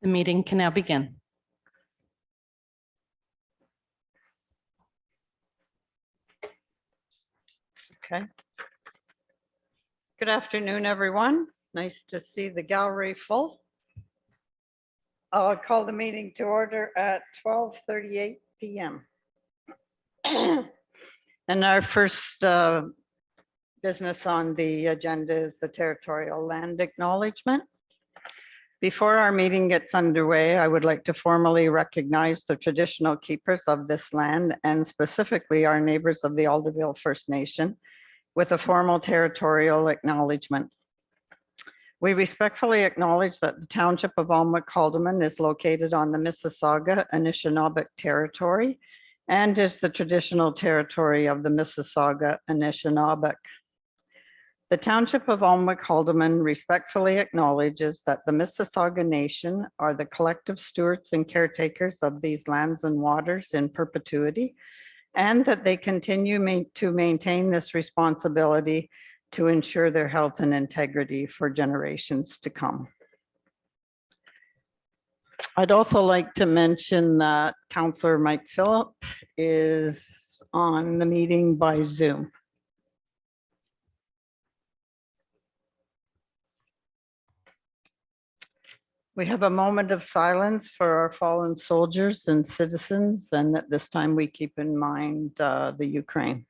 The meeting can now begin. Okay. Good afternoon, everyone. Nice to see the gallery full. I'll call the meeting to order at 12:38 p.m. And our first business on the agenda is the territorial land acknowledgement. Before our meeting gets underway, I would like to formally recognize the traditional keepers of this land and specifically our neighbors of the Alderville First Nation with a formal territorial acknowledgement. We respectfully acknowledge that the Township of Alnwick-Haldeman is located on the Mississauga Anishinaabeg territory and is the traditional territory of the Mississauga Anishinaabeg. The Township of Alnwick-Haldeman respectfully acknowledges that the Mississauga Nation are the collective stewards and caretakers of these lands and waters in perpetuity, and that they continue to maintain this responsibility to ensure their health and integrity for generations to come. I'd also like to mention that Councillor Mike Phillip is on the meeting by Zoom. We have a moment of silence for our fallen soldiers and citizens, and at this time we keep in mind the Ukraine.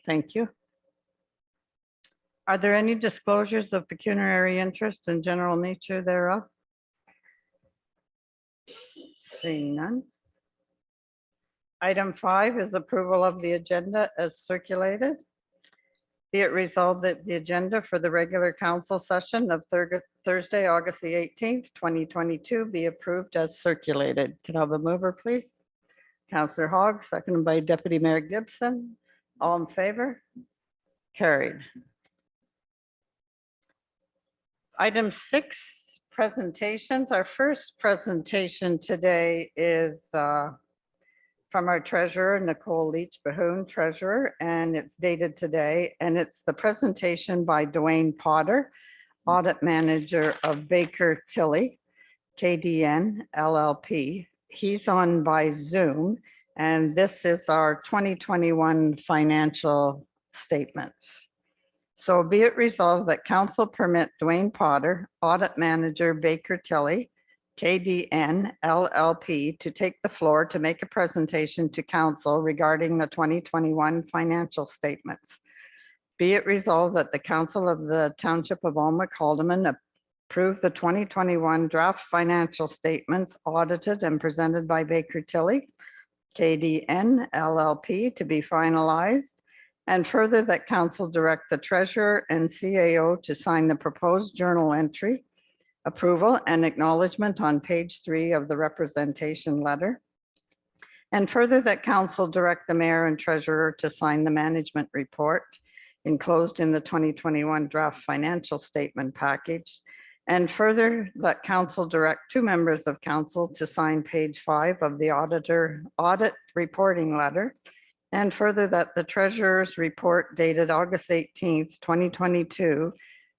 Thank you. Are there any disclosures of pecuniary interest and general nature thereof? Seeing none. Item 5 is approval of the agenda as circulated. Be it resolved that the agenda for the regular council session of Thursday, August the 18th, 2022 be approved as circulated. Can I have a mover, please? Councillor Hogg, seconded by Deputy Mayor Gibson. All in favor? Carried. Item 6, presentations. Our first presentation today is from our treasurer, Nicole Leach-Bahoon, treasurer, and it's dated today. And it's the presentation by Dwayne Potter, audit manager of Baker Tilly, KDN LLP. He's on by Zoom, and this is our 2021 financial statements. So be it resolved that council permit Dwayne Potter, audit manager, Baker Tilly, KDN LLP, to take the floor to make a presentation to council regarding the 2021 financial statements. Be it resolved that the council of the Township of Alnwick-Haldeman approve the 2021 draft financial statements audited and presented by Baker Tilly, KDN LLP, to be finalized. And further, that council direct the treasurer and CAO to sign the proposed journal entry approval and acknowledgement on page 3 of the representation letter. And further, that council direct the mayor and treasurer to sign the management report enclosed in the 2021 draft financial statement package. And further, that council direct 2 members of council to sign page 5 of the audit reporting letter. And further, that the treasurer's report dated August 18th, 2022,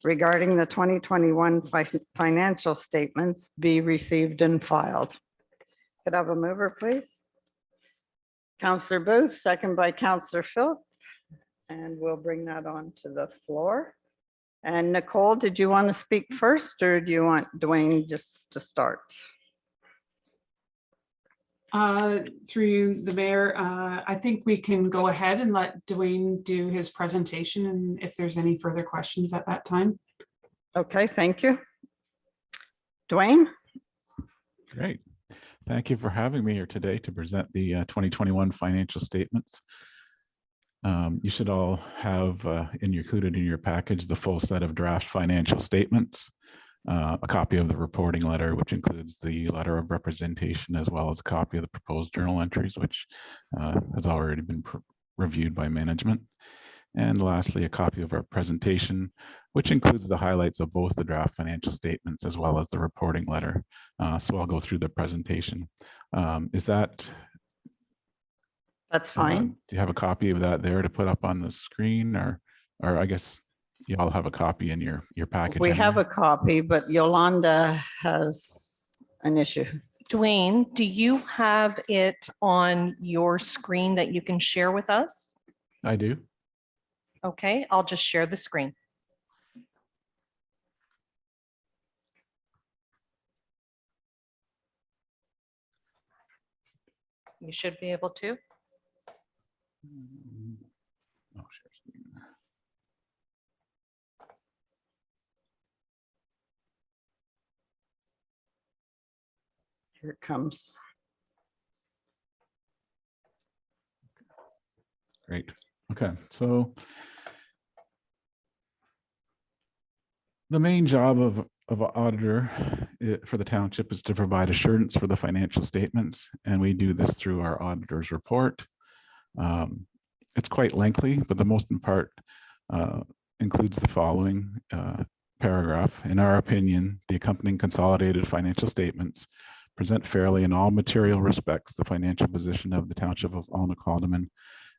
regarding the 2021 financial statements be received and filed. Could I have a mover, please? Councillor Booth, second by Councillor Philp, and we'll bring that on to the floor. And Nicole, did you want to speak first, or do you want Dwayne just to start? Through the mayor, I think we can go ahead and let Dwayne do his presentation, and if there's any further questions at that time. Okay, thank you. Dwayne? Great. Thank you for having me here today to present the 2021 financial statements. You should all have included in your package the full set of draft financial statements, a copy of the reporting letter, which includes the letter of representation, as well as a copy of the proposed journal entries, which has already been reviewed by management. And lastly, a copy of our presentation, which includes the highlights of both the draft financial statements as well as the reporting letter. So I'll go through the presentation. Is that That's fine. do you have a copy of that there to put up on the screen, or I guess you all have a copy in your package? We have a anyway? copy, but Yolanda has an issue. Dwayne, do you have it on your screen that you can share with us? I do. Okay, I'll just share the screen. You should be able to. Oh, share screen. Here it comes. Great. Okay, so the main job of an auditor for the township is to provide assurance for the financial statements, and we do this through our auditor's report. It's quite lengthy, but the most important part includes the following paragraph. In our opinion, the accompanying consolidated financial statements present fairly in all material respects the financial position of the township of Alnwick-Haldeman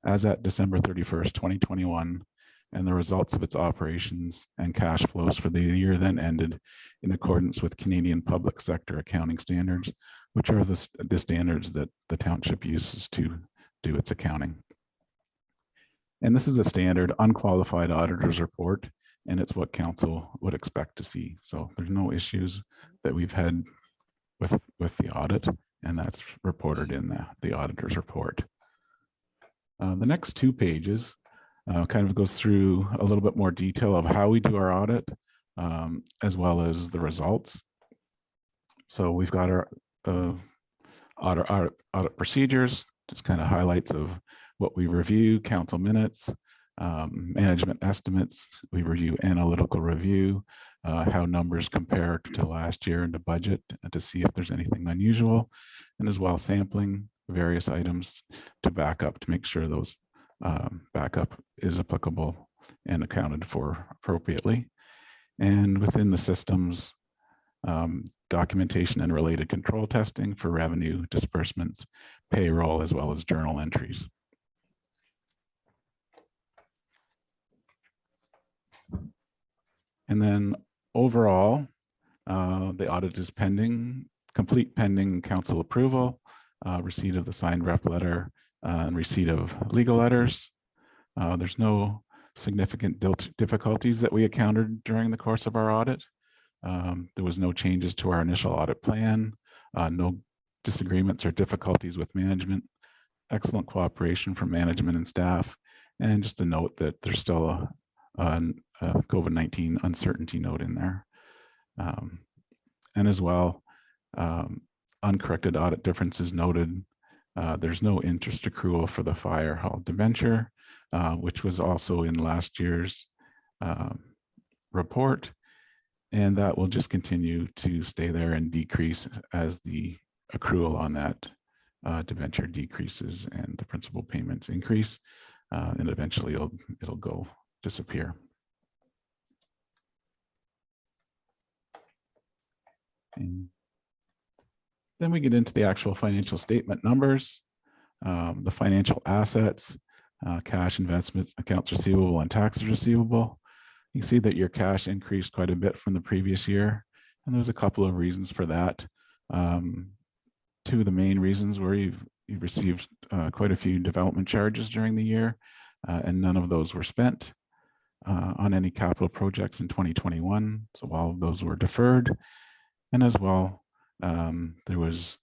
as at December 31st, 2021, and the results of its operations and cash flows for the year then ended in accordance with Canadian public sector accounting standards, which are the standards that the township uses to do its accounting. And this is a standard unqualified auditor's report, and it's what council would expect to see. So there's no issues that we've had with the audit, and that's reported in the auditor's report. The next 2 pages kind of goes through a little bit more detail of how we do our audit, as well as the results. So we've got our audit procedures, just kind of highlights of what we review, council minutes, management estimates. We review analytical review, how numbers compare to last year and to budget to see if there's anything unusual, and as well sampling various items to back up to make sure those backup is applicable and accounted for appropriately. And within the systems, documentation and related control testing for revenue, disbursements, payroll, as well as journal entries. And then overall, the audit is complete pending council approval, receipt of the signed rep letter, and receipt of legal letters. There's no significant difficulties that we encountered during the course of our audit. There was no changes to our initial audit plan, no disagreements or difficulties with management, excellent cooperation from management and staff, and just a note that there's still a COVID-19 uncertainty note in there. And as well, uncorrected audit differences noted. There's no interest accrual for the fire hall debenture, which was also in last year's report. And that will just continue to stay there and decrease as the accrual on that debenture decreases and the principal payments increase. And eventually it'll go disappear. And then we get into the actual financial statement numbers, the financial assets, cash, investments, accounts receivable, and taxes receivable. You can see that your cash increased quite a bit from the previous year, and there's a couple of reasons for that. 2 of the main reasons were you've received quite a few development charges during the year, and none of those were spent on any capital projects in 2021. So all of those were deferred. And as well, there was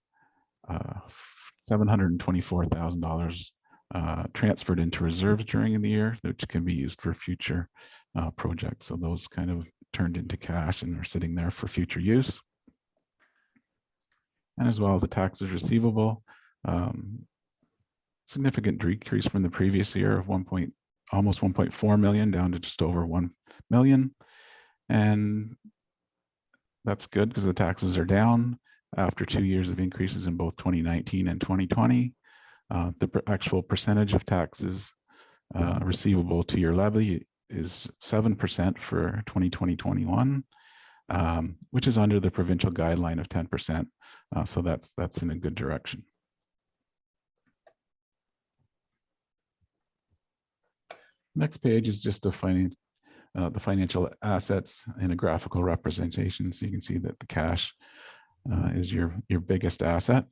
$724,000 transferred into reserves during the year, which can be used for future projects. So those kind of turned into cash and are sitting there for future use. and as well as the taxes receivable. Significant decrease from the previous year of almost 1.4 million down to just over 1 million. And that's good because the taxes are down after 2 years of increases in both 2019 and 2020. The actual percentage of taxes receivable to your levy is 7% for 2020-21, which is under the provincial guideline of 10%. So that's in a good direction. Next page is just the financial assets in a graphical representation. So you can see that the cash is your biggest asset.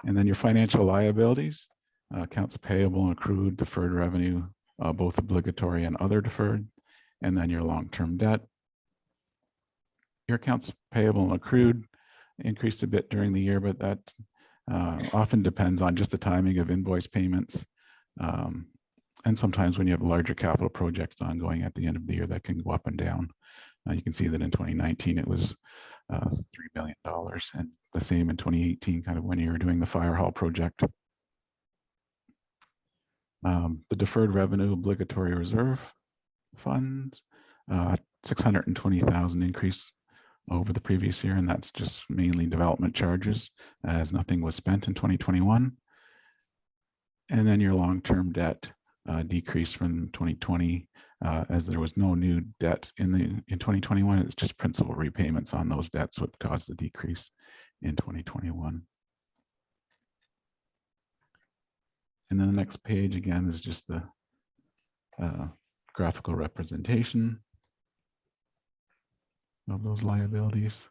And then your financial liabilities, accounts payable and accrued, deferred revenue, both obligatory and other deferred, and then your long-term debt. Your accounts payable and accrued increased a bit during the year, but that often depends on just the timing of invoice payments. And sometimes when you have larger capital projects ongoing at the end of the year, that can go up and down. You can see that in 2019, it was $3 million, and the same in 2018, kind of when you were doing the fire hall project. The deferred revenue obligatory reserve fund, 620,000 increase over the previous year, and that's just mainly development charges, as nothing was spent in 2021. And then your long-term debt decreased from 2020, as there was no new debt in 2021. It's just principal repayments on those debts what caused the decrease in 2021. And then the next page again is just the graphical representation of those liabilities.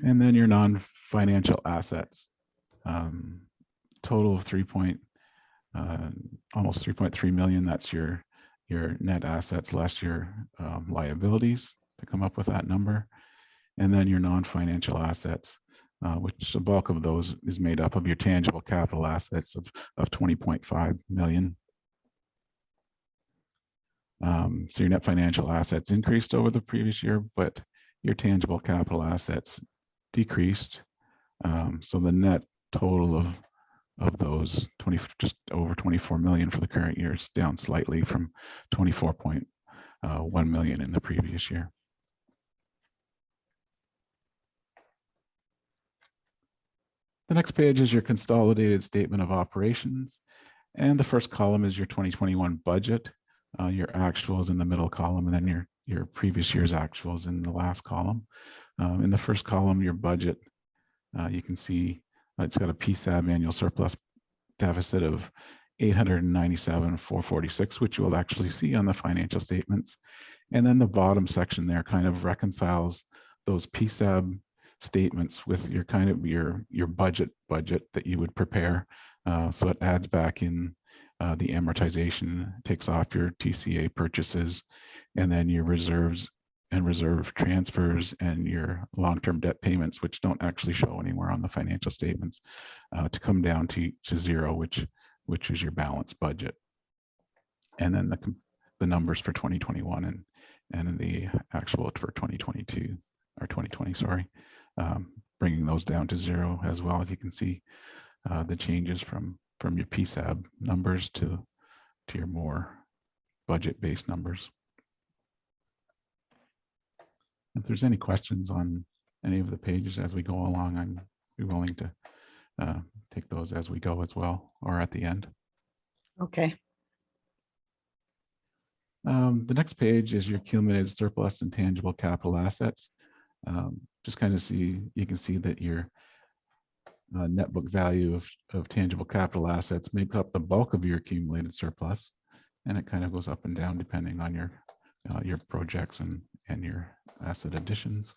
And then your non-financial assets, total of almost 3.3 million. That's your net assets less your liabilities to come up with that number. And then your non-financial assets, which the bulk of those is made up of your tangible capital assets of 20.5 million. So your net financial assets increased over the previous year, but your tangible capital assets decreased. So the net total of those just over 24 million for the current year is down slightly from 24.1 million in the previous year. The next page is your consolidated statement of operations. And the first column is your 2021 budget. Your actuals in the middle column, and then your previous year's actuals in the last column. In the first column, your budget, you can see it's got a PSAB annual surplus deficit of 897,446, which you will actually see on the financial statements. And then the bottom section there kind of reconciles those PSAB statements with your kind of your budget that you would prepare. So it adds back in the amortization, takes off your TCA purchases, and then your reserves and reserve transfers and your long-term debt payments, which don't actually show anywhere on the financial statements, to come down to zero, which is your balanced budget. And then the numbers for 2021 and the actual for 2022 or 2020, sorry, bringing those down to zero as well. As you can see, the changes from your PSAB numbers to your more budget-based numbers. If there's any questions on any of the pages as we go along, I'm willing to take those as we go as well, or at the end. Okay. The next page is your accumulated surplus and tangible capital assets. Just kind of you can see that your net book value of tangible capital assets makes up the bulk of your accumulated surplus, and it kind of goes up and down depending on your projects and your asset additions.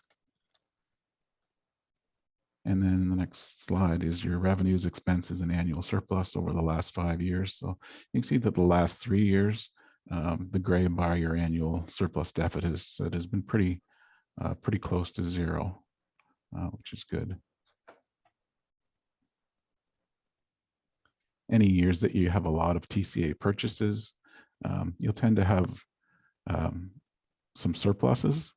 And then the next slide is your revenues, expenses, and annual surplus over the last 5 years. So you can see that the last 3 years, the gray bar, your annual surplus deficit has been pretty close to zero, which is good. Any years that you have a lot of TCA purchases, you'll tend to have some surpluses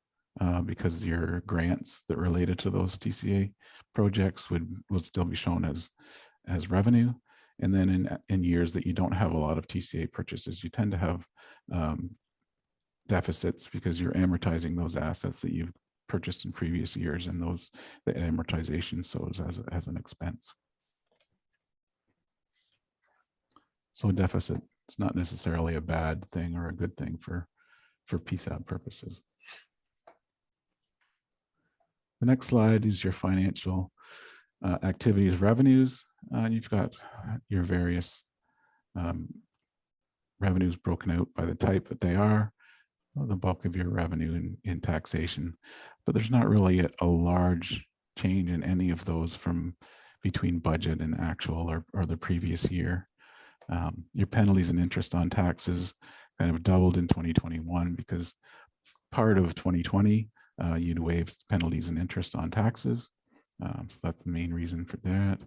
because your grants that related to those TCA projects would still be shown as revenue. And then in years that you don't have a lot of TCA purchases, you tend to have deficits because you're amortizing those assets that you've purchased in previous years, and the amortization shows as an expense. So a deficit is not necessarily a bad thing or a good thing for PSAP purposes. The next slide is your financial activities revenues. And you've got your various revenues broken out by the type that they are, the bulk of your revenue in taxation. But there's not really a large change in any of those from between budget and actual or the previous year. Your penalties and interest on taxes kind of doubled in 2021 because part of 2020 you'd waived penalties and interest on taxes. So that's the main reason for that.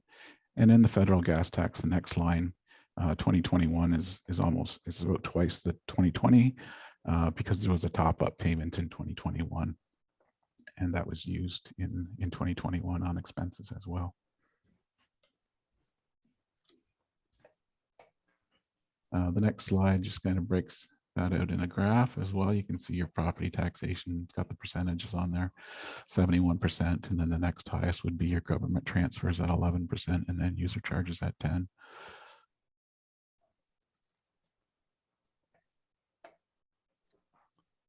And then the federal gas tax, the next line, 2021 is about twice the 2020 because there was a top-up payment in 2021, and that was used in 2021 on expenses as well. The next slide just kind of breaks that out in a graph as well. You can see your property taxation, it's got the percentages on there, 71%. And then the next highest would be your government transfers at 11%, and then user charges at 10%.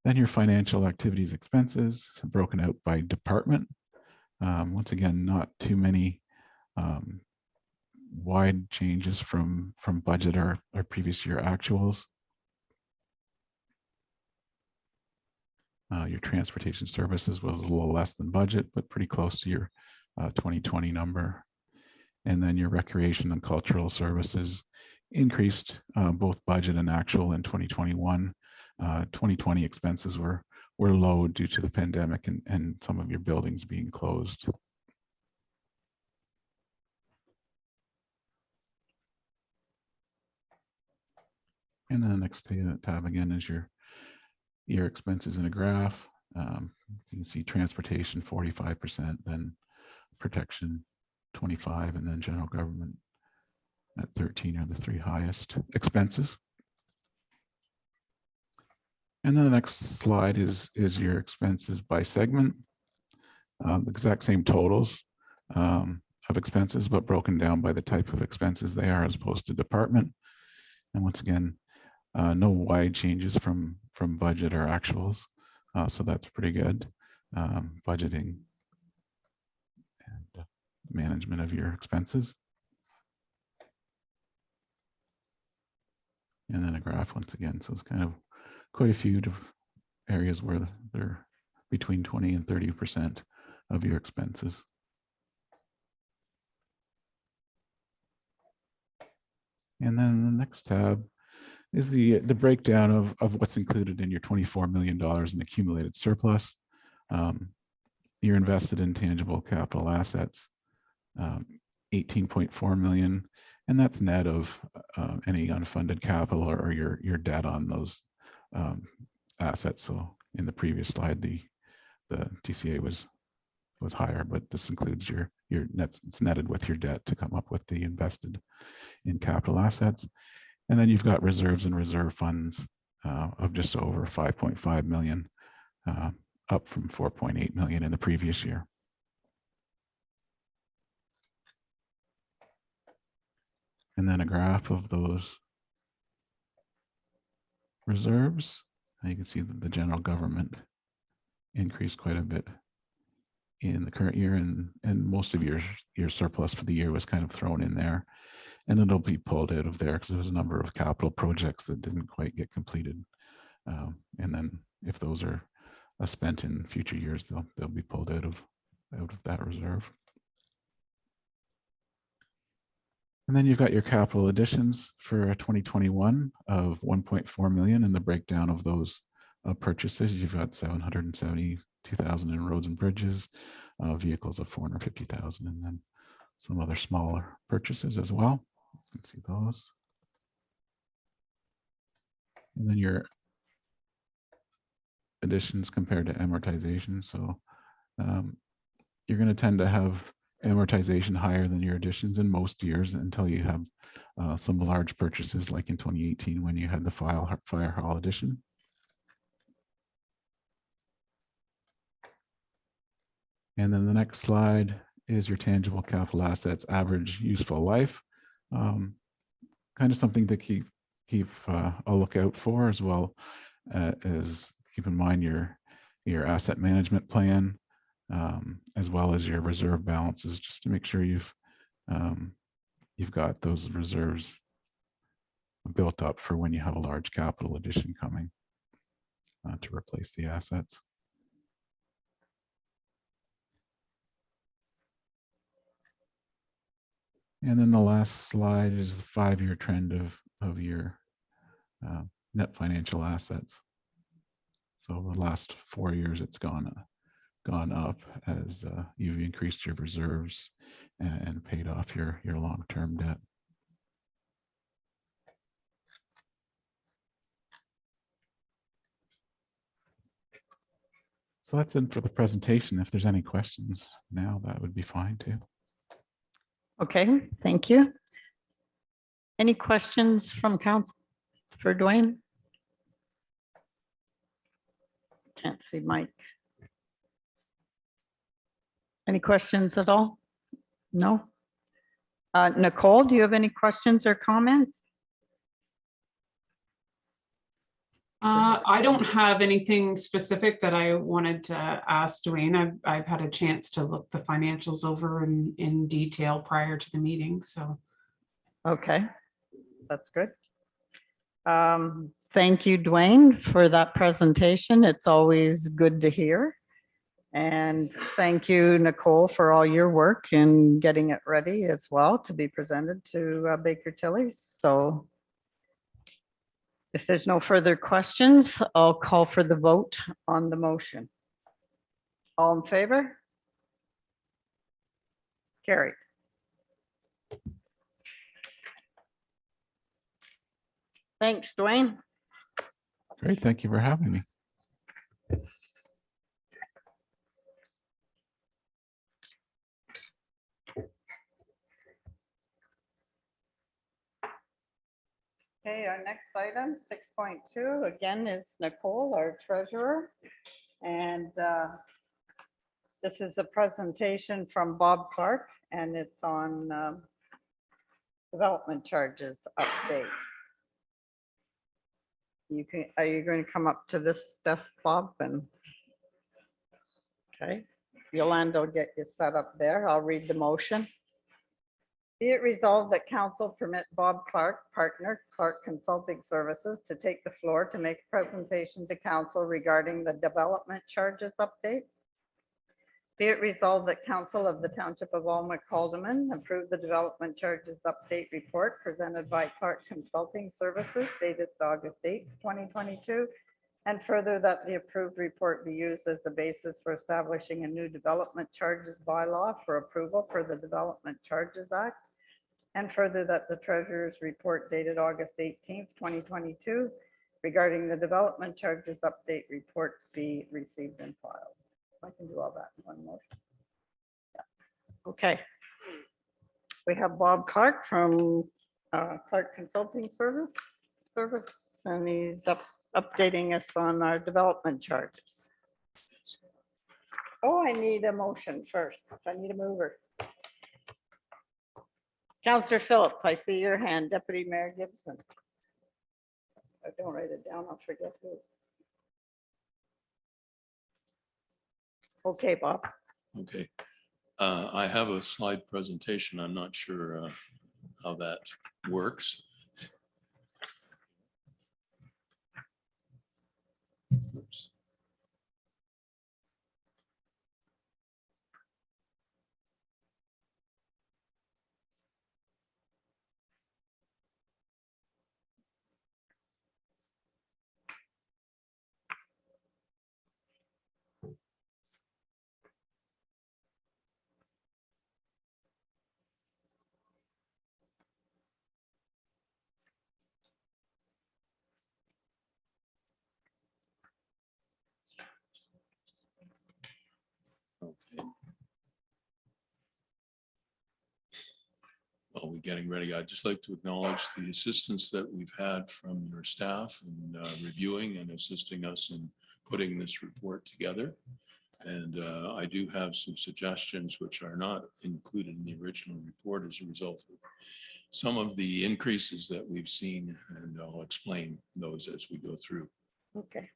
Then your financial activities expenses broken out by department. Once again, not too many wide changes from budget or previous year actuals. Your transportation services was a little less than budget, but pretty close to your 2020 number. And then your recreation and cultural services increased both budget and actual in 2021. 2020 expenses were low due to the pandemic and some of your buildings being closed. And then the next tab again is your expenses in a graph. You can see transportation 45%, then protection 25%, and then general government at 13% are the three highest expenses. And then the next slide is your expenses by segment. The exact same totals of expenses, but broken down by the type of expenses they are as opposed to department. And once again, no wide changes from budget or actuals. So that's pretty good. Budgeting and management of your expenses. And then a graph once again. So it's kind of quite a few areas where they're between 20 and 30% of your expenses. And then the next tab is the breakdown of what's included in your $24 million in accumulated surplus. You're invested in tangible capital assets, 18.4 million, and that's net of any unfunded capital or your debt on those assets. So in the previous slide, the TCA was higher, but this includes your nets. It's netted with your debt to come up with the invested in capital assets. And then you've got reserves and reserve funds of just over 5.5 million, up from 4.8 million in the previous year. And then a graph of those reserves. And you can see that the general government increased quite a bit in the current year, and most of your surplus for the year was kind of thrown in there. And it'll be pulled out of there because there was a number of capital projects that didn't quite get completed. And then if those are spent in future years, they'll be pulled out of that reserve. And then you've got your capital additions for 2021 of 1.4 million, and the breakdown of those purchases. You've got 772,000 in roads and bridges, vehicles of 450,000, and then some other smaller purchases as well. You can see those. And then your additions compared to amortization. So you're going to tend to have amortization higher than your additions in most years until you have some large purchases like in 2018 when you had the fire hall addition. And then the next slide is your tangible capital assets average useful life. Kind of something to keep a lookout for, as well as keep in mind your asset management plan, as well as your reserve balances, just to make sure you've got those reserves built up for when you have a large capital addition coming to replace the assets. And then the last slide is the 5-year trend of your net financial assets. So the last 4 years, it's gone up as you've increased your reserves and paid off your long-term debt. So that's it for the presentation. If there's any questions now, that would be fine too. Okay, thank you. Any questions from council for Dwayne? Can't see Mike. Any questions at all? No? Nicole, do you have any questions or comments? I don't have anything specific that I wanted to ask Dwayne. I've had a chance to look the financials over in detail prior to the meeting, so. Okay, that's good. Thank you, Dwayne, for that presentation. It's always good to hear. And thank you, Nicole, for all your work in getting it ready as well to be presented to Baker Tilly. So if there's no further questions, I'll call for the vote on the motion. All in favor? Carried. Thanks, Dwayne. Great, thank you for having me. Okay, our next item, 6.2, again is Nicole, our treasurer. And this is a presentation from Bob Clark, and it's on development charges update. Are you going to come up to this desk, Bob? And okay, Yolanda will get you set up there. I'll read the motion. Be it resolved that council permit Bob Clark, partner, Clark Consulting Services, to take the floor to make a presentation to council regarding the development charges update. Be it resolved that council of the Township of Alma Calderman approve the development charges update report presented by Clark Consulting Services dated August 8th, 2022. And further, that the approved report be used as the basis for establishing a new development charges bylaw for approval for the Development Charges Act. And further, that the treasurer's report dated August 18th, 2022 regarding the development charges update reports be received and filed. I can do all that in one motion. Yeah. Okay. We have Bob Clark from Clark Consulting Service, and he's updating us on our development charges. Oh, I need a motion first. I need a mover. Councillor Philip, I see your hand. Deputy Mayor Gibson. I don't write it down, I'll forget who. Okay, Bob. Okay, I have a slide presentation. I'm not sure how that works. Oops. getting ready, I'd just like to acknowledge the assistance that we've had from your staff in reviewing and assisting us in putting this report together. And I do have some suggestions which are not included in the original report as a result of some of the increases that we've seen, and I'll explain those as we go through. Okay.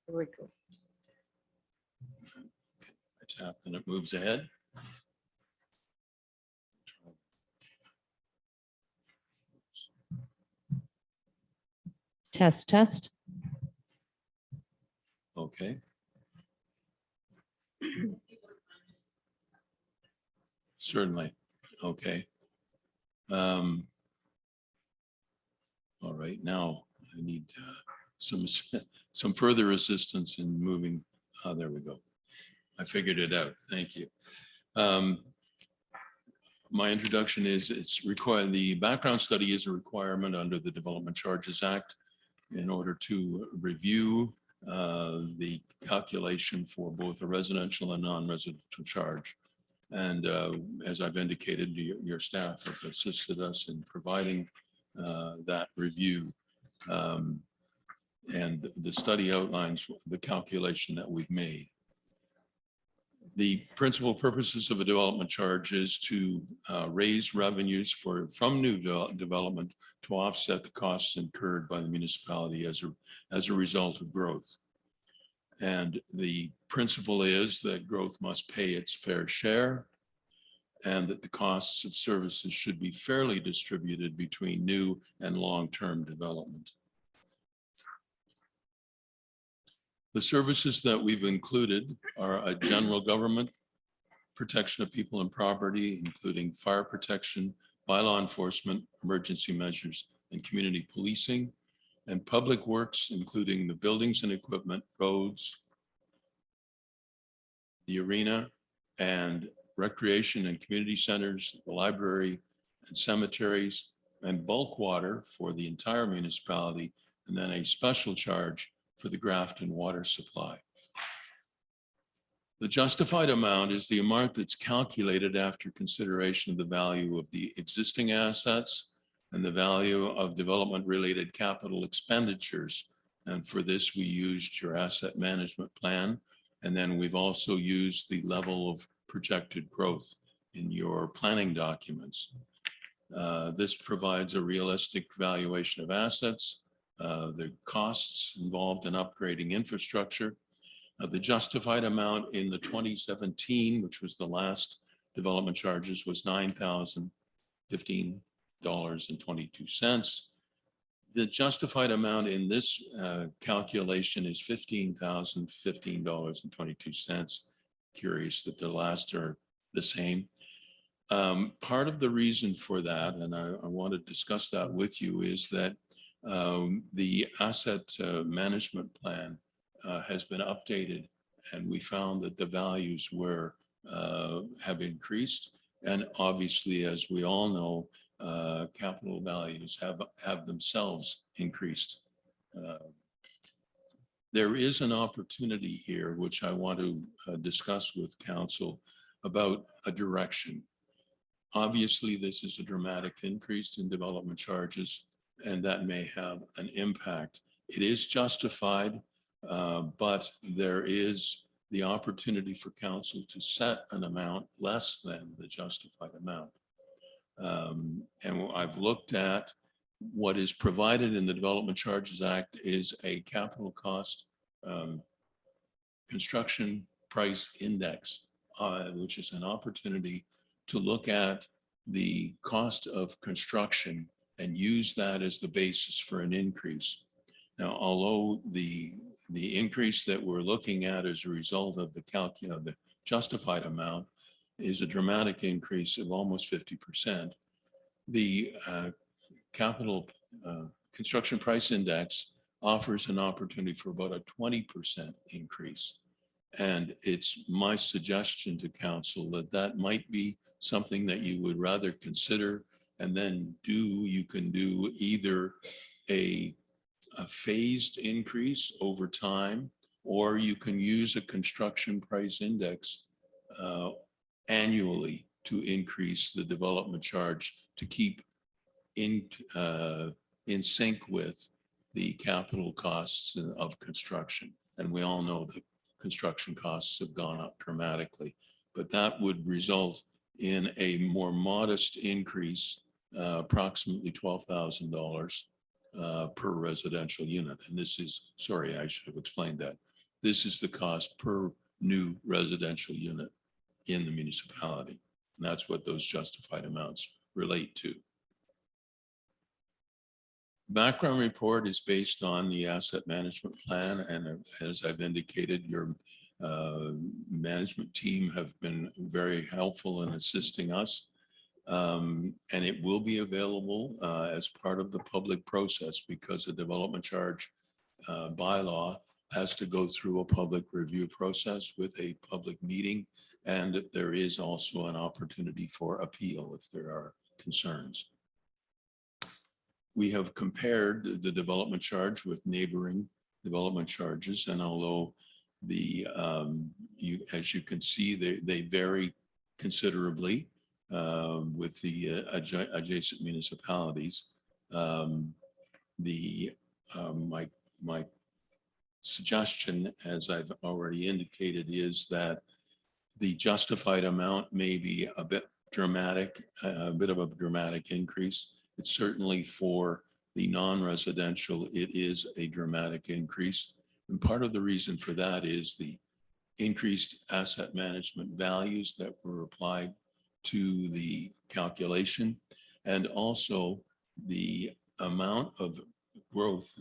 Here we go. I tap and it moves ahead. Test, test. Okay. Certainly. Okay. All right, now I need some further assistance in moving. There we go. I figured it out. Thank you. My introduction is it's required. The background study is a requirement under the Development Charges Act in order to review the calculation for both a residential and non-residential charge. And as I've indicated, your staff have assisted us in providing that review. And the study outlines the calculation that we've made. The principal purposes of a development charge is to raise revenues from new development to offset the costs incurred by the municipality as a result of growth. And the principle is that growth must pay its fair share, and that the costs of services should be fairly distributed between new and long-term development. The services that we've included are a general government, protection of people and property, including fire protection, bylaw enforcement, emergency measures, and community policing, and public works, including the buildings and equipment, roads, the arena, and recreation and community centers, the library and cemeteries, and bulk water for the entire municipality, and then a special charge for the Grafton water supply. The justified amount is the amount that's calculated after consideration of the value of the existing assets and the value of development-related capital expenditures. And for this, we used your asset management plan. And then we've also used the level of projected growth in your planning documents. This provides a realistic valuation of assets, the costs involved in upgrading infrastructure. The justified amount in the 2017, which was the last development charges, was $9,015.22. The justified amount in this calculation is $15,015.22. Curious that the last are the same. Part of the reason for that, and I want to discuss that with you, is that the asset management plan has been updated, and we found that the values have increased. And obviously, as we all know, capital values have themselves increased. There is an opportunity here, which I want to discuss with council about a direction. Obviously, this is a dramatic increase in development charges, and that may have an impact. It is justified, but there is the opportunity for council to set an amount less than the justified amount. And I've looked at what is provided in the Development Charges Act is a capital cost construction price index which is an opportunity to look at the cost of construction and use that as the basis for an increase. Now, although the increase that we're looking at as a result of the justified amount is a dramatic increase of almost 50%, the capital construction price index offers an opportunity for about a 20% increase. And it's my suggestion to council that that might be something that you would rather consider, and then you can do either a phased increase over time, or you can use a construction price index annually to increase the development charge to keep in sync with the capital costs of construction. And we all know that construction costs have gone up dramatically, but that would result in a more modest increase, approximately $12,000 per residential unit. And this is, sorry, I should have explained that. This is the cost per new residential unit in the municipality. And that's what those justified amounts relate to. Background report is based on the asset management plan. And as I've indicated, your management team have been very helpful in assisting us. And it will be available as part of the public process, because the development charge bylaw has to go through a public review process with a public meeting. And there is also an opportunity for appeal if there are concerns. We have compared the development charge with neighboring development charges. And although as you can see, they vary considerably with the adjacent municipalities. My suggestion, as I've already indicated, is that the justified amount may be a bit dramatic, a bit of a dramatic increase. It's certainly for the non-residential, it is a dramatic increase. And part of the reason for that is the increased asset management values that were applied to the calculation, and also the amount of growth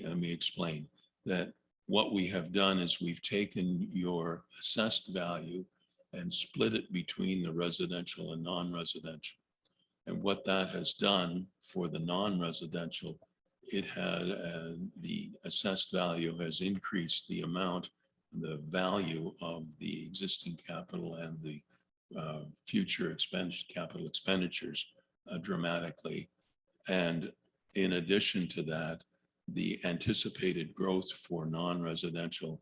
let me explain that what we have done is we've taken your assessed value and split it between the residential and non-residential. And what that has done for the non-residential, it had the assessed value has increased the amount, the value of the existing capital and the future capital expenditures dramatically. And in addition to that, the anticipated growth for non-residential,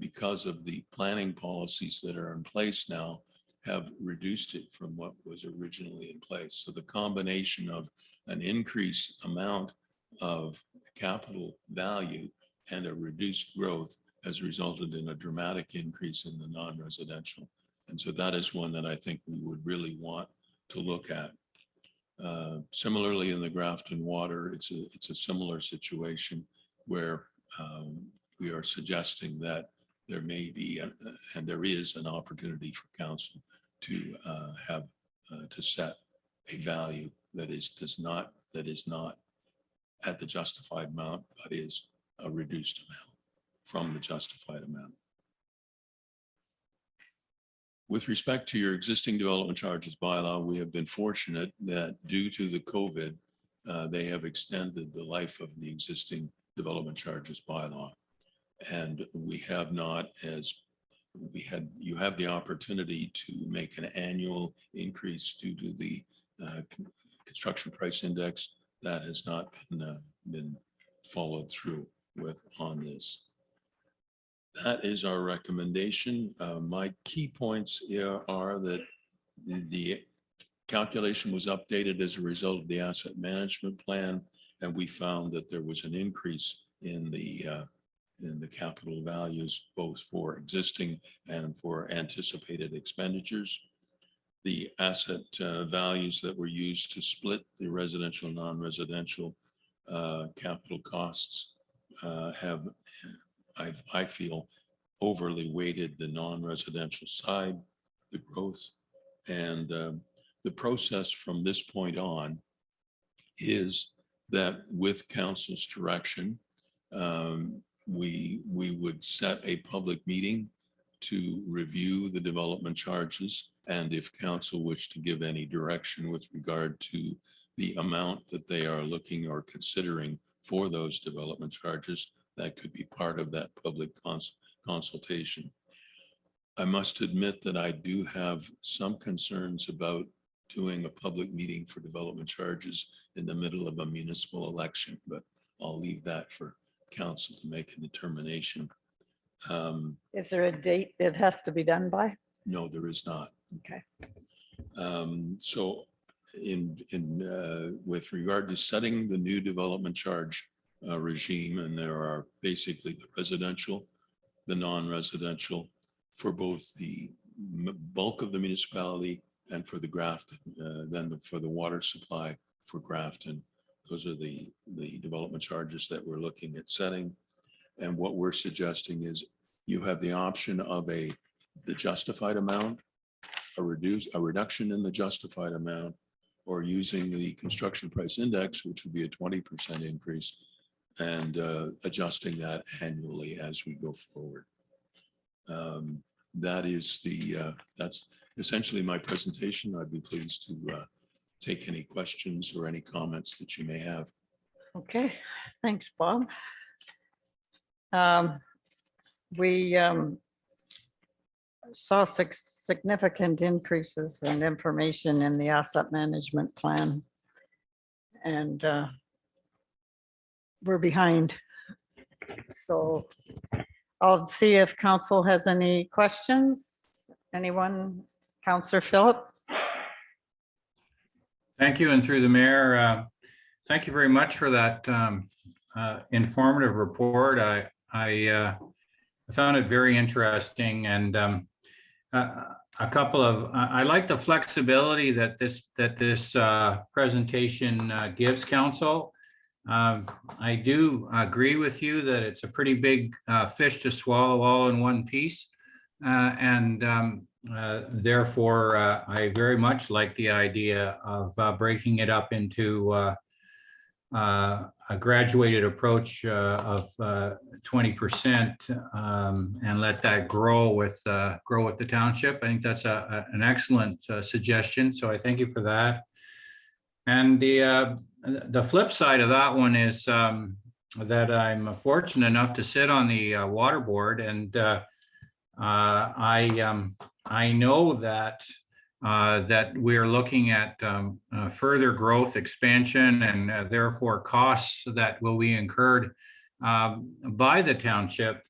because of the planning policies that are in place now, have reduced it from what was originally in place. So the combination of an increased amount of capital value and a reduced growth has resulted in a dramatic increase in the non-residential. And so that is one that I think we would really want to look at. Similarly, in the Grafton Water, it's a similar situation where we are suggesting that there may be, and there is an opportunity for council to to set a value that is not at the justified amount, but is a reduced amount from the justified amount. With respect to your existing development charges bylaw, we have been fortunate that due to the COVID, they have extended the life of the existing development charges bylaw. And we have not, you have the opportunity to make an annual increase due to the construction price index. That has not been followed through with on this. That is our recommendation. My key points here are that the calculation was updated as a result of the asset management plan, and we found that there was an increase in the capital values, both for existing and for anticipated expenditures. The asset values that were used to split the residential, non-residential capital costs have, I feel, overly weighted the non-residential side, the growth. And the process from this point on is that with council's direction, we would set a public meeting to review the development charges. And if council wish to give any direction with regard to the amount that they are looking or considering for those development charges, that could be part of that public consultation. I must admit that I do have some concerns about doing a public meeting for development charges in the middle of a municipal election, but I'll leave that for council to make a determination. Is there a date it has to be done by? No, there is not. Okay. So with regard to setting the new development charge regime, and there are basically the residential, the non-residential for both the bulk of the municipality and for the Grafton, then for the water supply for Grafton. Those are the development charges that we're looking at setting. And what we're suggesting is you have the option of the justified amount, a reduction in the justified amount, or using the construction price index, which would be a 20% increase, and adjusting that annually as we go forward. That's essentially my presentation. I'd be pleased to take any questions or any comments that you may have. Okay, thanks, Bob. We saw significant increases in information in the asset management plan. And we're behind. So I'll see if council has any questions. Anyone? Councillor Philip? Thank you, and through the mayor, thank you very much for that informative report. I found it very interesting, and a couple of I like the flexibility that this presentation gives council. I do agree with you that it's a pretty big fish to swallow all in one piece, and therefore I very much like the idea of breaking it up into a graduated approach of 20% and let that grow with the township. I think that's an excellent suggestion. So I thank you for that. And the flip side of that one is that I'm fortunate enough to sit on the water board, and I know that that we're looking at further growth, expansion, and therefore costs that will be incurred by the township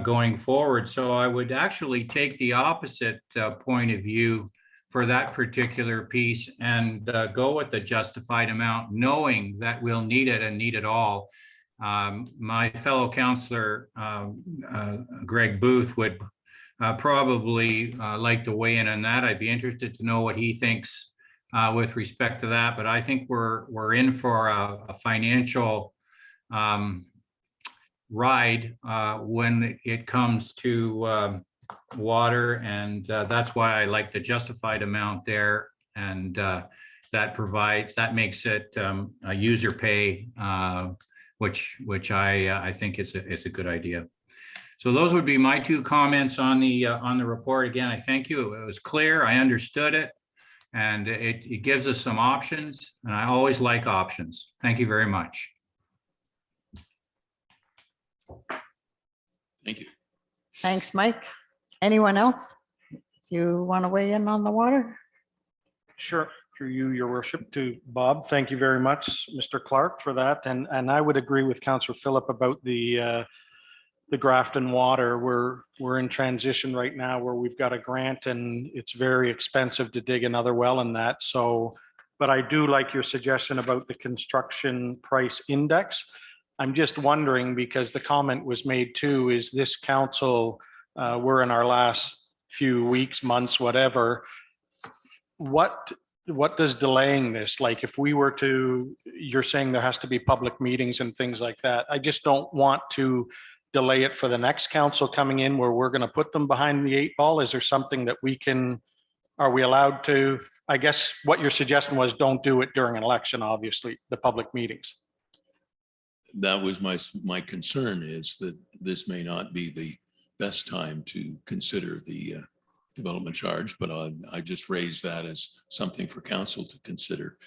going forward. So I would actually take the opposite point of view for that particular piece and go with the justified amount, knowing that we'll need it and need it all. My fellow councillor, Greg Booth, would probably like to weigh in on that. I'd be interested to know what he thinks with respect to that. But I think we're in for a financial ride when it comes to water, and that's why I like the justified amount there, and that makes it a user pay, which I think is a good idea. So those would be my two comments on the report. Again, I thank you. It was clear. I understood it, and it gives us some options, and I always like options. Thank you very much. Thank you. Thanks, Mike. Anyone else? Do you want to weigh in on the water? Sure, through you, your worship, to Bob. Thank you very much, Mr. Clark, for that. And I would agree with Councillor Philip about the Grafton water. We're in transition right now where we've got a grant and it's very expensive to dig another well in that. So, but I do like your suggestion about the construction price index. I'm just wondering, because the comment was made too, is this council, we're in our last few weeks, months, whatever. What does delaying this, like if we were to, you're saying there has to be public meetings and things like that. I just don't want to delay it for the next council coming in where we're going to put them behind the 8 ball? Is there something that we can, are we allowed to? I guess what your suggestion was, don't do it during an election, obviously, the public meetings. That was my concern, is that this may not be the best time to consider the development charge, but I just raised that as something for council to consider.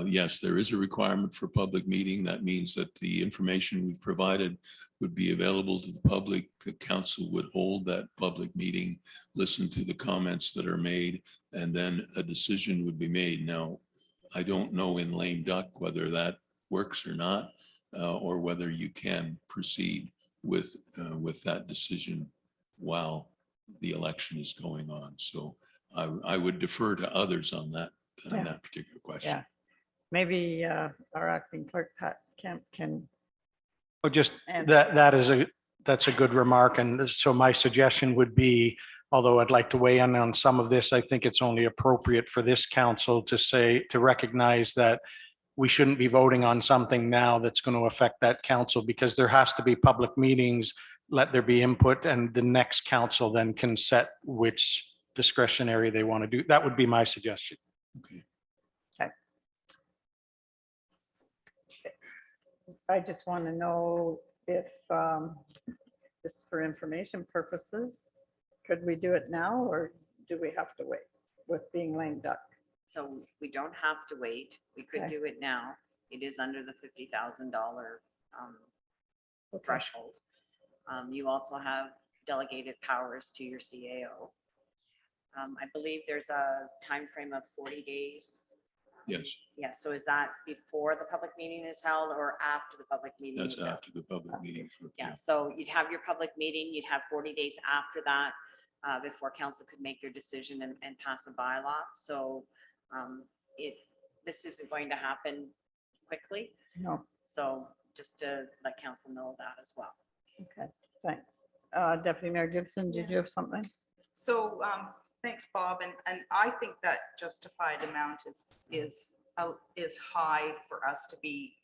Yes, there is a requirement for public meeting. That means that the information we've provided would be available to the public. The council would hold that public meeting, listen to the comments that are made, and then a decision would be made. Now, I don't know in lame duck whether that works or not, or whether you can proceed with that decision while the election is going on. So I would defer to others on that particular question. Yeah. Maybe our acting clerk, Pat Kemp, can. Oh, just And- that's a good remark. And so my suggestion would be, although I'd like to weigh in on some of this, I think it's only appropriate for this council to recognize that we shouldn't be voting on something now that's going to affect that council, because there has to be public meetings, let there be input, and the next council then can set which discretionary they want to do. That would be my suggestion. Okay. I just want to know if, just for information purposes, could we do it now or do we have to wait with being lame duck? So we don't have to wait. We could Okay. do it now. It is under the $50,000 Okay. threshold. You also have delegated powers to your CAO. I believe there's a time frame of 40 days. Yes, Yeah, so is that before the public meeting is held or after the public meeting? that's is held? after the public meeting. Yeah, so you'd have your public meeting, you'd have 40 days after that before council could make their decision and pass a bylaw. So this isn't going to happen quickly. No, So just to let council know that as well. okay, thanks. Deputy Mayor Gibson, did you have something? So, thanks, Bob, and I think that justified amount is high for us to be,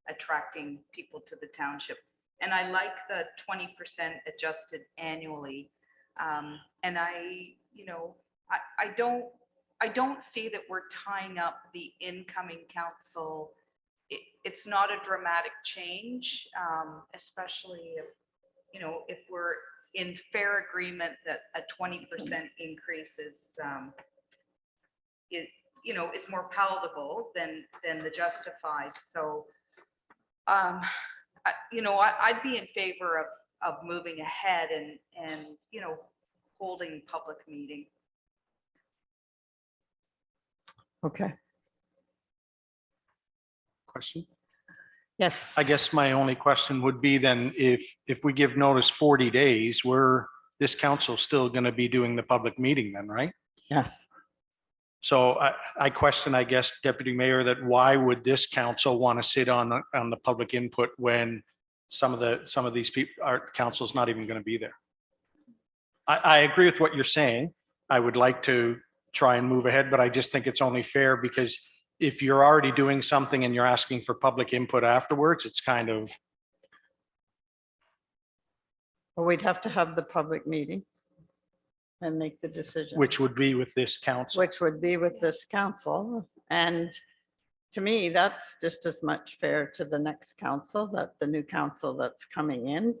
attracting people to the township. And I like the 20% adjusted annually. And I don't see that we're tying up the incoming council. It's not a dramatic change, especially if we're in fair agreement that a 20% increase is more palatable than the justified. So, I'd be in favor of moving ahead and holding public meeting. Okay, Question? yes. I guess my only question would be then, if we give notice 40 days, this council still going to be doing the public meeting then, right? Yes. So I question, I guess, Deputy Mayor, that why would this council want to sit on the public input when some of these people, our council's not even going to be there? I agree with what you're saying. I would like to try and move ahead, but I just think it's only fair, because if you're already doing something and you're asking for public input afterwards, it's kind of, Well, we'd have to have the public meeting and make the decision. which would be with this council. Which would be with this council. And to me, that's just as much fair to the next council, that the new council that's coming in,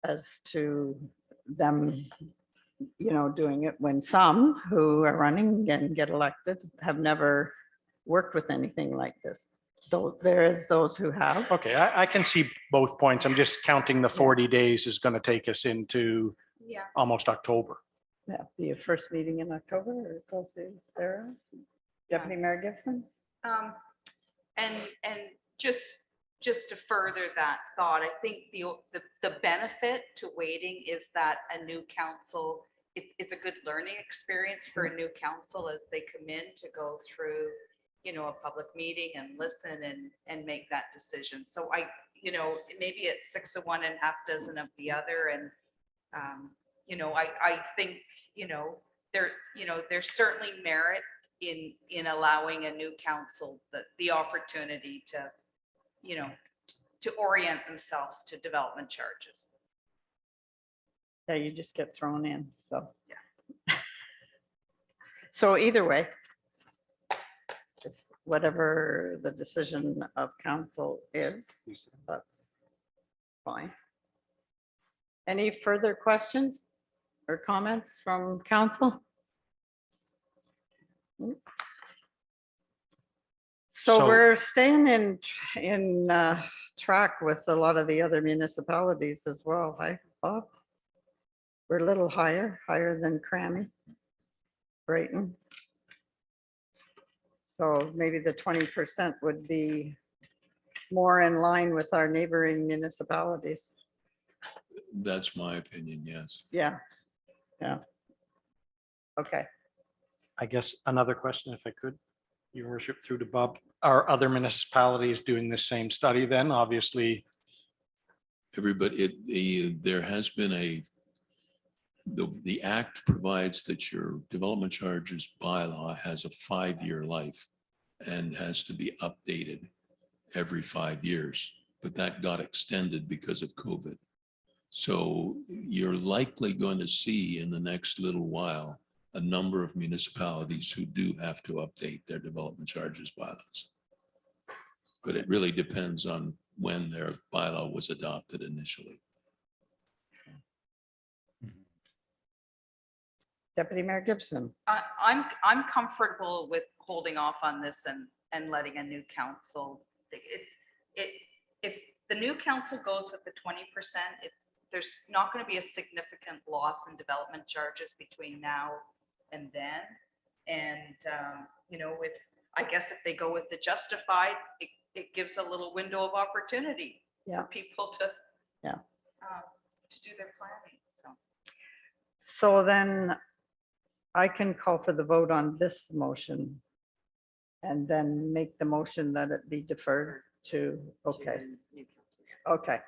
as to them, doing it, when some who are running and get elected have never worked with anything like this. Though there is those who have. Okay, I can see both points. I'm just counting the 40 days is going to take us into Yeah. almost October. Yeah, be your first meeting in October, or it goes to Sarah? Deputy Mayor Gibson? And just to further that thought, I think the benefit to waiting is that a new council, it's a good learning experience for a new council as they come in to go through, a public meeting and listen and make that decision. So maybe it's 6 of one and half dozen of the other. And, I think, there's certainly merit in allowing a new council the opportunity to, to orient themselves to development charges. Yeah, you just get thrown in, so. So either way, whatever the decision of council is, that's fine. Any further questions or comments from council? So So- we're staying in track with a lot of the other municipalities as well, right, Bob? We're a little higher than Crammy, Brayton. So maybe the 20% would be more in line with our neighboring municipalities. That's my opinion, yes. Yeah, yeah. Okay, I guess another question, if I could, Your Worship, through to Bob. Are other municipalities doing the same study then? Obviously, Everybody, there has been the act provides that your development charges bylaw has a 5-year life and has to be updated every 5 years, but that got extended because of COVID. So you're likely going to see in the next little while a number of municipalities who do have to update their development charges bylaws. But it really depends on when their bylaw was adopted initially. Deputy Mayor Gibson. I'm comfortable with holding off on this and letting a new council. If the new council goes with the 20%, there's not going to be a significant loss in development charges between now and then. And, I guess if they go with the justified, it gives a little window of opportunity Yeah. for people to do their planning, so. So then I can call for the vote on this motion and then make the motion that it be deferred to, okay, okay.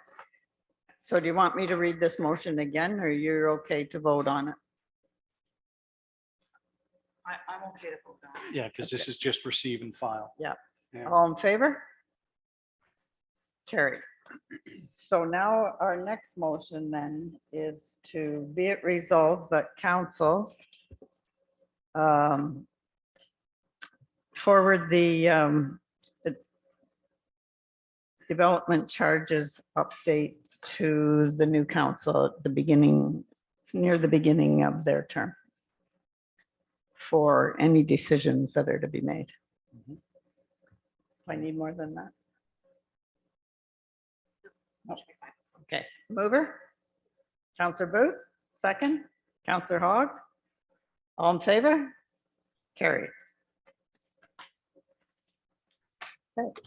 So do you want me to read this motion again, or you're okay to vote on it? I'm okay to vote on it. yeah, because this is just receive and file. Yeah. Yeah. All in favor? Carried. So now our next motion then is to be it resolved that council forward the development charges update to the new council at the beginning, near the beginning of their term for any decisions that are to be made. Mhm. I need more than that. No. Okay, mover. Counselor Booth, second. Counselor Hogg. All in favor? Carried. Okay.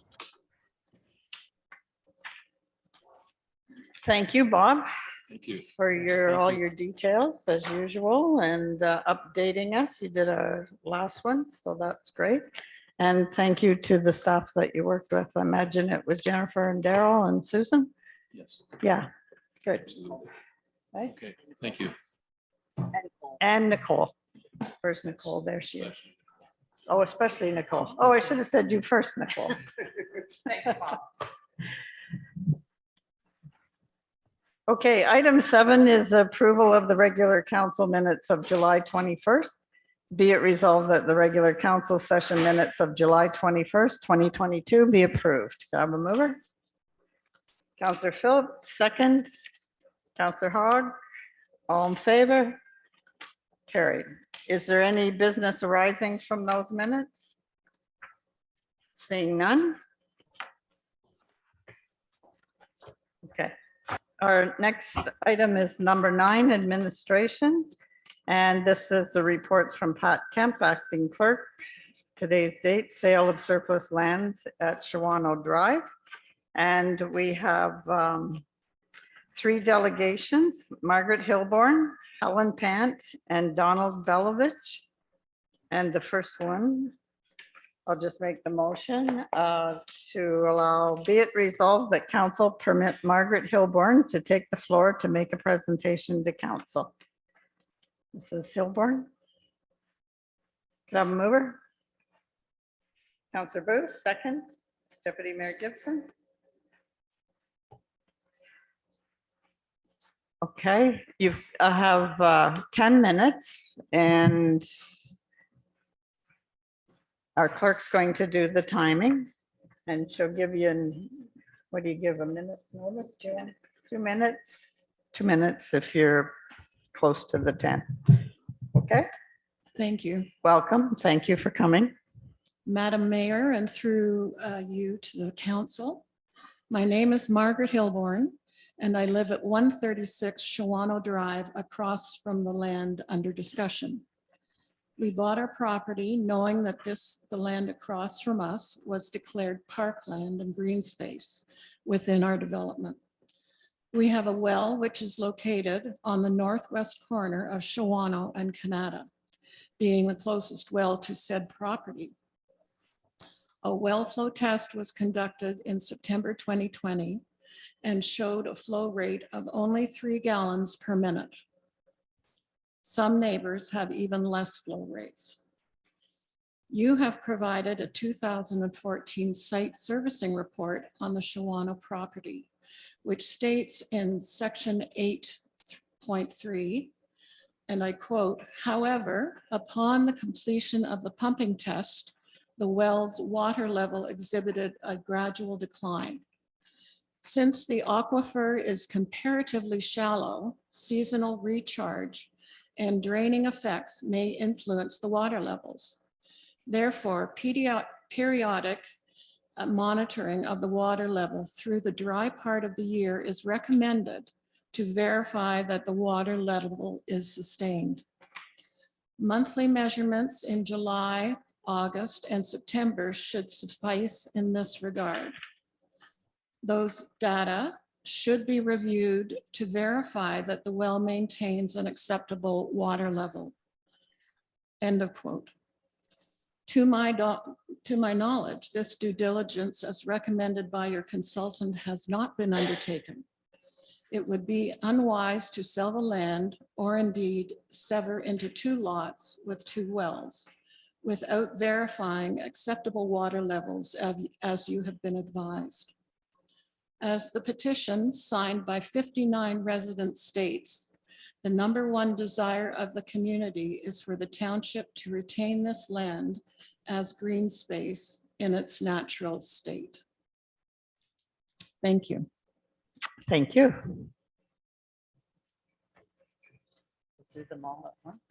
Thank you, Bob, Thank you. for Thank all you. your details as usual and updating us. You did a last one, so that's great. And thank you to the staff that you worked with. I imagine it was Jennifer and Daryl and Susan. Yes, Yeah, good. absolutely. Right. Okay, thank you. And Nicole. Where's Nicole? There she is. Especially- Oh, especially Nicole. Oh, I should have said you first, Nicole. Thanks, Bob. Okay, item 7 is approval of the regular council minutes of July 21st. Be it resolved that the regular council session minutes of July 21st, 2022 be approved. Can I have a mover? Counselor Philip, second. Counselor Hogg, all in favor? Carried. Is there any business arising from those minutes? Seeing none? Okay. Our next item is number 9, administration. And this is the reports from Pat Kemp, acting clerk. Today's date, sale of surplus lands at Shawano Drive. And we have 3 delegations, Margaret Hilborn, Helen Pant, and Donald Belovich. And the first one, I'll just make the motion to allow, be it resolved that council permit Margaret Hilborn to take the floor to make a presentation to council. Mrs. Hilborn. Can I have a mover? Counselor Booth, second. Deputy Mayor Gibson. Okay, you have 10 minutes and our clerk's going to do the timing and she'll give you, what do you give, a minute notice, Jan? 2 minutes? 2 minutes if you're close to the 10. Okay, Thank you, welcome. Thank you for coming. Madam Mayor, and through you to the council. My name is Margaret Hilborn, and I live at 136 Shawano Drive across from the land under discussion. We bought our property knowing that the land across from us was declared parkland and green space within our development. We have a well which is located on the northwest corner of Shawano and Kanata, being the closest well to said property. A well flow test was conducted in September 2020 and showed a flow rate of only 3 gallons per minute. Some neighbors have even less flow rates. You have provided a 2014 site servicing report on the Shawano property, which states in section 8.3, and I quote, "However, upon the completion of the pumping test, the well's water level exhibited a gradual decline. Since the aquifer is comparatively shallow, seasonal recharge and draining effects may influence the water levels. Therefore, periodic monitoring of the water level through the dry part of the year is recommended to verify that the water level is sustained. Monthly measurements in July, August, and September should suffice in this regard. Those data should be reviewed to verify that the well maintains an acceptable water level." End of quote. To my knowledge, this due diligence as recommended by your consultant has not been undertaken. It would be unwise to sell the land or indeed sever into 2 lots with 2 wells without verifying acceptable water levels as you have been advised. As the petition signed by 59 residents states, the #1 desire of the community is for the township to retain this land as green space in its natural state. Thank you. Thank you. Do them all at once?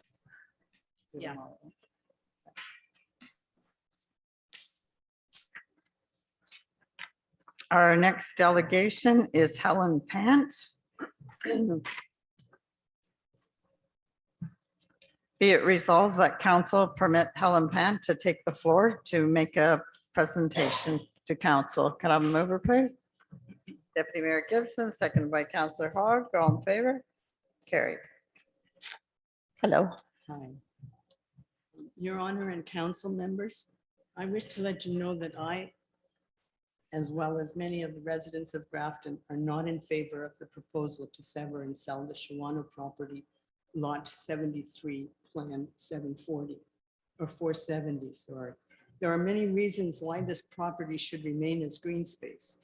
Do them Yeah. all at once. Our next delegation is Helen Pant. Be it resolved that council permit Helen Pant to take the floor to make a presentation to council. Can I have a mover, please? Deputy Mayor Gibson, seconded by Councillor Hogg. All in favor? Carried. Hello. Hi. Your Honor and council members, I wish to let you know that I, as well as many of the residents of Grafton, are not in favor of the proposal to sever and sell the Shawano property, lot 73, plan 740, or 470, sorry. There are many reasons why this property should remain as green space.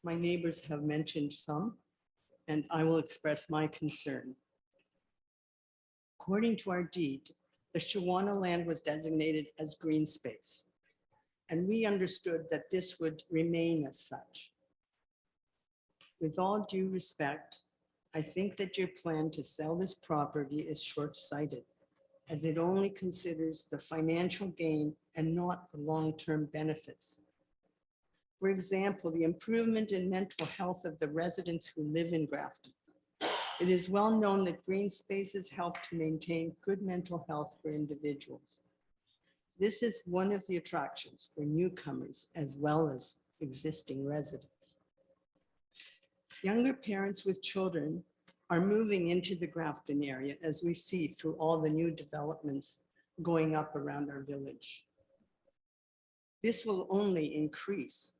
My neighbors have mentioned some, and I will express my concern. According to our deed, the Shawano land was designated as green space, and we understood that this would remain as such. With all due respect, I think that your plan to sell this property is short-sighted, as it only considers the financial gain and not the long-term benefits. For example, the improvement in mental health of the residents who live in Grafton. It is well known that green spaces help to maintain good mental health for individuals. This is one of the attractions for newcomers as well as existing residents. Younger parents with children are moving into the Grafton area, as we see through all the new developments going up around our village. This will only increase,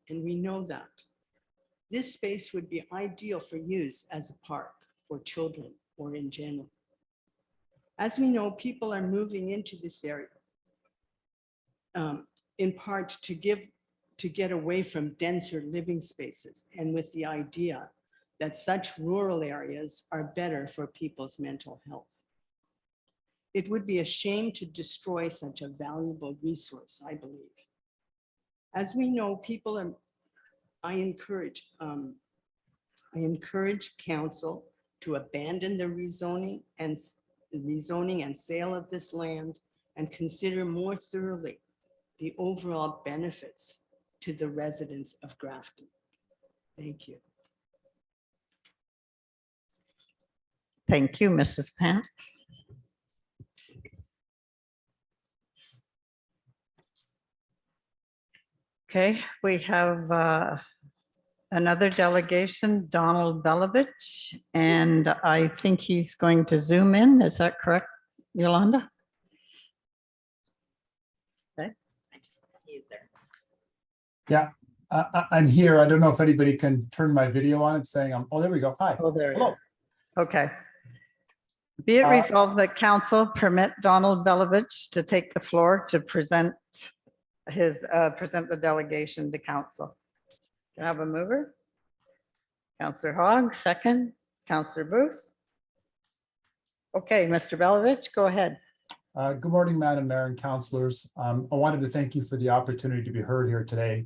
and we know that. This space would be ideal for use as a park for children or in general. As we know, people are moving into this area in part to get away from denser living spaces and with the idea that such rural areas are better for people's mental health. It would be a shame to destroy such a valuable resource, I believe. As we know, I encourage council to abandon the rezoning and sale of this land and consider more thoroughly the overall benefits to the residents of Grafton. Thank you. Thank you, Mrs. Pat. Okay, we have another delegation, Donald Belovich, and I think he's going to zoom in. Is that correct, Yolanda? He's there. Yeah, I'm here. I don't know if anybody can turn my video on. It's saying, oh, there we go. Hi. Oh, there you Hello. are. Okay. Be it resolved that council permit Donald Belovich to take the floor to present the delegation to council. Can I have a mover? Councillor Hogg, second. Councillor Booth. Okay, Mr. Belovich, go ahead. Good morning, Madam Mayor and councilors. I wanted to thank you for the opportunity to be heard here today.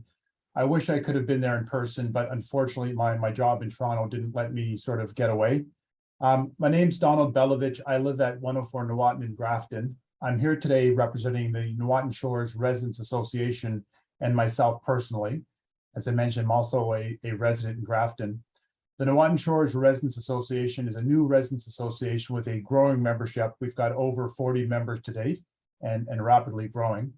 I wish I could have been there in person, but unfortunately my job in Toronto didn't let me sort of get away. My name's Donald Belovich. I live at 104 Newawton in Grafton. I'm here today representing the Newawton Shores Residents Association and myself personally. As I mentioned, I'm also a resident in Grafton. The Newawton Shores Residents Association is a new residents association with a growing membership. We've got over 40 members to date and rapidly growing.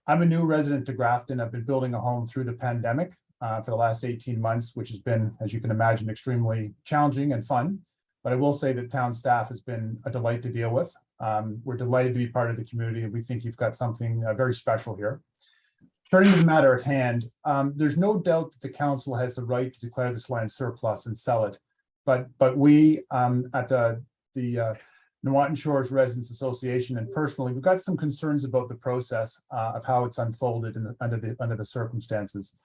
I'm a new resident to Grafton. I've been building a home through the pandemic for the last 18 months, which has been, as you can imagine, extremely challenging and fun. But I will say that town staff has been a delight to deal with. We're delighted to be part of the community, and we think you've got something very special here. Turning to the matter at hand, there's no doubt that the council has the right to declare this land surplus and sell it. But we at the Newawton Shores Residents Association and personally, we've got some concerns about the process of how it's unfolded under the circumstances.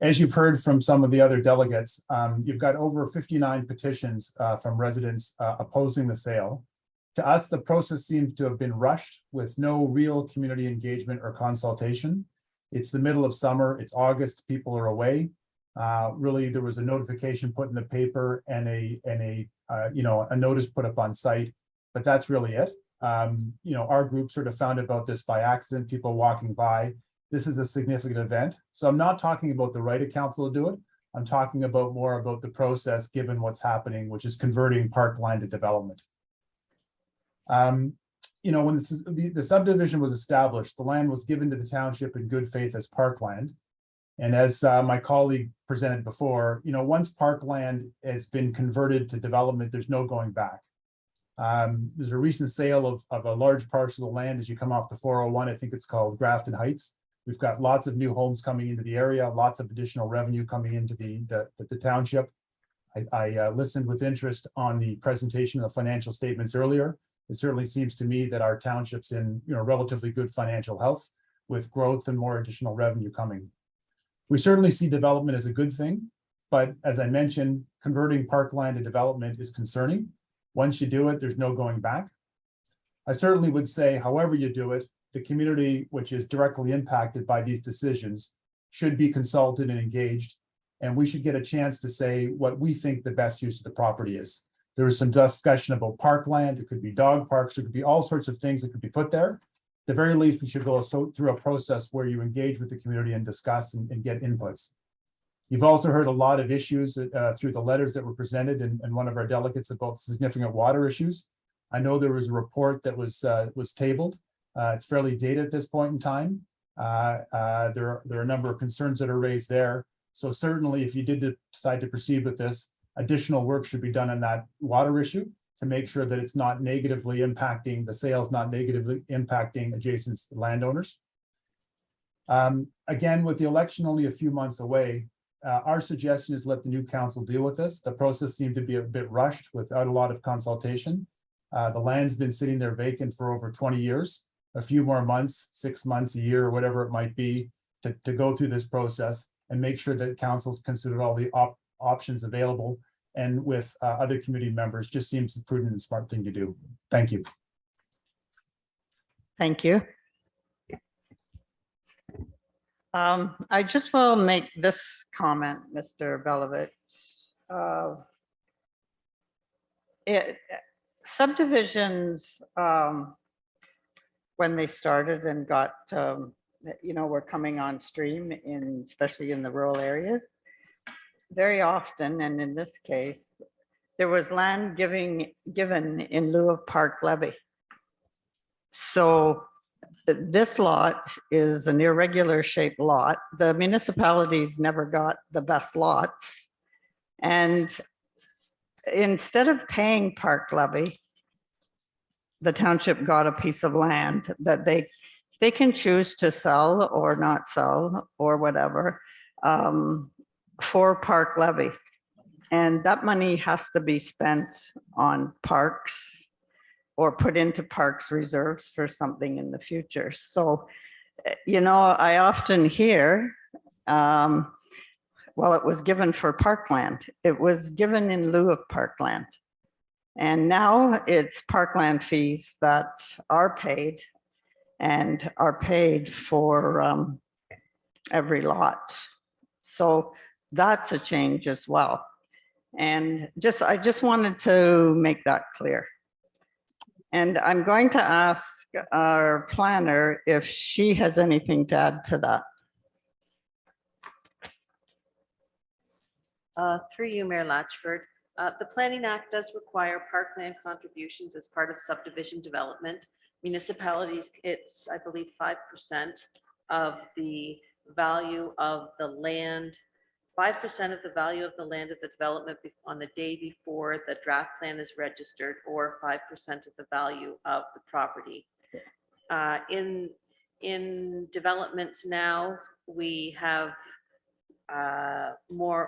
As you've heard from some of the other delegates, you've got over 59 petitions from residents opposing the sale. To us, the process seems to have been rushed with no real community engagement or consultation. It's the middle of summer, it's August, people are away. Really, there was a notification put in the paper and a notice put up on site, but that's really it. Our group sort of found about this by accident, people walking by. This is a significant event. So I'm not talking about the right of council to do it. I'm talking more about the process given what's happening, which is converting parkland to development. When the subdivision was established, the land was given to the township in good faith as parkland. And as my colleague presented before, once parkland has been converted to development, there's no going back. There's a recent sale of a large parcel of land as you come off the 401. I think it's called Grafton Heights. We've got lots of new homes coming into the area, lots of additional revenue coming into the township. I listened with interest on the presentation of the financial statements earlier. It certainly seems to me that our township's in relatively good financial health with growth and more additional revenue coming. We certainly see development as a good thing, but as I mentioned, converting parkland to development is concerning. Once you do it, there's no going back. I certainly would say, however you do it, the community which is directly impacted by these decisions should be consulted and engaged, and we should get a chance to say what we think the best use of the property is. There was some discussion about parkland. It could be dog parks. There could be all sorts of things that could be put there. At the very least, we should go through a process where you engage with the community and discuss and get inputs. You've also heard a lot of issues through the letters that were presented and one of our delegates about significant water issues. I know there was a report that was tabled. It's fairly dated at this point in time. There are a number of concerns that are raised there. So certainly if you did decide to proceed with this, additional work should be done on that water issue to make sure that it's not negatively impacting the sales, not negatively impacting adjacent landowners. Again, with the election only a few months away, our suggestion is let the new council deal with this. The process seemed to be a bit rushed without a lot of consultation. The land's been sitting there vacant for over 20 years, a few more months, 6 months, a year, or whatever it might be, to go through this process and make sure that council's considered all the options available and with other community members just seems the prudent and smart thing to do. Thank you. Thank you. I just will make this comment, Mr. Belovitch. Subdivisions, when they started and got, were coming on stream in, especially in the rural areas, very often, and in this case, there was land given in lieu of park levy. So this lot is an irregular shaped lot. The municipalities never got the best lots. And instead of paying park levy, the township got a piece of land that they can choose to sell or not sell or whatever for park levy. And that money has to be spent on parks or put into parks reserves for something in the future. So, I often hear, well, it was given for parkland. It was given in lieu of parkland. And now it's parkland fees that are paid and are paid for every lot. So that's a change as well. And I just wanted to make that clear. And I'm going to ask our planner if she has anything to add to that. Through you, Mayor Latchford. The Planning Act does require parkland contributions as part of subdivision development. Municipalities, it's, I believe, 5% of the value of the land, 5% of the value of the land of the development on the day before the draft plan is registered, or 5% of the value of the property. In developments now, we have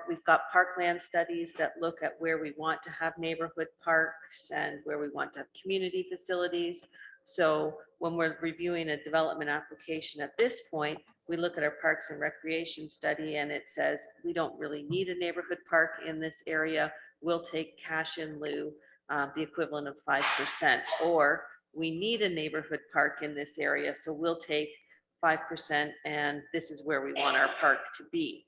we've got parkland studies that look at where we want to have neighborhood parks and where we want to have community facilities. So when we're reviewing a development application at this point, we look at our parks and recreation study and it says, we don't really need a neighborhood park in this area. We'll take cash in lieu, the equivalent of 5%, or we need a neighborhood park in this area. So we'll take 5% and this is where we want our park to be.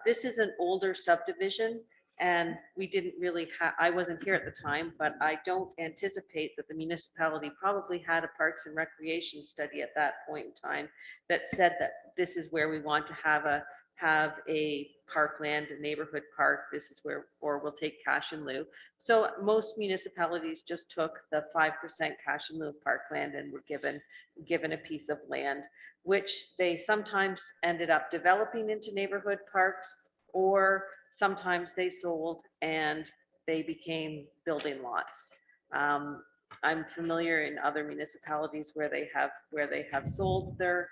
This is an older subdivision and we didn't really have, I wasn't here at the time, but I don't anticipate that the municipality probably had a parks and recreation study at that point in time that said that this is where we want to have a parkland, a neighborhood park. This is where, or we'll take cash in lieu. So most municipalities just took the 5% cash in lieu of parkland and were given a piece of land, which they sometimes ended up developing into neighborhood parks, or sometimes they sold and they became building lots. I'm familiar in other municipalities where they have sold their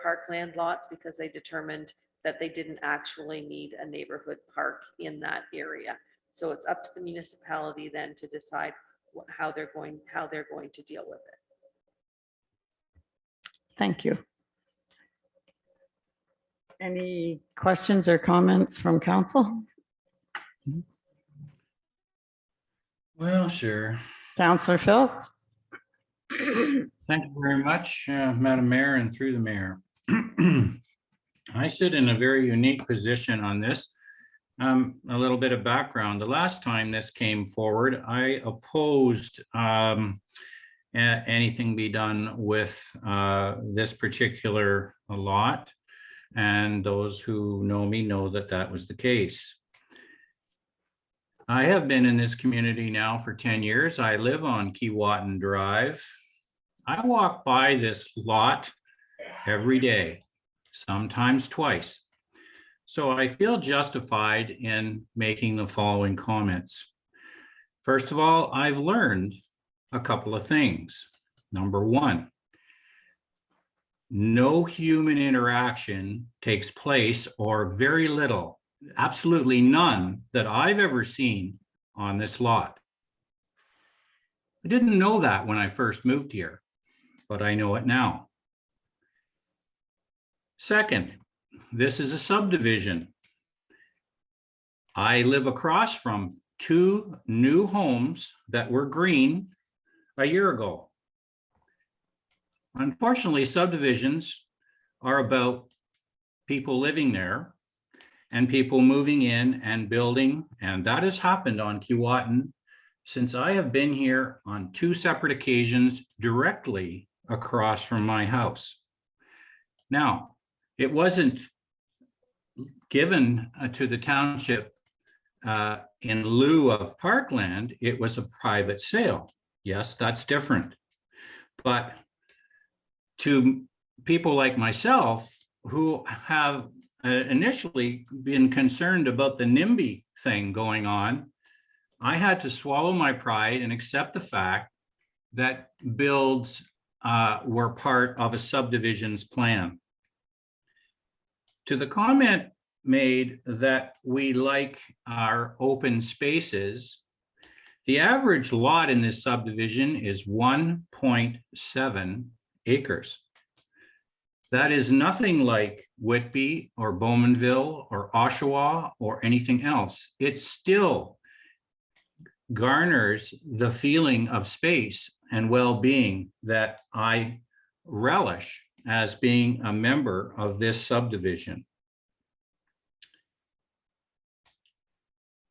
parkland lots because they determined that they didn't actually need a neighborhood park in that area. So it's up to the municipality then to decide how they're going to deal with it. Thank you. Any questions or comments from council? Well, sure. Councillor Phil? Thank you very much, Madam Mayor, and through the mayor. I sit in a very unique position on this. A little bit of background. The last time this came forward, I opposed anything be done with this particular lot. And those who know me know that that was the case. I have been in this community now for 10 years. I live on Keewatin Drive. I walk by this lot every day, sometimes twice. So I feel justified in making the following comments. First of all, I've learned a couple of things. Number one, no human interaction takes place, or very little, absolutely none that I've ever seen on this lot. I didn't know that when I first moved here, but I know it now. Second, this is a subdivision. I live across from 2 new homes that were green a year ago. Unfortunately, subdivisions are about people living there and people moving in and building, and that has happened on Keewatin since I have been here on 2 separate occasions directly across from my house. Now, it wasn't given to the township in lieu of parkland, it was a private sale. Yes, that's different. But to people like myself who have initially been concerned about the NIMBY thing going on, I had to swallow my pride and accept the fact that builds were part of a subdivision's plan. To the comment made that we like our open spaces, the average lot in this subdivision is 1.7 acres. That is nothing like Whitby or Bowmanville or Oshawa or anything else. It still garners the feeling of space and well-being that I relish as being a member of this subdivision.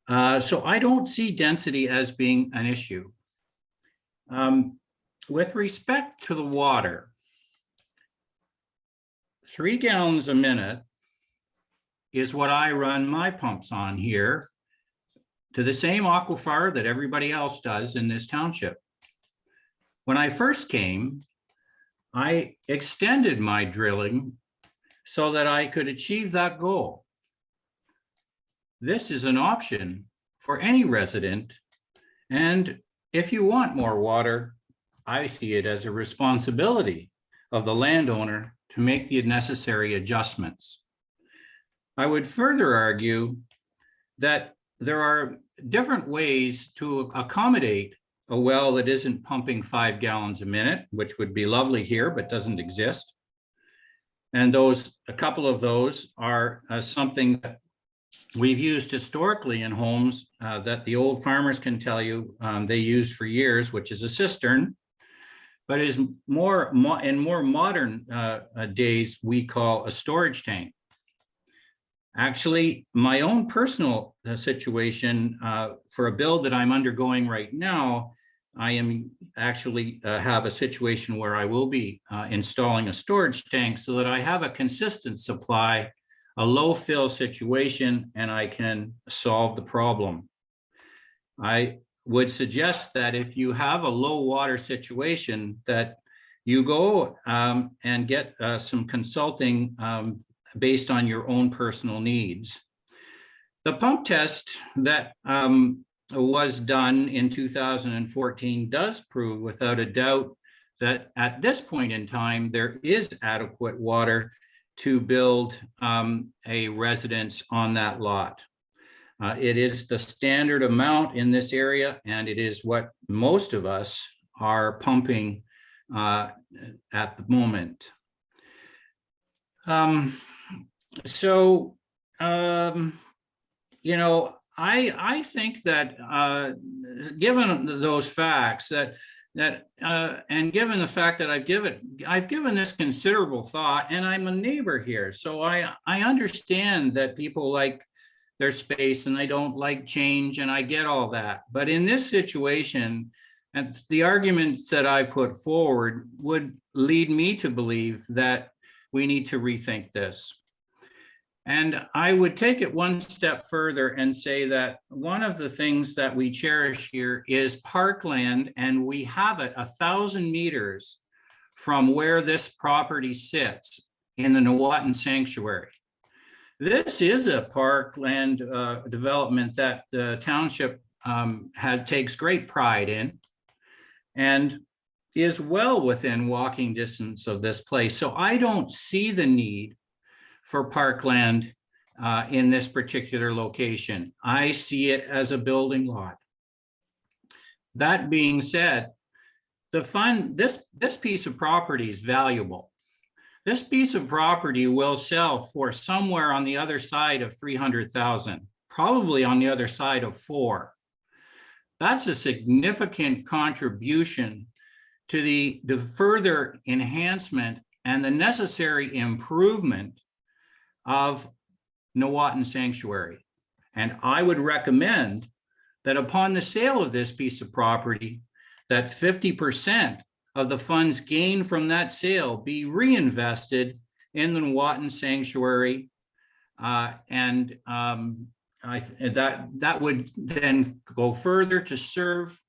So I don't see density as being an issue. With respect to the water, 3 gallons a minute is what I run my pumps on here to the same aquifer that everybody else does in this township. When I first came, I extended my drilling so that I could achieve that goal. This is an option for any resident. And if you want more water, I see it as a responsibility of the landowner to make the necessary adjustments. I would further argue that there are different ways to accommodate a well that isn't pumping 5 gallons a minute, which would be lovely here, but doesn't exist. And a couple of those are something that we've used historically in homes that the old farmers can tell you they used for years, which is a cistern, but is in more modern days, we call a storage tank. Actually, my own personal situation for a build that I'm undergoing right now, I am actually have a situation where I will be installing a storage tank so that I have a consistent supply, a low fill situation, and I can solve the problem. I would suggest that if you have a low water situation, that you go and get some consulting based on your own personal needs. The pump test that was done in 2014 does prove without a doubt that at this point in time, there is adequate water to build a residence on that lot. It is the standard amount in this area, and it is what most of us are pumping at the moment. You know, I think that given those facts and given the fact that I've given this considerable thought, and I'm a neighbor here, so I understand that people like their space and they don't like change, and I get all that. But in this situation, and the arguments that I put forward would lead me to believe that we need to rethink this. And I would take it one step further and say that one of the things that we cherish here is parkland, and we have it 1,000 meters from where this property sits in the Newawton Sanctuary. This is a parkland development that the township takes great pride in and is well within walking distance of this place. So I don't see the need for parkland in this particular location. I see it as a building lot. That being said, this piece of property is valuable. This piece of property will sell for somewhere on the other side of $300,000 probably on the other side of 4. That's a significant contribution to the further enhancement and the necessary improvement of Nawatin Sanctuary. And I would recommend that upon the sale of this piece of property, that 50% of the funds gained from that sale be reinvested in the Nawatin Sanctuary. That would then go further to serve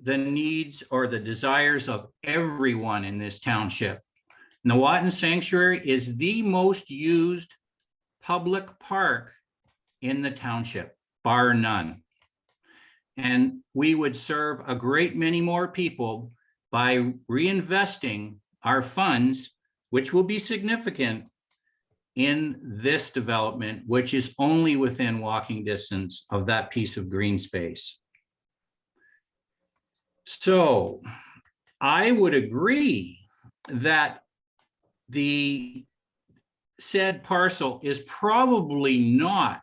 the needs or the desires of everyone in this township. Nawatin Sanctuary is the most used public park in the township, bar none. And we would serve a great many more people by reinvesting our funds, which will be significant, in this development, which is only within walking distance of that piece of green space. So I would agree that the said parcel is probably not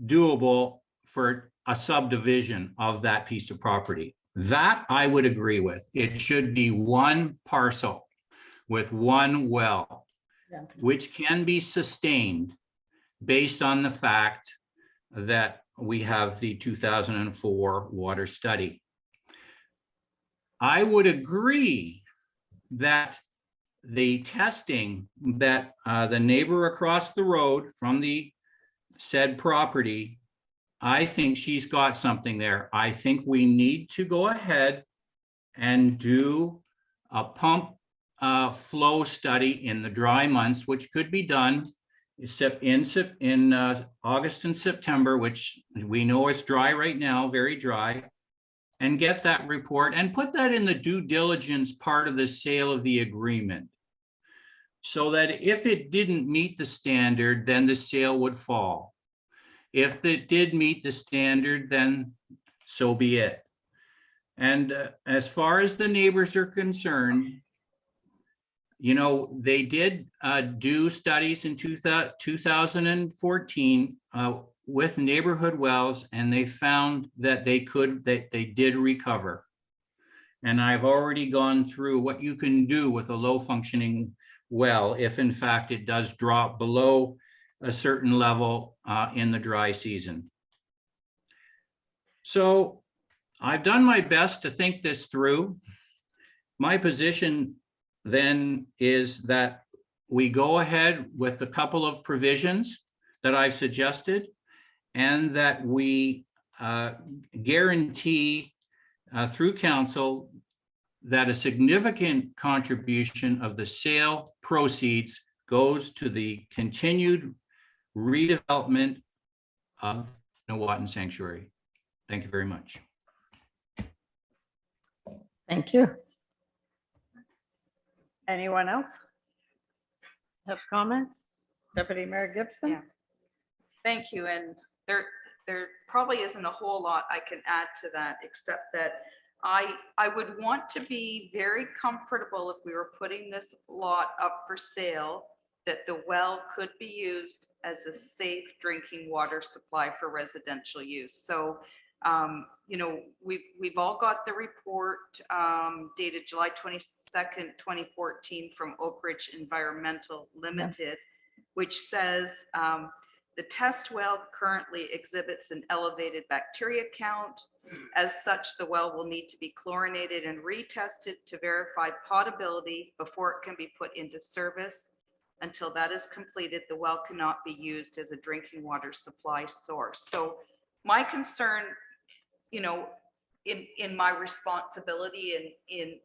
doable for a subdivision of that piece of property. That I would agree with. It should be one parcel with one well, which can be sustained based on the fact that we have the 2004 water study. I would agree that the testing that the neighbor across the road from the said property, I think she's got something there. I think we need to go ahead and do a pump flow study in the dry months, which could be done in August and September, which we know is dry right now, very dry, and get that report and put that in the due diligence part of the sale of the agreement, so that if it didn't meet the standard, then the sale would fall. If it did meet the standard, then so be it. And as far as the neighbors are concerned, you know, they did do studies in 2014 with neighborhood wells, and they found that they did recover. And I've already gone through what you can do with a low functioning well if in fact it does drop below a certain level in the dry season. So I've done my best to think this through. My position then is that we go ahead with a couple of provisions that I've suggested, and that we guarantee through council that a significant contribution of the sale proceeds goes to the continued redevelopment of Nawatin Sanctuary. Thank you very much. Thank you. Anyone else have comments? Deputy Mayor Gibson? Yeah. Thank you. And there probably isn't a whole lot I can add to that, except that I would want to be very comfortable if we were putting this lot up for sale, that the well could be used as a safe drinking water supply for residential use. So, you know, we've all got the report dated July 22nd, 2014 from Oak Ridge Environmental Limited, which says the test well currently exhibits an elevated bacteria count. As such, the well will need to be chlorinated and retested to verify potability before it can be put into service. Until that is completed, the well cannot be used as a drinking water supply source. So my concern, you know, in my responsibility in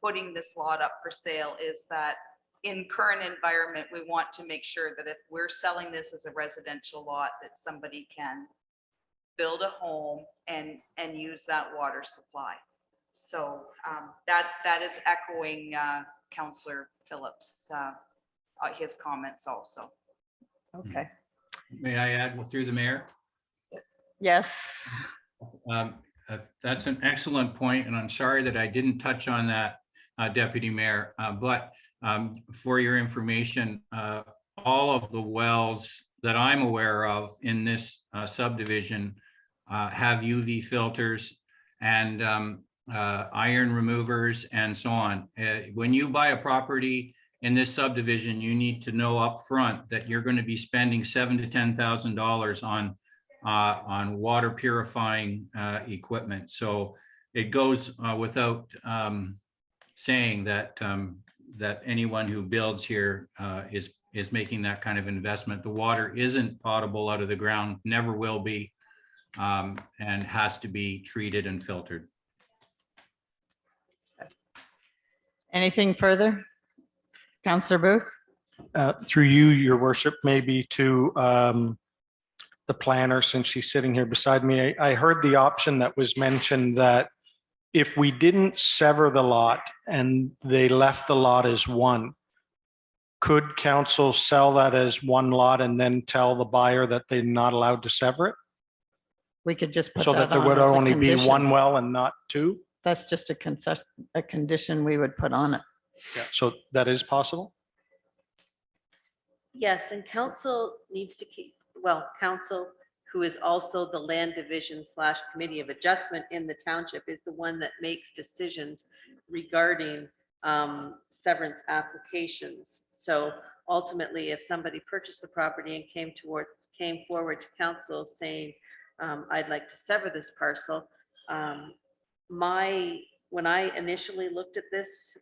putting this lot up for sale is that in current environment, we want to make sure that if we're selling this as a residential lot, that somebody can build a home and use that water supply. So that is echoing Councillor Phillips, his comments also. Okay. May I add through the mayor? Yes. That's an excellent point, and I'm sorry that I didn't touch on that, Deputy Mayor. But for your information, all of the wells that I'm aware of in this subdivision have UV filters and iron removers and so on. When you buy a property in this subdivision, you need to know upfront that you're going to be spending $7,000 to $10,000 on water purifying equipment. So it goes without saying that that anyone who builds here is making that kind of investment. The water isn't potable out of the ground, never will be, and has to be treated and filtered. Anything further? Councillor Booth? Through you, your worship, maybe to the planner, since she's sitting here beside me. I heard the option that was mentioned that if we didn't sever the lot and they left the lot as one, could council sell that as one lot and then tell the buyer that they're not allowed to sever it? We could just put So that that there on would as a only be condition. one well and not two? That's just a concession, a condition we would put on it. Yeah. So that is possible? Yes, and council needs to keep, well, council, who is also the land division / committee of adjustment in the township, is the one that makes decisions regarding severance applications. So ultimately, if somebody purchased the property and came forward to council saying, I'd like to sever this parcel, when I initially looked at this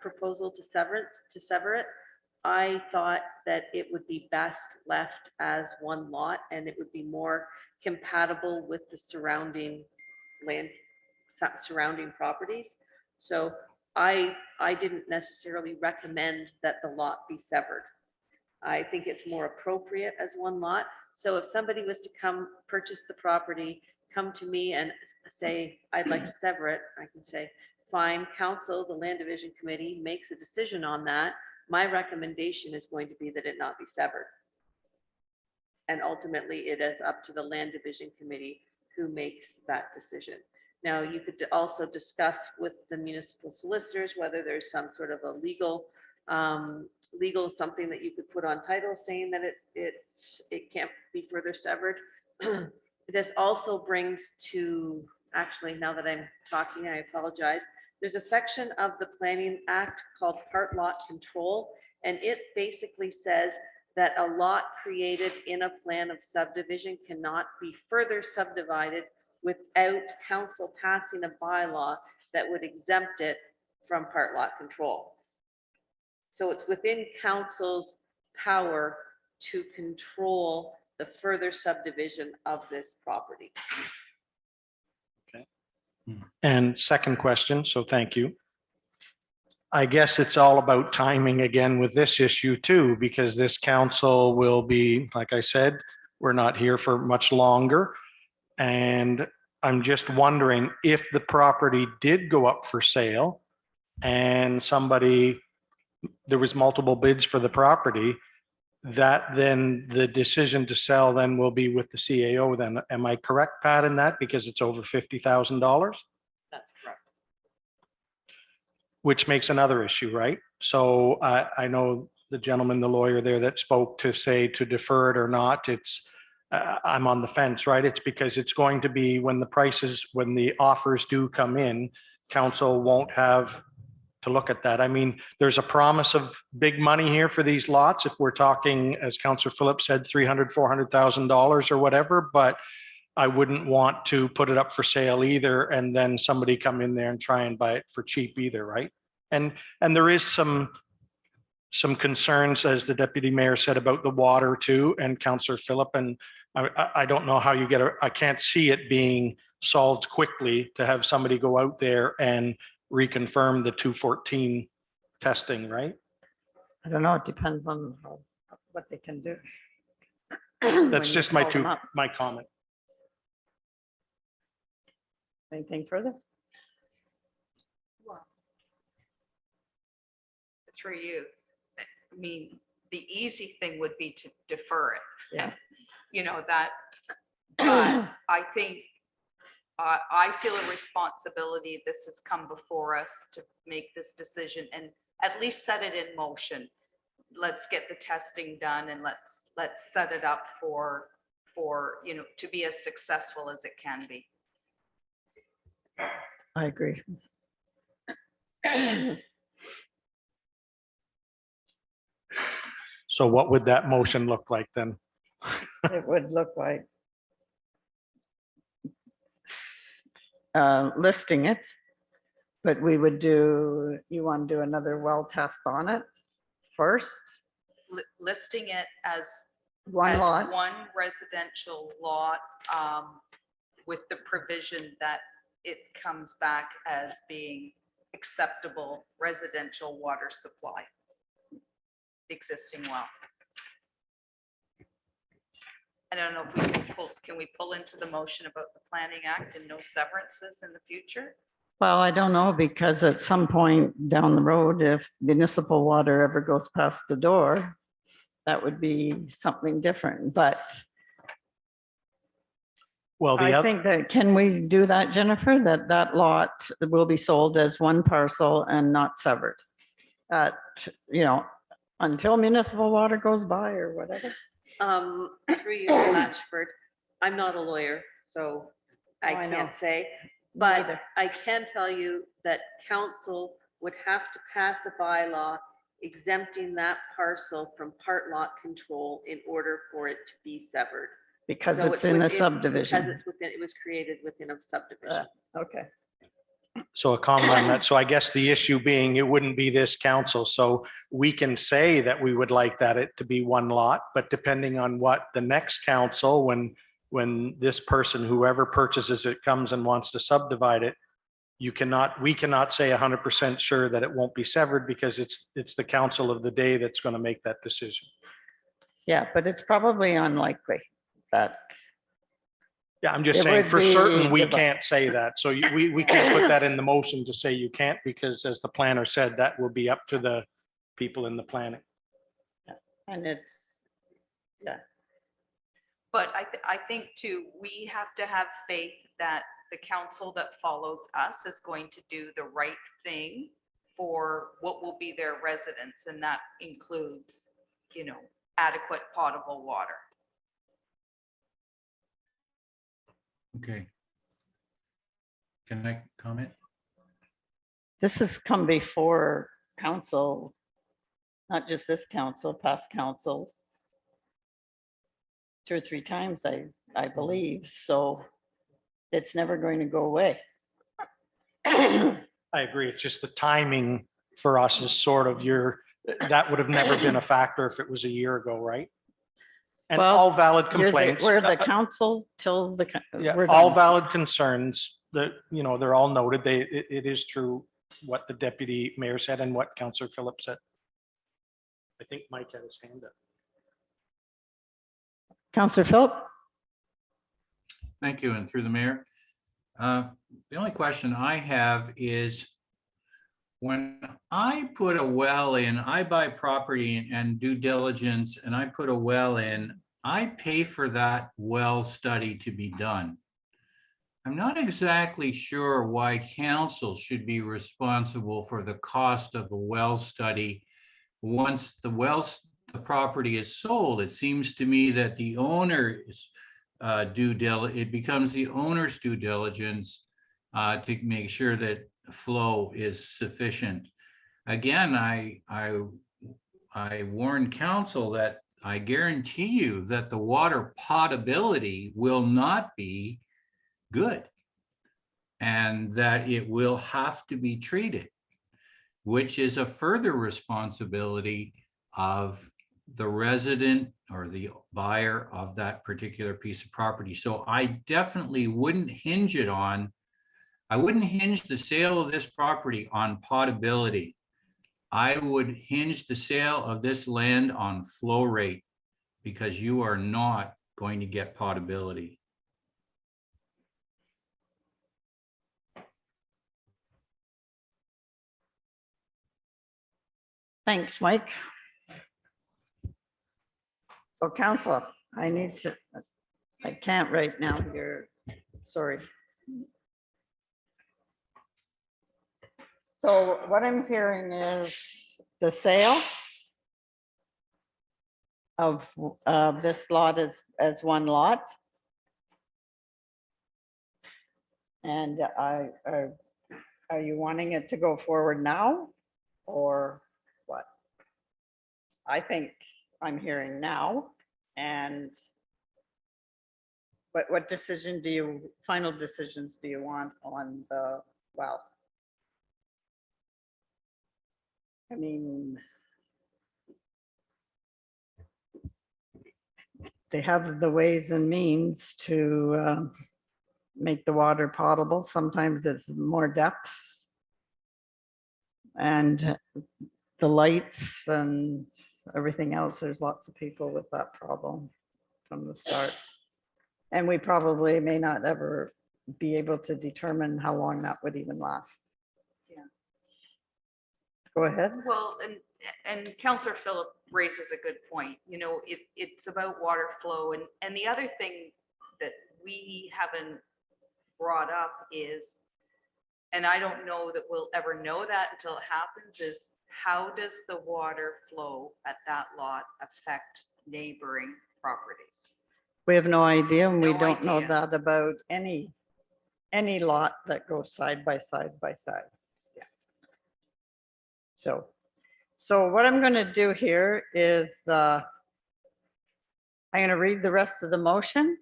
proposal to sever it, I thought that it would be best left as one lot and it would be more compatible with the surrounding land, surrounding properties. So I didn't necessarily recommend that the lot be severed. I think it's more appropriate as one lot. So if somebody was to come purchase the property, come to me and say, I'd like to sever it, I can say, fine, council, the land division committee makes a decision on that. My recommendation is going to be that it not be severed. And ultimately, it is up to the land division committee who makes that decision. Now, you could also discuss with the municipal solicitors whether there's some sort of a legal something that you could put on title saying that it can't be further severed. This also brings to, actually, now that I'm talking, I apologize. There's a section of the Planning Act called part lot control, and it basically says that a lot created in a plan of subdivision cannot be further subdivided without council passing a bylaw that would exempt it from part lot control. So it's within council's power to control the further subdivision of this property. And second question, so thank you. I guess it's all about timing again with this issue too, because this council will be, like I said, we're not here for much longer. And I'm just wondering if the property did go up for sale and there was multiple bids for the property, that then the decision to sell then will be with the CAO then. Am I correct, Pat, in that? Because it's over $50,000? That's correct. Which makes another issue, right? So I know the gentleman, the lawyer there that spoke to say to defer it or not, I'm on the fence, right? It's because it's going to be when the offers do come in, council won't have to look at that. I mean, there's a promise of big money here for these lots. If we're talking, as Councillor Phillips said, $300,000, $400,000 or whatever, but I wouldn't want to put it up for sale either and then somebody come in there and try and buy it for cheap either, right? And there is some concerns, as the deputy mayor said, about the water too, and Councillor Phillip, and I don't know how you I can't see it being solved quickly to have somebody go out there and reconfirm the 214 testing, right? I don't know, it depends on what they can do. That's just my comment. Anything further? Through you, I mean, the easy thing would be to defer it. Yeah. You know, that, but I think I feel a responsibility. This has come before us to make this decision and at least set it in motion. let's get the testing done and let's set it up for, to be as successful as it can be. I agree. So what would that motion look like then? It would look like listing it, but we would do, you want to do another well test on it first? Listing it as One lot? one residential lot, with the provision that it comes back as being acceptable residential water supply. The existing well. I don't know if we can we pull into the motion about the Planning Act and no severances in the future? Well, I don't know, because at some point down the road, if municipal water ever goes past the door, that would be something different, but Well, the I other, think that, can we do that, Jennifer, that lot will be sold as one parcel and not severed? At, until municipal water goes by or whatever? Through you, Blatchford, I'm not a lawyer, so I Oh, I know. can't say. But Neither. I can tell you that council would have to pass a bylaw exempting that parcel from part lot control in order for it to be severed. Because So it's in a Because subdivision. it's within, it was created within a subdivision. Okay. so a comment on that. So I guess the issue being, it wouldn't be this council. So we can say that we would like that it to be one lot, but depending on what the next council, when this person, whoever purchases it, comes and wants to subdivide it, we cannot say 100% sure that it won't be severed, because it's the council of the day that's going to make that decision. Yeah, but it's probably unlikely that, Yeah, I'm just It saying would for certain, we be- can't say that. So we can't put that in the motion to say you can't, because as the planner said, that will be up to the people in the planning. and it's, But I think too, we have to have faith that the council that follows us is going to do the right thing for what will be their residents, and that includes, adequate potable water. Okay. Can I comment? this has come before council, not just this council, past councils. 2 or 3 times, I believe, so it's never going to go away. I agree. It's just the timing for us is sort of that would have never been a factor if it was a year ago, right? And Well, all valid You're the- complaints. We're the council till the. Yeah, we're all done. valid concerns that, they're all noted. It is true what the deputy mayor said and what Councillor Phillips said. I think Mike had his hand up. Councillor Philip? Thank you, and through the mayor. The only question I have is, when I put a well in, I buy property and due diligence, and I put a well in, I pay for that well study to be done. I'm not exactly sure why council should be responsible for the cost of the well study once the property is sold. It seems to me that the owner's it becomes the owner's due diligence to make sure that flow is sufficient. Again, I warn council that I guarantee you that the water potability will not be good, and that it will have to be treated, which is a further responsibility of the resident or the buyer of that particular piece of property. So I definitely wouldn't hinge the sale of this property on potability. I would hinge the sale of this land on flow rate, because you are not going to get potability. Thanks, Mike. So council, I can't right now, sorry. So what I'm hearing is the sale of this lot as one lot. And are you wanting it to go forward now or what? I think I'm hearing now. And what decision final decisions do you want on the, well? I mean, they have the ways and means to make the water potable. Sometimes it's more depth. And the lights and everything else, there's lots of people with that problem from the start. And we probably may not ever be able to determine how long that would even last. Yeah. Go ahead. Well, and Councillor Philip raises a good point. You know, it's about water flow, and the other thing that we haven't brought up is, and I don't know that we'll ever know that until it happens, is how does the water flow at that lot affect neighboring properties? We have no idea, and we No don't know idea. that about any lot that goes side by side by side. Yeah. So what I'm going to do here is I'm going to read the rest of the motion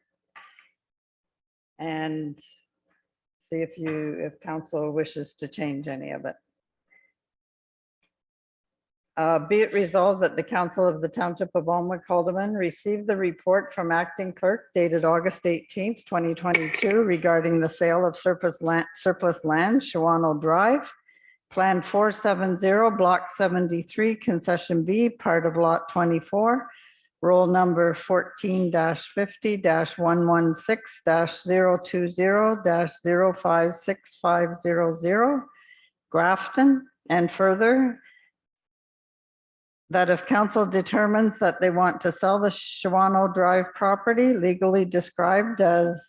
and see if council wishes to change any of it. Be it resolved that the Council of the Township of Alnwick Haldeman received the report from Acting Clerk dated August 18th, 2022 regarding the sale of surplus land, Shawano Drive, Plan 470, Block 73, Concession B, part of Lot 24, roll number 14-50-116-020-056-500, Grafton, and further, that if council determines that they want to sell the Shawano Drive property legally described as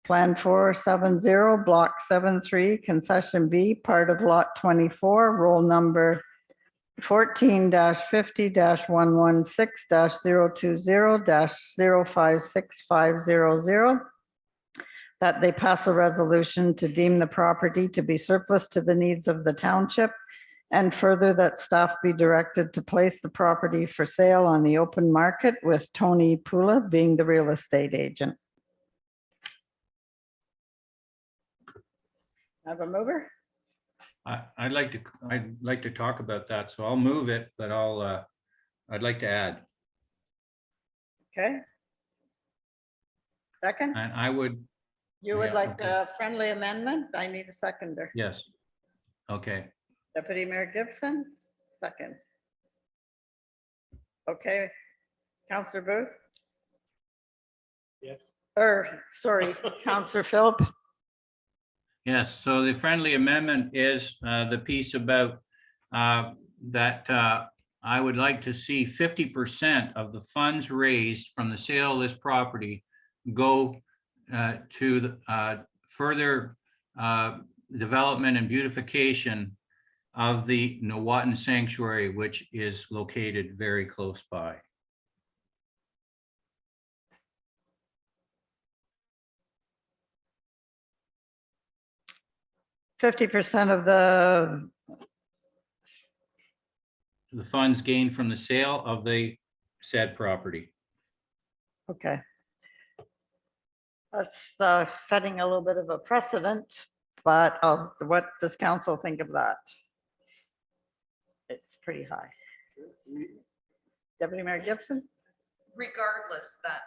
Plan 470, Block 73, Concession B, part of Lot 24, roll number 14-50-116-020-056-500, that they pass a resolution to deem the property to be surplus to the needs of the township, and further that staff be directed to place the property for sale on the open market with Tony Pula being the real estate agent. Have a mover? I'd like to talk about that, so I'll move it, but I'd like to add. Okay. Second, And I would, you would yeah, like okay. a friendly amendment? I need a seconder. yes. Okay, Deputy Mayor Gibson, second. Okay, Councillor Booth? Yes. Sorry, Councillor Philip? yes, so the friendly amendment is the piece about that I would like to see 50% of the funds raised from the sale of this property go to the further development and beautification of the Nowatan Sanctuary, which is located very close by. %50 of The funds gained from the sale of the said property. okay. That's setting a little bit of a precedent, but what does council think of that? It's pretty high. Deputy Mayor Gibson? Regardless, that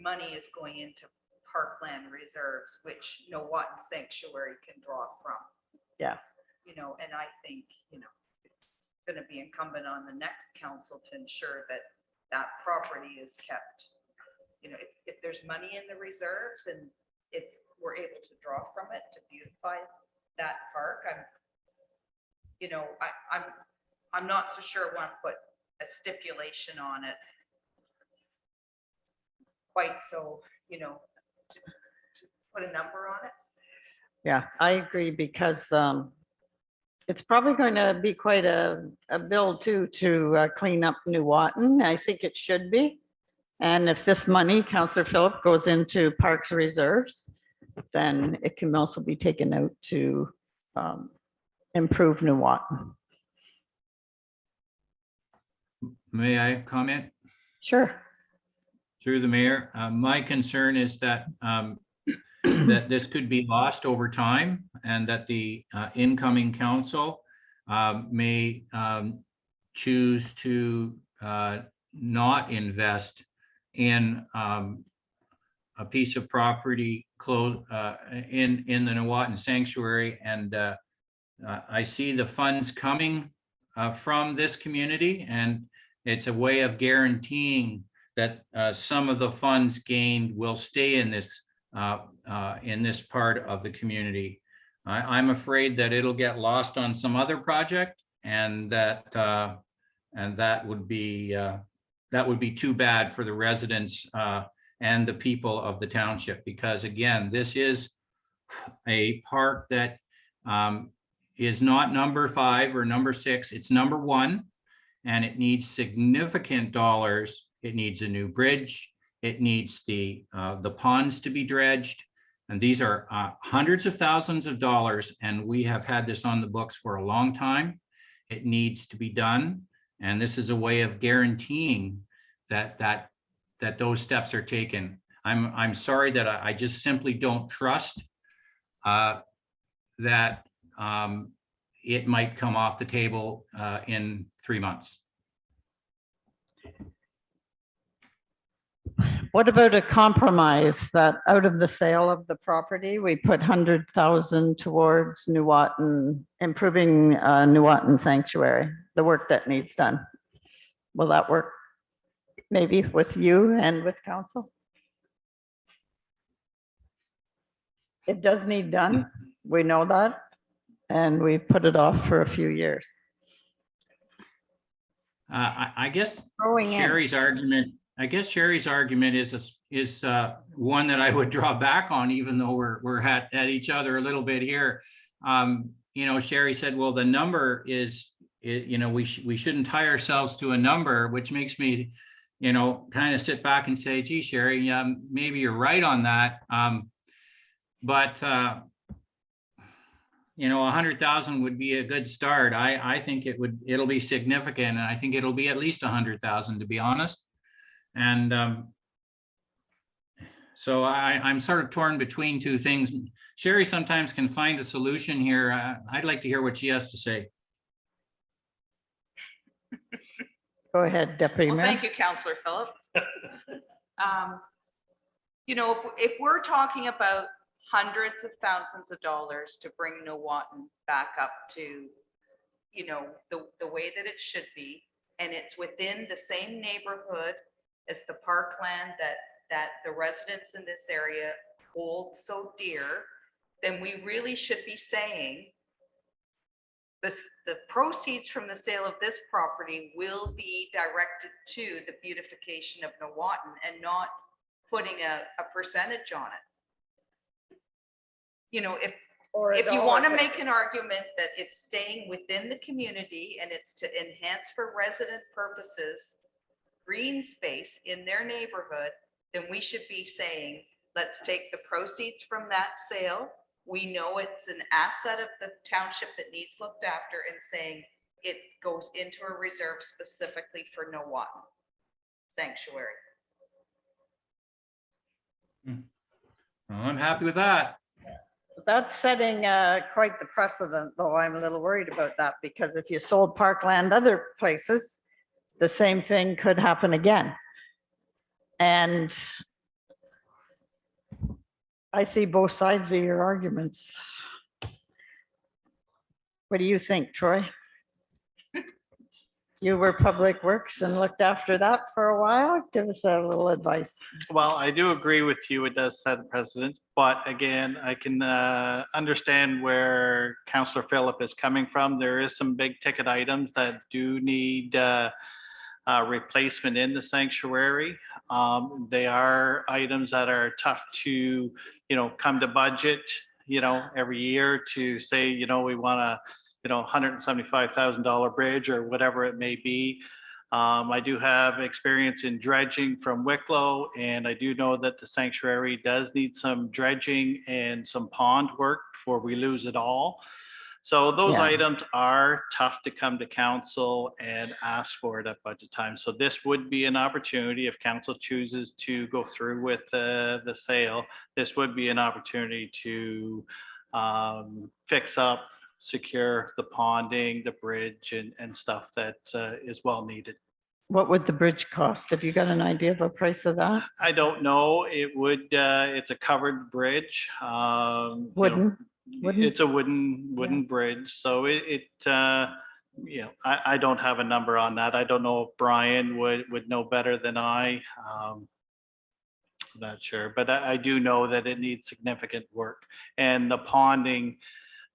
money is going into parkland reserves, which Nowatan Sanctuary can draw from. Yeah. You know, and I think, you know, it's going to be incumbent on the next council to ensure that that property is kept. You know, if there's money in the reserves and if we're able to draw from it to beautify that park, I'm not so sure I want to put a stipulation on it. Quite so, you know, to put a number on it. Yeah, I agree because It's probably going to be quite a bill too, to clean up New Watan. I think it should be. And if this money, Councillor Phillip, goes into Parks Reserves, then it can also be taken out to improve New Watan. May I comment? Sure. Through the mayor, my concern is that that this could be lost over time and that the incoming council may choose to not invest in a piece of property close in the New Watan Sanctuary. And I see the funds coming from this community, and it's a way of guaranteeing that some of the funds gained will stay in this part of the community. I'm afraid that it'll get lost on some other project, and that would be too bad for the residents and the people of the township, because again, this is a park that is not number 5 or number 6, it's number 1, and it needs significant dollars. It needs a new bridge. It needs the ponds to be dredged. And these are hundreds of thousands of dollars. And we have had this on the books for a long time. It needs to be done. And this is a way of guaranteeing that those steps are taken. I'm sorry that I just simply don't trust that it might come off the table in 3 months. What about a compromise that out of the sale of the property, we put 100,000 towards New Watan, improving New Watan Sanctuary, the work that needs done? Will that work? Maybe with you and with council? It does need done. We know that. And we put it off for a few years. I guess Throwing in. Sherry's argument is one that I would draw back on, even though we're at each other a little bit here. Sherry said, well, the number is, we shouldn't tie ourselves to a number, which makes me, kind of sit back and say, gee, Sherry, maybe you're right on that. But 100,000 would be a good start. I think it'll be significant, and I think it'll be at least 100,000, to be honest. And so I'm sort of torn between two things. Sherry sometimes can find a solution here. I'd like to hear what she has to say. Go ahead, Deputy Well, Mayor. thank you, Councillor Phillip. If we're talking about hundreds of thousands of dollars to bring New Watan back up to, the way that it should be, and it's within the same neighborhood as the parkland that the residents in this area hold so dear, then we really should be saying the proceeds from the sale of this property will be directed to the beautification of New Watan and not putting a percentage on it. If you want to make an argument that it's staying within the community and it's to enhance for resident purposes green space in their neighborhood, then we should be saying, let's take the proceeds from that sale. We know it's an asset of the township that needs looked after, and saying it goes into a reserve specifically for New Watan Sanctuary. Well, I'm happy with that. That's setting quite the precedent, though I'm a little worried about that, because if you sold parkland other places, the same thing could happen again. And I see both sides of your arguments. What do you think, Troy? You were Public Works and looked after that for a while. Give us a little advice. Well, I do agree with you. It does set a precedent, but again, I can understand where Councillor Phillip is coming from. There is some big ticket items that do need replacement in the sanctuary. They are items that are tough to, come to budget, every year to say, we want to, $175,000 bridge or whatever it may be. I do have experience in dredging from Wicklow, and I do know that the sanctuary does need some dredging and some pond work before we lose it all. So those Yeah. items are tough to come to council and ask for it at budget time. So this would be an opportunity if council chooses to go through with the sale. This would be an opportunity to fix up, secure the ponding, the bridge and stuff that is well needed. What would the bridge cost? Have you got an idea of a price of that? I don't know. It would, it's a covered bridge. Wooden? Wooden? It's a wooden bridge. So I don't have a number on that. I don't know if Brian would know better than I. I'm not sure, but I do know that it needs significant work. And the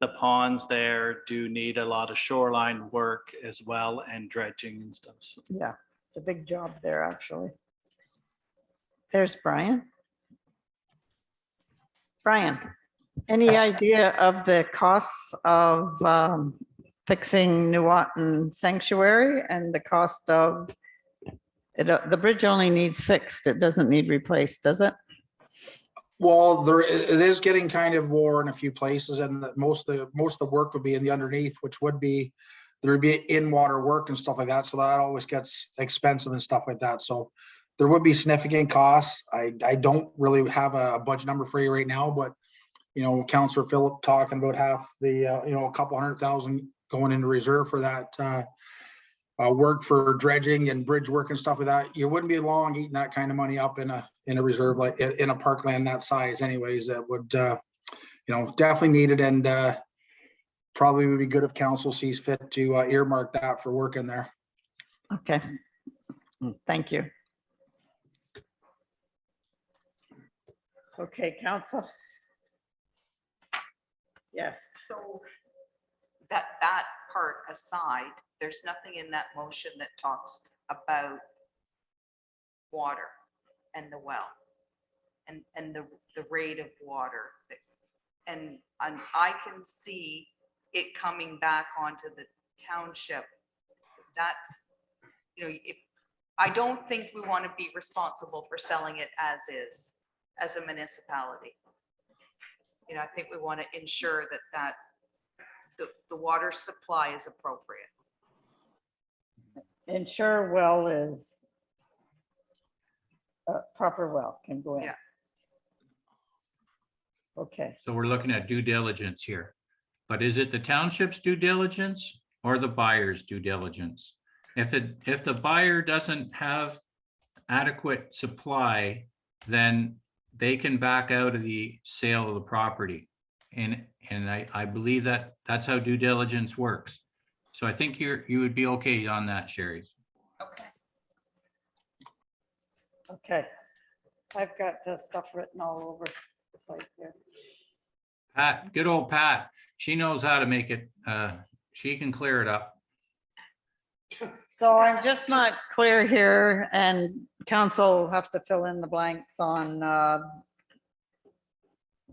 ponds there do need a lot of shoreline work as well and dredging and stuff. So Yeah, it's a big job there, actually. There's Brian. Brian, any idea of the costs of fixing Nuwatan Sanctuary and the cost of it? The bridge only needs fixed. It doesn't need replaced, does it? Well, it is getting kind of wore in a few places, and most of the work would be in the underneath, which would be, there would be in water work and stuff like that. So that always gets expensive and stuff like that. So there would be significant costs. I don't really have a budget number for you right now, but Councillor Philip talking about half the a couple $100,000 going into reserve for that work for dredging and bridge work and stuff like that. You wouldn't be long eating that kind of money up in a reserve, like in a parkland that size anyways. That would definitely need it, and probably would be good if council sees fit to earmark that for work in there. Okay, thank you. Okay, council. Yes. So that part aside, there's nothing in that motion that talks about water and the well and the rate of water. And I can see it coming back onto the township. That's, if I don't think we want to be responsible for selling it as is, as a municipality. I think we want to ensure that the water supply is appropriate. Ensure well is a proper well can go in. Yeah. Okay, So we're looking at due diligence here. But is it the township's due diligence or the buyer's due diligence? If the buyer doesn't have adequate supply, then they can back out of the sale of the property. And I believe that that's how due diligence works. So I think you would be okay on that, Sherry. Okay. okay. I've got stuff written all over the place here. Pat, good old Pat. She knows how to make it, she can clear it up. So I'm just not clear here, and council will have to fill in the blanks on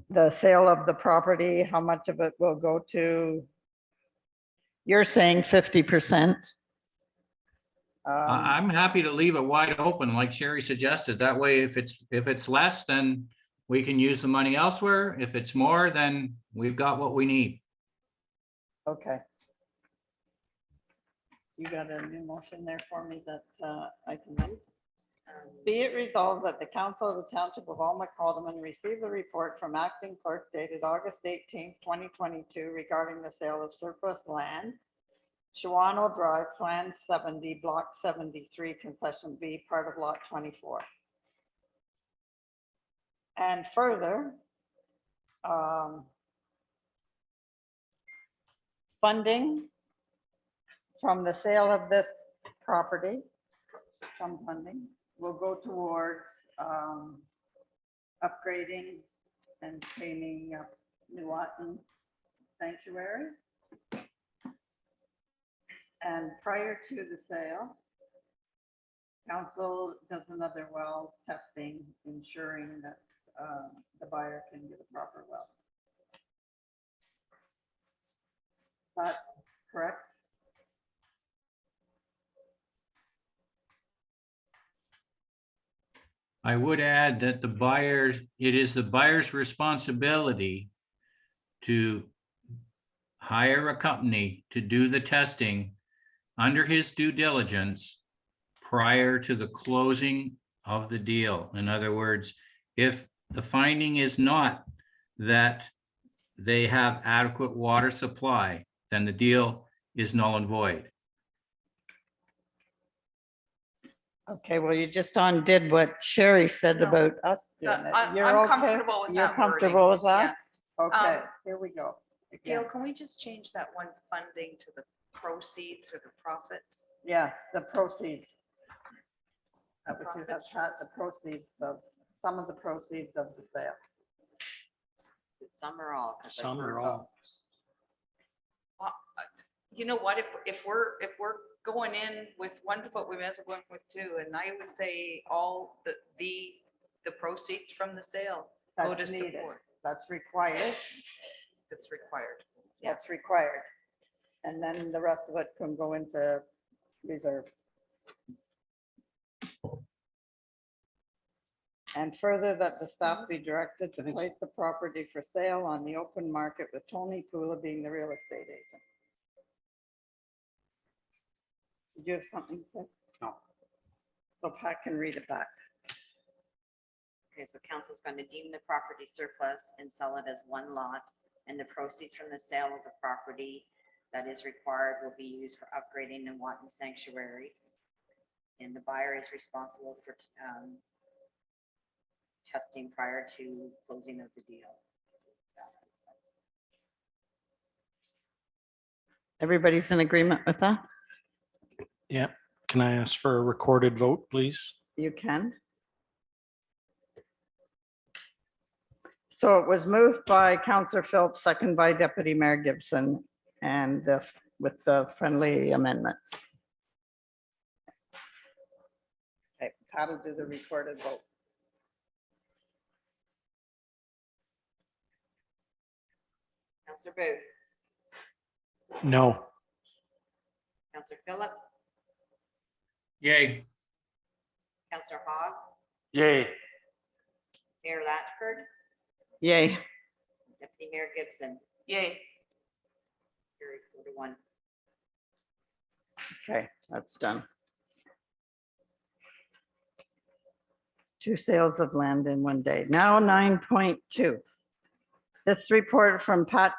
the sale of the property, how much of it will go to, you're saying 50%. I'm happy to leave it wide open, like Sherry suggested. That way, if it's less, then we can use the money elsewhere. If it's more, then we've got what we need. Okay. You got a new motion there for me that I can read? Be it resolved that the council of the township of Almac Haldeman receive the report from acting clerk dated August 18th, 2022 regarding the sale of surplus land, Shawano Drive, Plan 70, Block 73, Concession B, part of Lot 24. And further, funding from the sale of this property, some funding will go towards upgrading and cleaning up Nuwatan Sanctuary. And prior to the sale, council does another well testing, ensuring that the buyer can get a proper well. But correct? I would add that it is the buyer's responsibility to hire a company to do the testing under his due diligence prior to the closing of the deal. In other words, if the finding is not that they have adequate water supply, then the deal is null and void. Okay, well, you just undid what Sherry said No. about us doing I'm it. You're okay? comfortable with You're that wording, comfortable with that? yeah. Okay, here we go. Gail, can we just change that one funding to the proceeds or the profits? Yeah, the proceeds. That would have Profits had the from- proceeds of, some of the proceeds of the sale. Some or all. 'cause I've Some heard or all. Well, you know what, if we're going in with 1 foot, we may as well go with 2, and I would say all the proceeds from the sale go to That's needed. support. That's required. That's required. That's required. And then the rest of it can go into reserve. And further, that the staff be directed to place the property for sale on the open market with Tony Pula being the real estate agent. Did you have something to say? No. So Pat can read it back. Okay, so council's going to deem the property surplus and sell it as one lot, and the proceeds from the sale of the property that is required will be used for upgrading the Watton Sanctuary. And the buyer is responsible for testing prior to closing of the deal. Everybody's in agreement with that? Yeah. Can I ask for a recorded vote, please? You can. So it was moved by Councillor Phillips, second by Deputy Mayor Gibson, and with the friendly amendments. Okay, Pat will do the recorded vote. Councillor Booth, No. Councillor Phillip, Yay. Councillor Hogg, Yay. Mayor Latchford, Yay. Deputy Mayor Gibson, Yay. carried 4-1. Okay, that's done. 2 sales of land in one day. Now 9.2. This report from Pat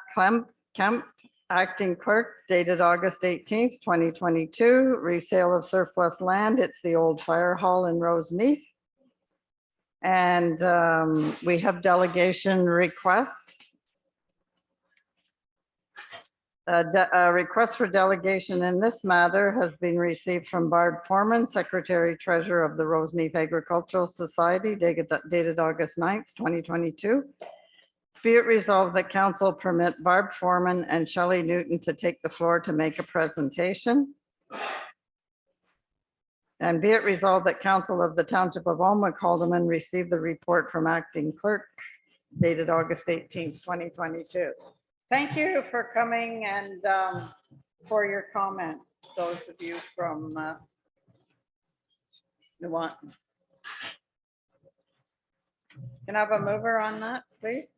Kemp, acting clerk, dated August 18th, 2022. Resale of surplus land. It's the old fire hall in Roseneath. And we have delegation requests. A request for delegation in this matter has been received from Barb Foreman, Secretary Treasurer of the Roseneath Agricultural Society, dated August 9th, 2022. Be it resolved that council permit Barb Foreman and Shelley Newton to take the floor to make a presentation. And be it resolved that council of the Township of Almac Haldeman receive the report from acting clerk dated August 18th, 2022. Thank you for coming and for your comments, those of you from Nuwauton. Can I have a mover on that, please?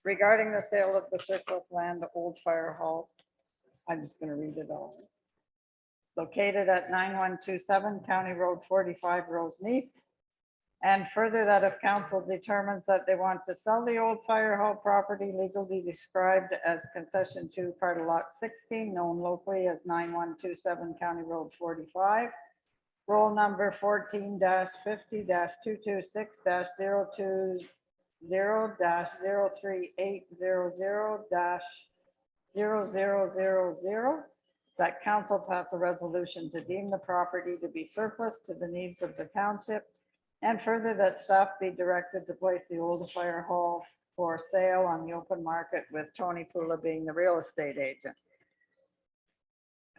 Regarding the sale of the surplus land, Old Fire Hall. I'm just going to read it all. Located at 9127 County Road 45, Roseneath. And further, that if council determines that they want to sell the Old Fire Hall property legally described as concession 2, part of lot 16, known locally as 9127 County Road 45. Roll number 14-50-226-020-03800-0000, that council pass a resolution to deem the property to be surplus to the needs of the township. And further, that staff be directed to place the old fire hall for sale on the open market with Tony Pula being the real estate agent.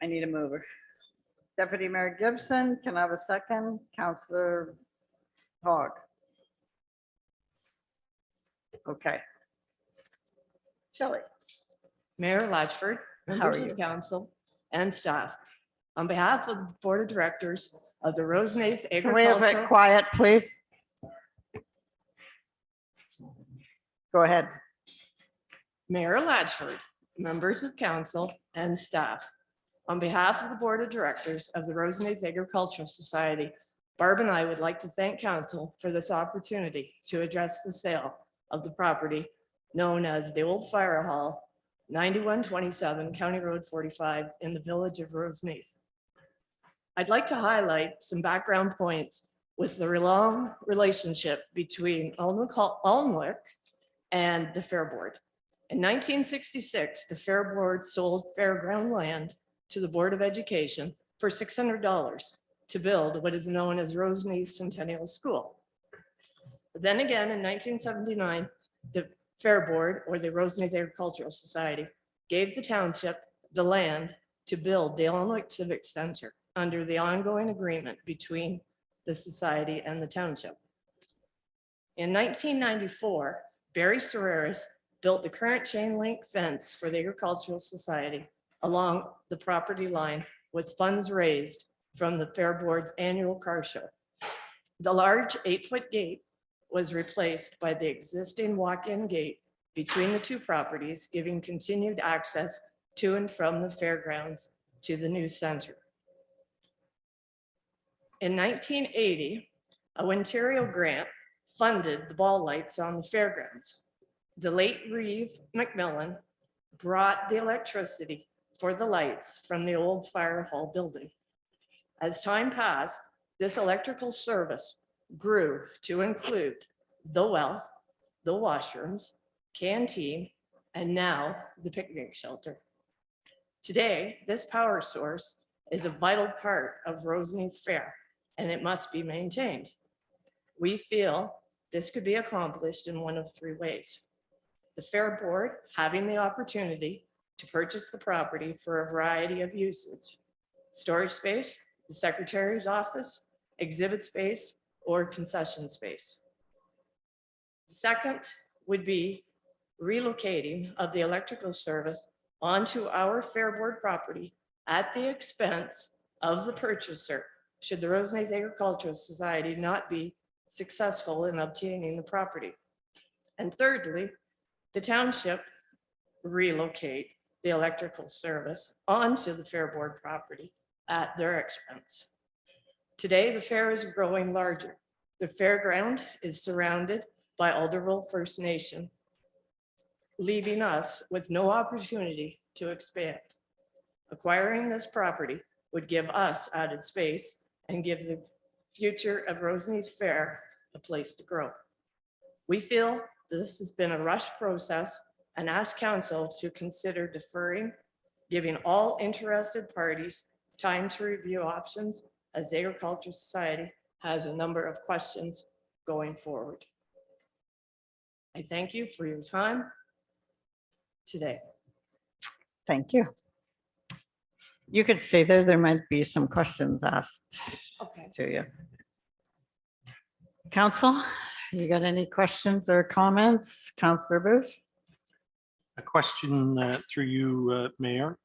I need a mover. Deputy Mayor Gibson, can I have a second? Councillor Hogg. Okay. Shelley. Mayor Latchford, members of council, and staff. On behalf of the Board of Directors of the Rosenaith Can we have it Agricultural. quiet, please? Go ahead. Mayor Latchford, members of council, and staff. On behalf of the Board of Directors of the Rosenaith Agricultural Society, Barb and I would like to thank council for this opportunity to address the sale of the property known as the Old Fire Hall, 9127 County Road 45 in the village of Roseneath. I'd like to highlight some background points with the long relationship between Alnwick and the Fair Board. In 1966, the Fair Board sold fairground land to the Board of Education for $600 to build what is known as Roseneath Centennial School. Then again, in 1979, the Fair Board, or the Roseneath Agricultural Society, gave the township the land to build the Alnwick Civic Center under the ongoing agreement between the society and the township. In 1994, Barry Serreris built the current chain link fence for the Agricultural Society along the property line with funds raised from the Fair Board's annual car show. The large 8-foot gate was replaced by the existing walk-in gate between the two properties, giving continued access to and from the fairgrounds to the new center. In 1980, a Ontario grant funded the ball lights on the fairgrounds. The late Reeve McMillan brought the electricity for the lights from the old fire hall building. As time passed, this electrical service grew to include the well, the washrooms, canteen, and now the picnic shelter. Today, this power source is a vital part of Roseneath Fair, and it must be maintained. We feel this could be accomplished in one of three ways. The Fair Board having the opportunity to purchase the property for a variety of usage: storage space, the secretary's office, exhibit space, or concession space. Second would be relocating of the electrical service onto our Fair Board property at the expense of the purchaser, should the Roseneath Agricultural Society not be successful in obtaining the property. And thirdly, the township relocate the electrical service onto the Fair Board property at their expense. Today, the fair is growing larger. The fairground is surrounded by Alderville First Nation, leaving us with no opportunity to expand. Acquiring this property would give us added space and give the future of Roseneath Fair a place to grow. We feel this has been a rushed process and ask council to consider deferring, giving all interested parties time to review options, as the Agricultural Society has a number of questions going forward. I thank you for your time today. Thank you. You could stay there. There might be some questions asked Okay. to you. Council, you got any questions or comments? Councillor Booth? A question through you, Mayor.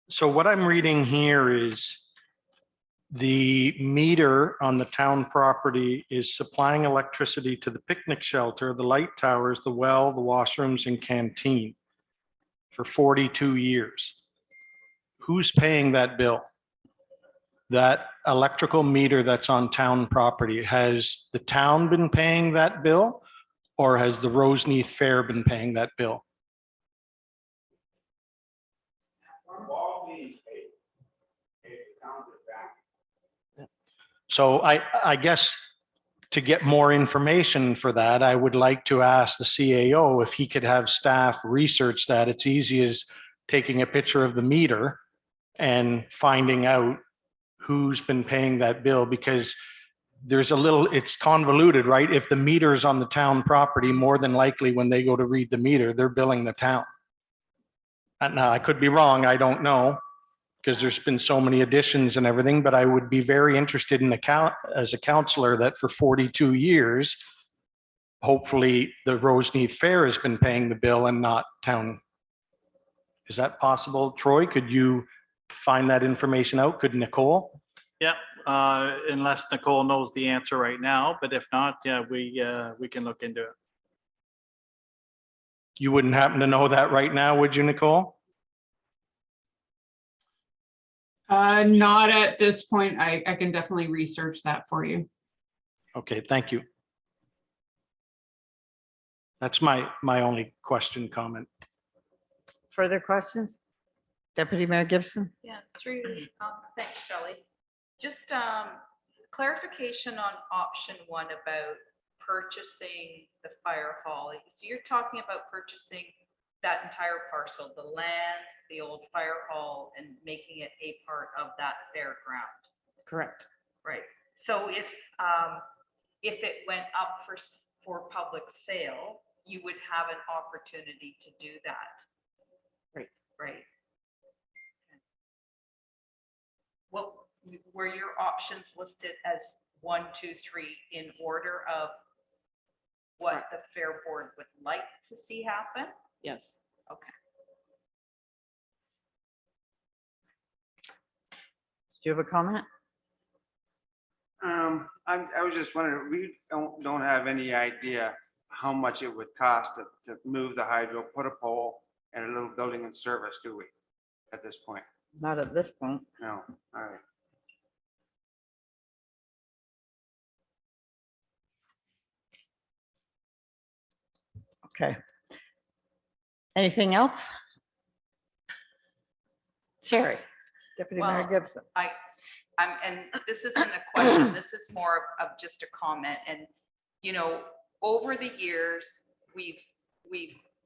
So what I'm reading here is the meter on the town property is supplying electricity to the picnic shelter, the light towers, the well, the washrooms, and canteen for 42 years. Who's paying that bill? That electrical meter that's on town property, has the town been paying that bill, or has the Roseneath Fair been paying that bill? So I guess to get more information for that, I would like to ask the CAO if he could have staff research that. It's easy as taking a picture of the meter and finding out who's been paying that bill, because there's a little, it's convoluted, right? If the meter's on the town property, more than likely when they go to read the meter, they're billing the town. And now I could be wrong, I don't know, because there's been so many additions and everything, but I would be very interested in as a counselor that for 42 years, hopefully the Roseneath Fair has been paying the bill and not town. Is that possible? Troy, could you find that information out? Could Nicole? Yeah, unless Nicole knows the answer right now, but if not, yeah, we can look into it. You wouldn't happen to know that right now, would you, Nicole? Not at this point. I can definitely research that for you. Okay, thank you. That's my only question, comment. Further questions? Deputy Mayor Gibson? Yeah, through, thanks, Shelley. Just clarification on option 1 about purchasing the fire hall. So you're talking about purchasing that entire parcel, the land, the old fire hall, and making it a part of that fairground. Correct. Right. So if it went up for public sale, you would have an opportunity to do that. Right. Right. What were your options listed as 1, 2, 3 in order of what the Fair Board would like to see happen? Yes. Okay. Do you have a comment? I was just wondering, we don't have any idea how much it would cost to move the hydro, put a pole and a little building in service, do we, at this point? Not at this point. No, all right. Okay. Anything else? Sherry, Deputy Mayor Well, Gibson. And this isn't a question, this is more of just a comment. And, you know, over the years, we've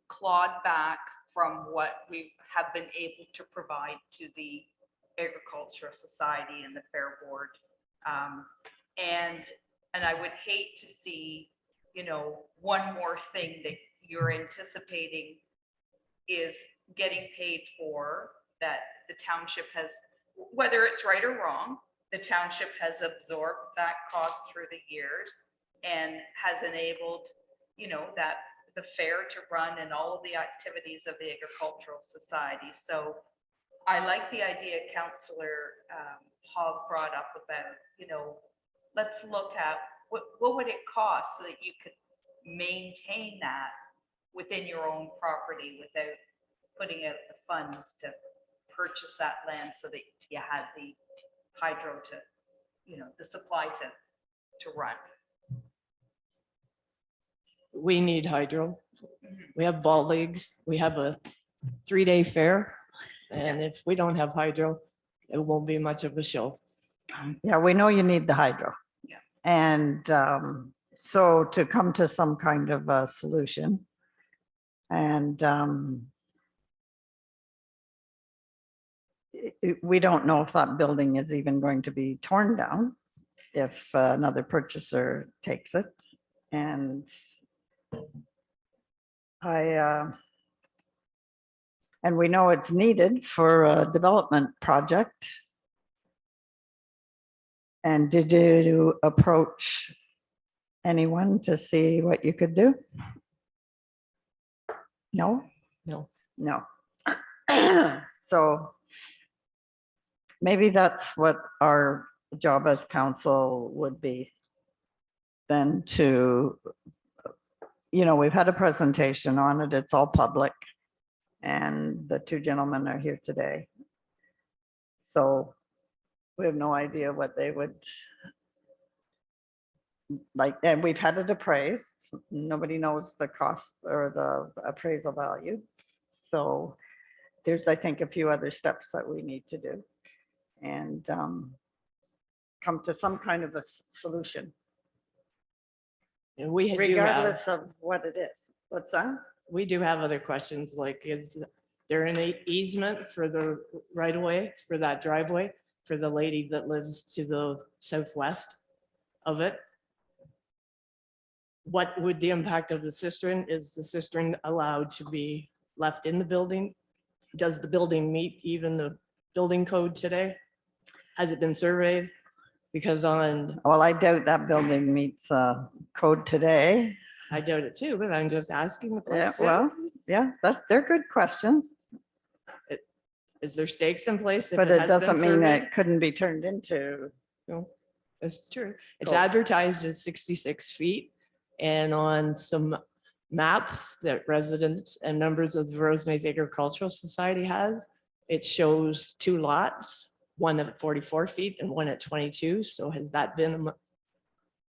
clawed back from what we have been able to provide to the Agricultural Society and the Fair Board. And I would hate to see, you know, one more thing that you're anticipating is getting paid for, that the township has, whether it's right or wrong, the township has absorbed that cost through the years and has enabled, you know, that the fair to run and all of the activities of the Agricultural Society. So I like the idea Councillor Hogg brought up about, you know, let's look at what would it cost so that you could maintain that within your own property without putting out the funds to purchase that land so that you had the hydro to, you know, the supply to run. We need hydro. We have ball leagues. We have a 3-day fair. And if we don't have hydro, it won't be much of a show. Yeah, we know you need the hydro. Yeah. And so to come to some kind of a solution, and we don't know if that building is even going to be torn down if another purchaser takes it. And and we know it's needed for a development project. And did you approach anyone to see what you could do? No? No. No. So maybe that's what our job as council would be then, to, you know, we've had a presentation on it, it's all public, and the two gentlemen are here today. So we have no idea what they would like, and we've had it appraised. Nobody knows the cost or the appraisal value. So there's, I think, a few other steps that we need to do and come to some kind of a solution. And we do Regardless have, of what it is. What's that? we do have other questions, like, is there an easement for the right of way for that driveway for the lady that lives to the southwest of it? What would the impact of the cistern? Is the cistern allowed to be left in the building? Does the building meet even the building code today? Has it been surveyed? Because on, Well, I doubt that building meets code today. I doubt it too, but I'm just asking the Yeah, question. well, yeah, they're good questions. Is there stakes in place? if But it has been doesn't mean surveyed? it couldn't be turned into. No, that's true. It's Cool. advertised as 66 feet. And on some maps that residents and members of the Roseneath Agricultural Society has, it shows 2 lots, one at 44 feet and one at 22. So has that been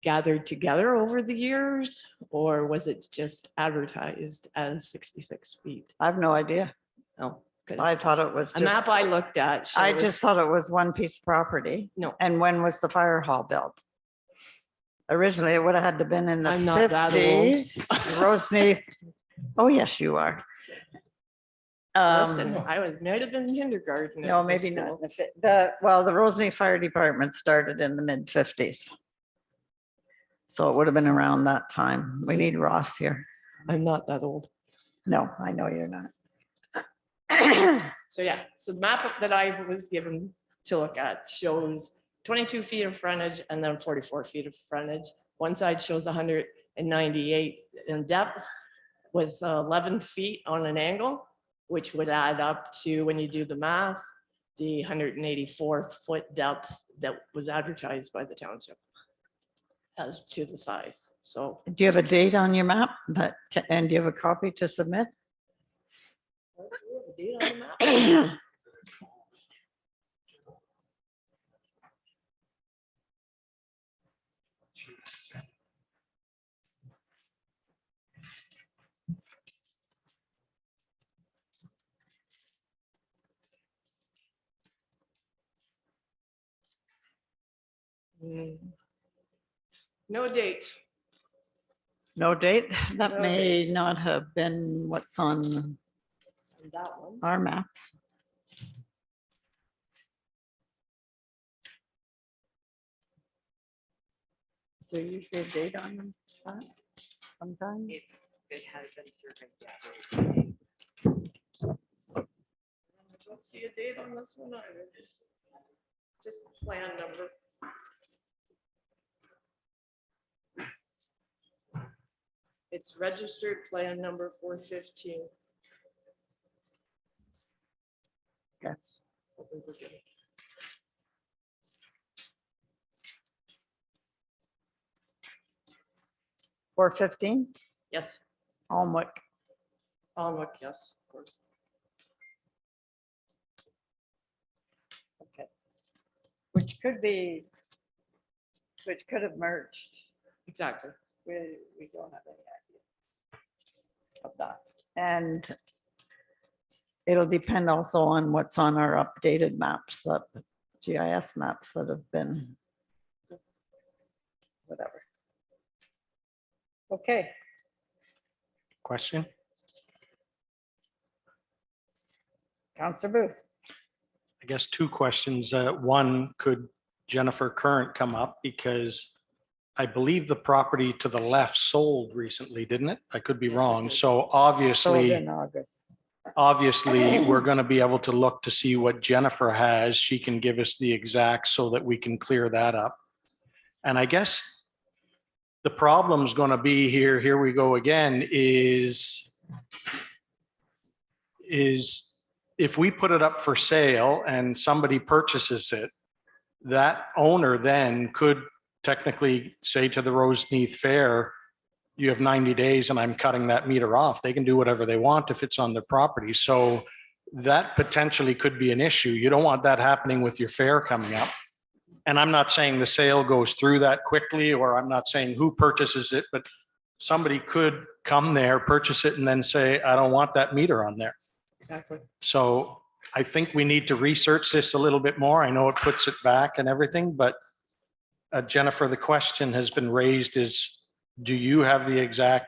gathered together over the years? Or was it just advertised as 66 feet? I have no idea. No. I thought it was. A map I looked at. I shows- just thought it was one piece of property. No. And when was the fire hall built? Originally, it would have had to been in the I'm not that old. 50s. Roseneath. Oh, yes, you are. Listen, I was might have been in kindergarten. No, at this maybe not. school. The Roseneath Fire Department started in the mid-50s. So it would have been around that time. We need Ross here. I'm not that old. No, I know you're not. So yeah, so the map that I was given to look at shows 22 feet of frontage and then 44 feet of frontage. One side shows 198 in depth with 11 feet on an angle, which would add up to, when you do the math, the 184-foot depth that was advertised by the township as to the size. So Do you have a date on your map and do you have a copy to submit? No date. No date? That No may date. not have been what's on That one. our maps. So usually a date on them, sometime? It has been surveyed, yeah. Don't see a date on this one either. Just plan number. It's registered plan number 415. Yes. 415, Yes, Alnwick. Alnwick, yes, of course. Okay. Which could be, which could have merged. Exactly. We don't have any idea of that. And it'll depend also on what's on our updated maps, that GIS maps that have been whatever. Okay, Question? Counselor Booth. I guess 2 questions. One, could Jennifer Current come up? Because I believe the property to the left sold recently, didn't it? I could be Yes, it wrong. did. So Sold obviously, in August. we're going to be able to look to see what Jennifer has. She can give us the exact so that we can clear that up. And I guess the problem's going to be here we go again, is if we put it up for sale and somebody purchases it, that owner then could technically say to the Roseneath Fair, you have 90 days and I'm cutting that meter off. They can do whatever they want if it's on their property. So that potentially could be an issue. You don't want that happening with your fair coming up. And I'm not saying the sale goes through that quickly, or I'm not saying who purchases it, but somebody could come there, purchase it, and then say, I don't want that meter on there. Exactly. So I think we need to research this a little bit more. I know it puts it back and everything, but Jennifer, the question has been raised is, do you have the exact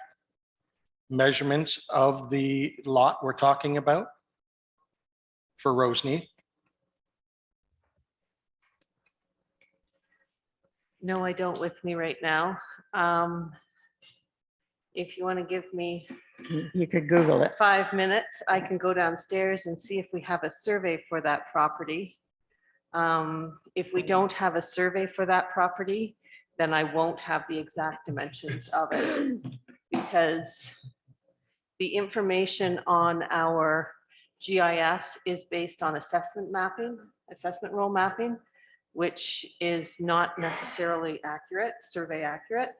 measurements of the lot we're talking about for Roseneath? No, I don't with me right now. If you want to give me You could Google it. 5 minutes, I can go downstairs and see if we have a survey for that property. If we don't have a survey for that property, then I won't have the exact dimensions of it. Because the information on our GIS is based on assessment mapping, assessment roll mapping, which is not necessarily accurate, survey accurate.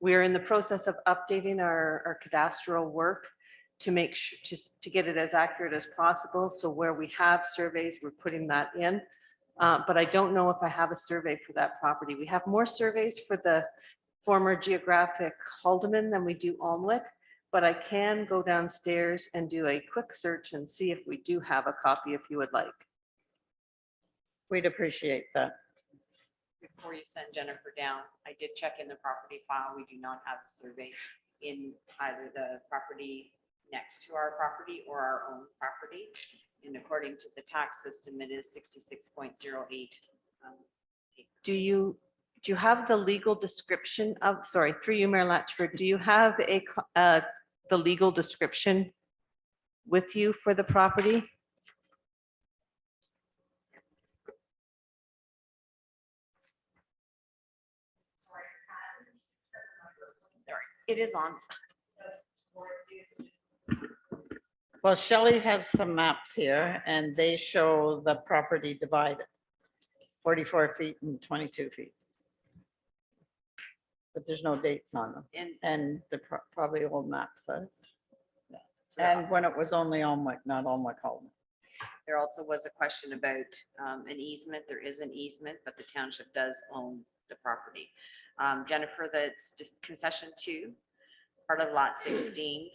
We're in the process of updating our cadastral work to make sure, to get it as accurate as possible. So where we have surveys, we're putting that in. But I don't know if I have a survey for that property. We have more surveys for the former geographic Haldeman than we do Alnwick, but I can go downstairs and do a quick search and see if we do have a copy if you would like. We'd appreciate that. Before you send Jennifer down, I did check in the property file. We do not have a survey in either the property next to our property or our own property. And according to the tax system, it is 66.08. Do you have the legal description of, sorry, through you, Mayor Latchford, do you have the legal description with you for the property? It is on. Well, Shelley has some maps here and they show the property divided, 44 feet and 22 feet. But there's no dates on them and they're probably old maps. And when it was only Alnwick, not Alnwick Haldeman. There also was a question about an easement. There is an easement, but the township does own the property. Jennifer, that's just concession 2, part of lot 16.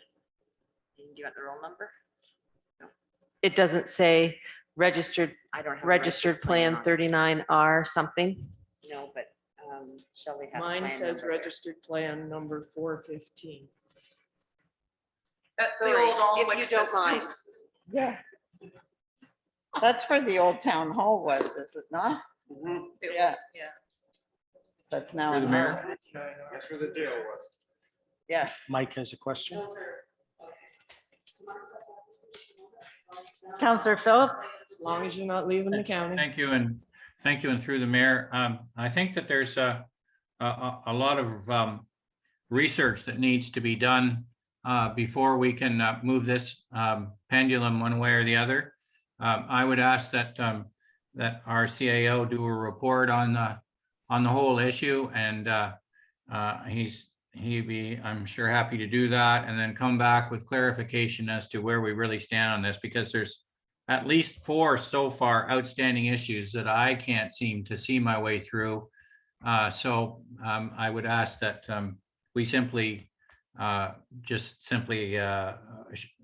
Do you want the roll number? No. It doesn't say registered, I don't have a registered plan on it. 39R something. No, but Shelley has. Mine says registered plan number 415. That's the Sorry, old if Alnwick you don't system. mind. Yeah. That's where the old town hall was, is it not? Yeah. Yeah. That's now. Through the mayor. That's where the jail was. Yeah. Mike has a question. Councillor Philip? As long as you're not leaving the county. Thank you, and through the mayor. I think that there's a lot of research that needs to be done before we can move this pendulum one way or the other. I would ask that that our CAO do a report on the whole issue, and he'd be, I'm sure, happy to do that, and then come back with clarification as to where we really stand on this, because there's at least 4 so far outstanding issues that I can't seem to see my way through. So I would ask that we simply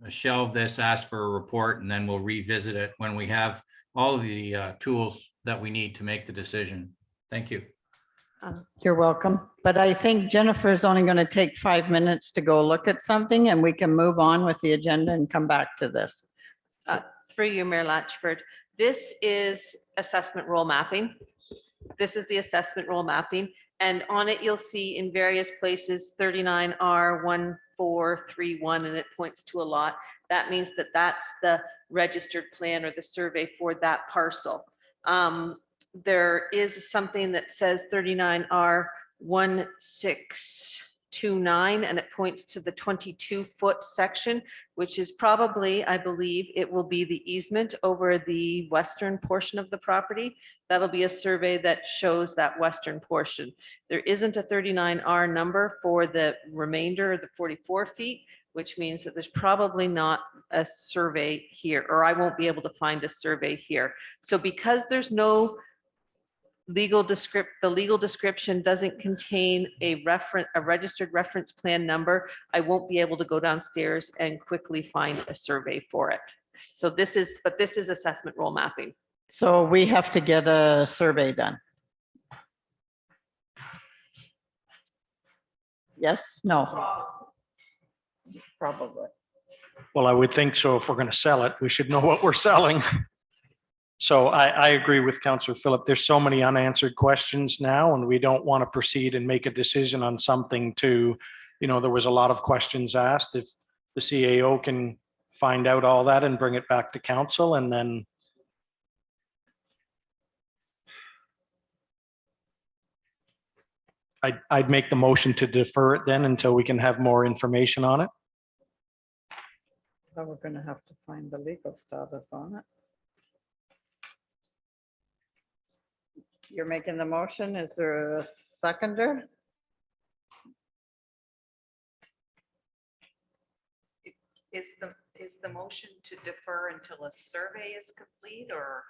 shelve this, ask for a report, and then we'll revisit it when we have all of the tools that we need to make the decision. Thank you. You're welcome. But I think Jennifer's only going to take 5 minutes to go look at something and we can move on with the agenda and come back to this. Through you, Mayor Latchford, this is assessment roll mapping. This is the assessment roll mapping, and on it you'll see in various places 39R 1431, and it points to a lot. That means that that's the registered plan or the survey for that parcel. There is something that says 39R 1629, and it points to the 22-foot section, which is probably, I believe, it will be the easement over the western portion of the property. That'll be a survey that shows that western portion. There isn't a 39R number for the remainder of the 44 feet, which means that there's probably not a survey here, or I won't be able to find a survey here. So because there's no the legal description doesn't contain a registered reference plan number, I won't be able to go downstairs and quickly find a survey for it. So this is assessment roll mapping. So we have to get a survey done. Yes, no? Probably. Well, I would think so. If we're going to sell it, we should know what we're selling. So I agree with Councillor Philip. There's so many unanswered questions now, and we don't want to proceed and make a decision on something there was a lot of questions asked. If the CAO can find out all that and bring it back to council, and then I'd make the motion to defer it then until we can have more information on it. So we're gonna have to find the legal status on it. You're making the motion. Is there a seconder? Is the motion to defer until a survey is complete or?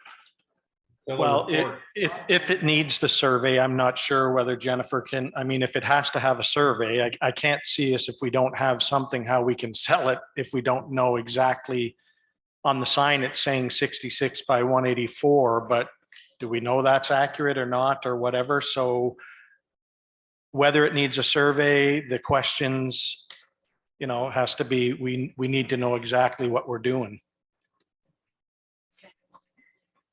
Well, if it needs the survey, I'm not sure whether Jennifer can, I mean, if it has to have a survey, I can't see us if we don't have something, how we can sell it if we don't know exactly. On the sign, it's saying 66 by 184, but do we know that's accurate or not or whatever? So whether it needs a survey, the questions, you know, has to be, we need to know exactly what we're doing.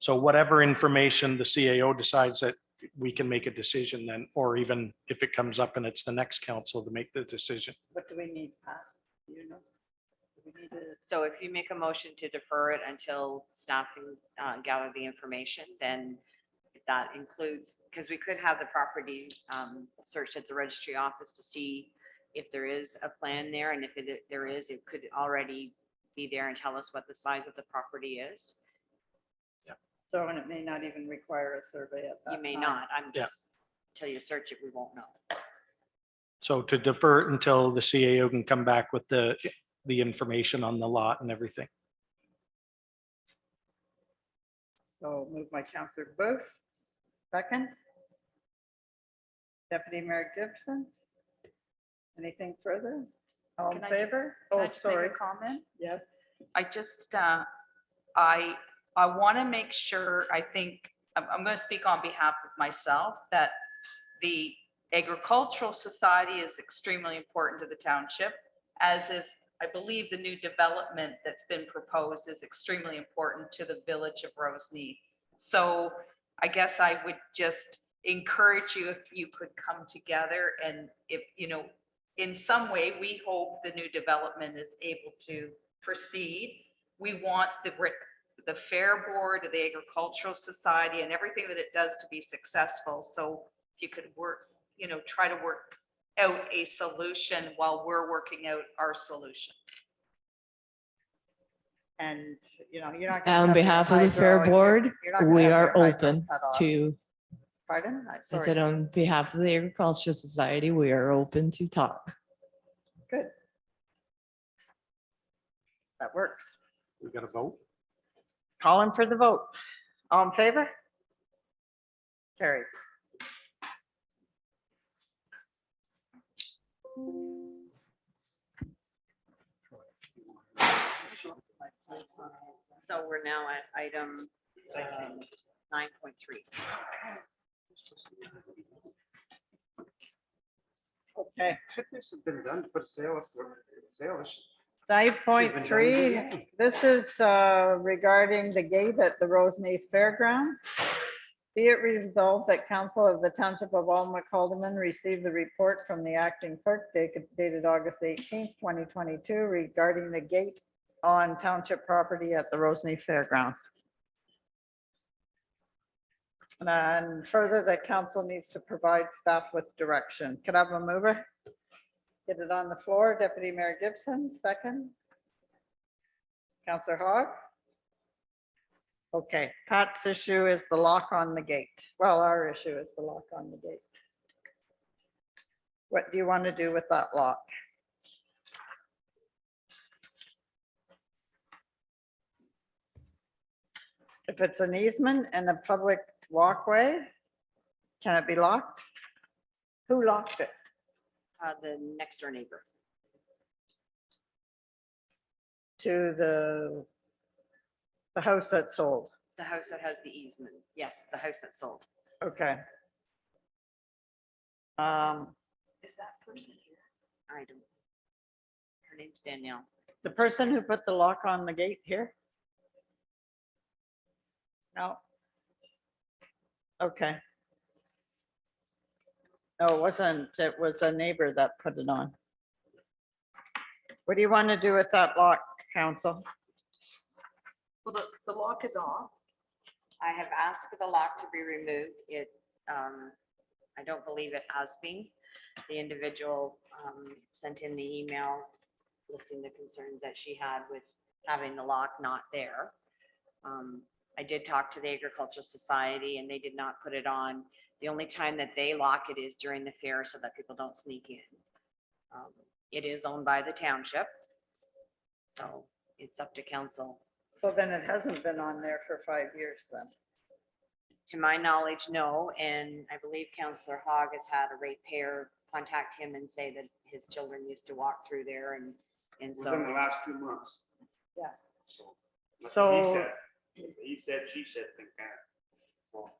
So whatever information the CAO decides that we can make a decision then, or even if it comes up and it's the next council to make the decision. What do we need, Pat? Do you know? Do we need to- So if you make a motion to defer it until staff can gather the information, then if that includes, because we could have the property searched at the registry office to see if there is a plan there, and if there is, it could already be there and tell us what the size of the property is. So, and it may not even require a survey at that You may time. not, I'm Yeah. just, till you search it, we won't know. So to defer it until the CAO can come back with the information on the lot and everything. So moved by Counselor Booth. Second. Deputy Mayor Gibson. Anything further? All in Can I just- favor? can I Oh, just make a sorry. comment? Yes. I just, I want to make sure, I think, I'm going to speak on behalf of myself, that the agricultural society is extremely important to the township, as is, I believe, the new development that's been proposed is extremely important to the village of Roseneath. So I guess I would just encourage you if you could come together and if, you know, in some way, we hope the new development is able to proceed. We want the Fair Board, the Agricultural Society, and everything that it does to be successful. So if you could work, you know, try to work out a solution while we're working out our solution. And, you know, you're not. gonna On have your behalf of the hydro Fair and your- Board, you're not gonna we have are your hydro open cut off. to, Pardon? I Sorry. said on behalf of the Agricultural Society, we are open to talk. Good. That works. We got to vote. Calling for the vote. All in favor? Carried. So we're now at item 9.3. Okay. Should this have been done to put a sale? 9.3, this is regarding the gate at the Roseneath Fairgrounds. Be it resolved that Council of the Township of Alma Calderman received the report from the acting clerk dated August 18th, 2022 regarding the gate on township property at the Roseneath Fairgrounds. And further, that council needs to provide staff with direction. Could I have a mover? Get it on the floor. Deputy Mayor Gibson, second. Councillor Hogg. Okay, Pat's issue is the lock on the gate. Well, our issue is the lock on the gate. What do you want to do with that lock? If it's an easement and a public walkway, can it be locked? Who locked it? The next door neighbor. To the house that sold. The house that has the easement. Yes, the house that sold. Okay. Is that person here? I don't. Her name's Danielle. The person who put the lock on the gate here? No. Okay. No, it wasn't. It was a neighbor that put it on. What do you want to do with that lock, council? Well, the lock is off. I have asked for the lock to be removed. I don't believe it has been. The individual sent in the email listing the concerns that she had with having the lock not there. I did talk to the Agricultural Society and they did not put it on. The only time that they lock it is during the fair so that people don't sneak in. It is owned by the township. So it's up to council. So then it hasn't been on there for 5 years then. To my knowledge, no, and I believe Councillor Hogg has had a ratepayer contact him and say that his children used to walk through there and so. Within the last 2 months. Yeah. So. that's what he So- said. He said, she said, think that. Well,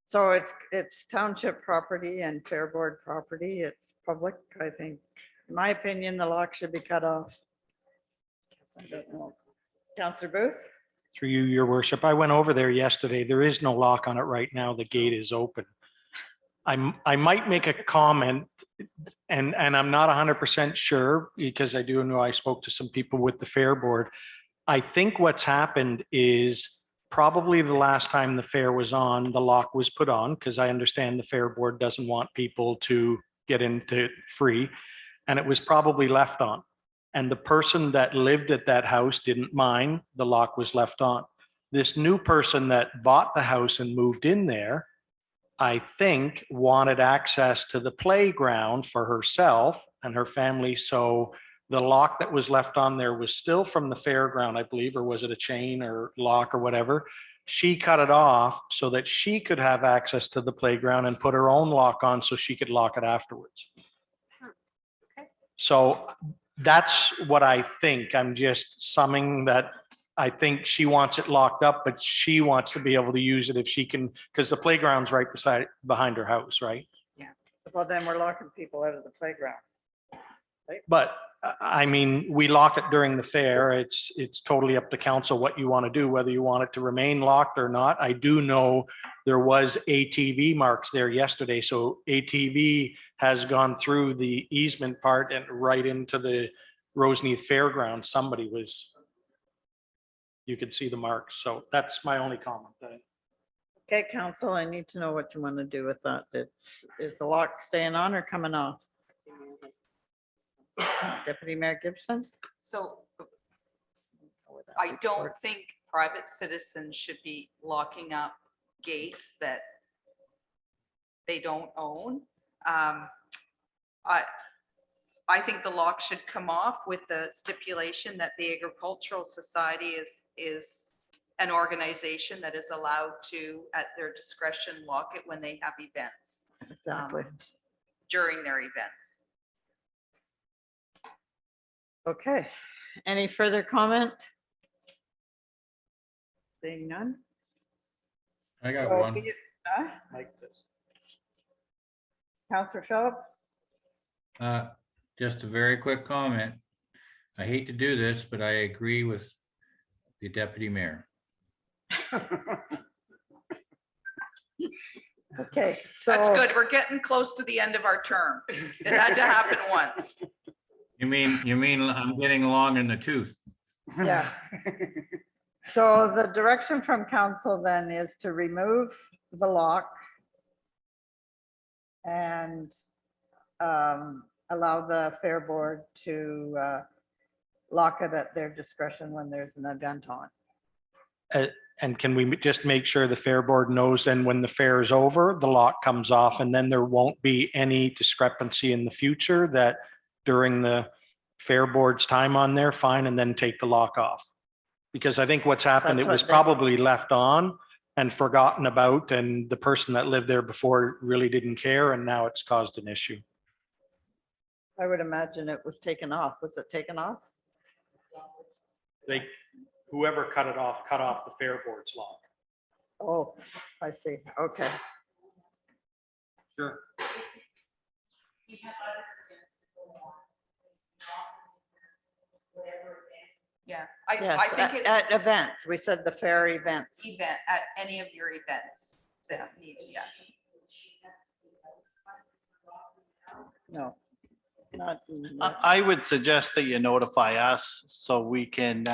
So it's township property and fair board property. It's public, I think. In my opinion, the lock should be cut off. I don't know. Councillor Booth? Through you, your worship. I went over there yesterday. There is no lock on it right now. The gate is open. I might make a comment and I'm not 100% sure because I do know I spoke to some people with the fair board. I think what's happened is probably the last time the fair was on, the lock was put on because I understand the fair board doesn't want people to get into it free. And it was probably left on. And the person that lived at that house didn't mind, the lock was left on. This new person that bought the house and moved in there, I think wanted access to the playground for herself and her family. So the lock that was left on there was still from the fairground, I believe, or was it a chain or lock or whatever? She cut it off so that she could have access to the playground and put her own lock on so she could lock it afterwards. So that's what I think. I'm just summing that I think she wants it locked up, but she wants to be able to use it if she can, because the playground's right behind her house, right? Well, then we're locking people out of the playground. But I mean, we lock it during the fair. It's totally up to council what you want to do, whether you want it to remain locked or not. I do know there was ATV marks there yesterday. So ATV has gone through the easement part and right into the Roseneath Fairground. Somebody was, you could see the marks. So that's my only comment. Okay, council, I need to know what you want to do with that. Is the lock staying on or coming off? Deputy Mayor Gibson? So I don't think private citizens should be locking up gates that they don't own. I think the lock should come off with the stipulation that the Agricultural Society is an organization that is allowed to, at their discretion, lock it when they have events. Exactly. During their events. Okay, any further comment? Seeing none? I got So one. be it- Councillor Philip? Just a very quick comment. I hate to do this, but I agree with the deputy mayor. Okay, That's so- good. We're getting close to the end of our term. It had to happen once. You mean I'm getting along in the tooth? Yeah. So the direction from council then is to remove the lock and allow the fair board to lock it at their discretion when there's an event on. And can we just make sure the fair board knows then when the fair is over, the lock comes off and then there won't be any discrepancy in the future that during the fair board's time on there, fine, and then take the lock off? Because I think what's happened, That's it was what they- probably left on and forgotten about, and the person that lived there before really didn't care, and now it's caused an issue. I would imagine it was taken off. Was it taken off? Whoever cut off the fair board's lock. Oh, I see. Okay. Sure. Yeah, Yes, I think it's at events. We said the fair events. event, at any of your events that need, yeah. No. Not. I would suggest that you notify us so we can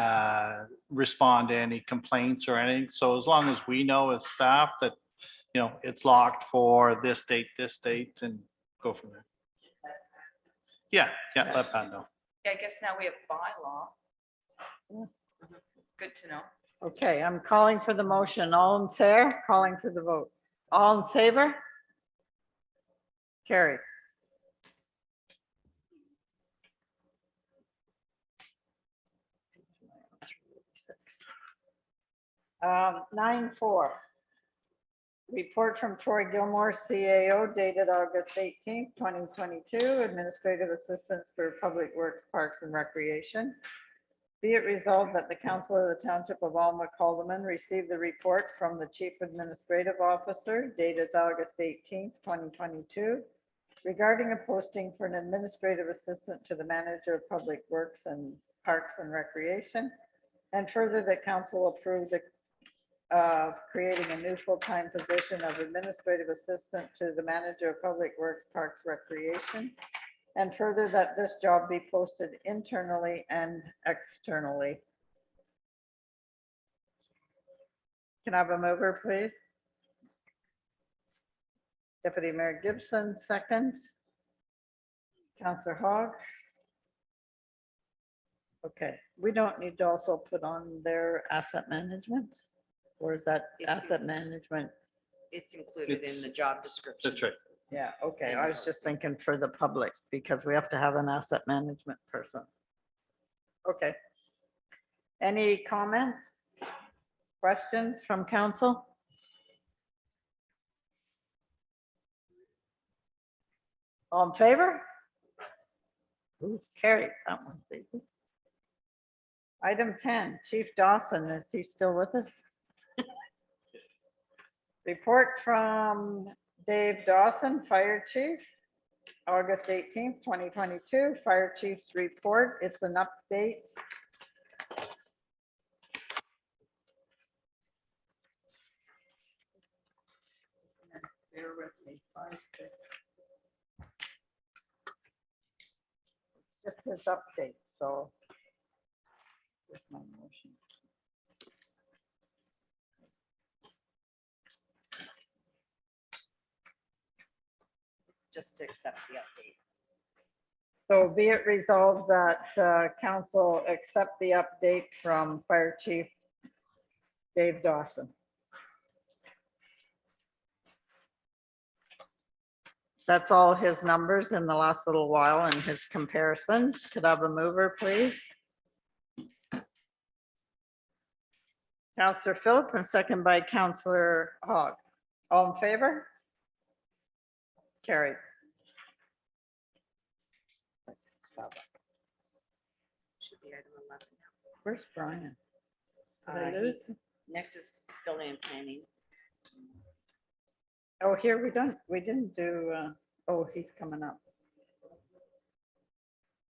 respond to any complaints or anything. So as long as we know as staff that, you know, it's locked for this date, and go from there. Yeah, let Pat know. Yeah, I guess now we have bylaw. Good to know. Okay, I'm calling for the motion. All in fair, calling for the vote. All in favor? Carried. Um, 9.4. Report from Troy Gilmore, CAO, dated August 18th, 2022, Administrative Assistant for Public Works, Parks and Recreation. Be it resolved that the Council of the Township of Alma Calderman received the report from the Chief Administrative Officer dated August 18th, 2022, regarding a posting for an administrative assistant to the Manager of Public Works and Parks and Recreation. And further, that council approved the creating a new full-time position of administrative assistant to the Manager of Public Works, Parks, Recreation. And further, that this job be posted internally and externally. Can I have a mover, please? Deputy Mayor Gibson, second. Councillor Hogg. Okay, we don't need to also put on their asset management? Or is that asset management? It's included in the job description. That's right. Yeah, okay, I was just thinking for the public, because we have to have an asset management person. Okay. Any comments? Questions from council? All in favor? Ooh, carried, that one's easy. Item 10, Chief Dawson, is he still with us? Report from Dave Dawson, Fire Chief, August 18th, 2022, Fire Chief's report. It's an update. Bear with me. It's just his update, so. Here's my motion. Just to accept the update. So be it resolved that council accept the update from Fire Chief Dave Dawson. That's all his numbers in the last little while and his comparisons. Could I have a mover, please? Councillor Philip and second by Councillor Hogg. All in favor? Carried. Should be item 11. Where's Brian? Did I Uh, lose? Next is building and planning. Oh, here we didn't do, oh, he's coming up.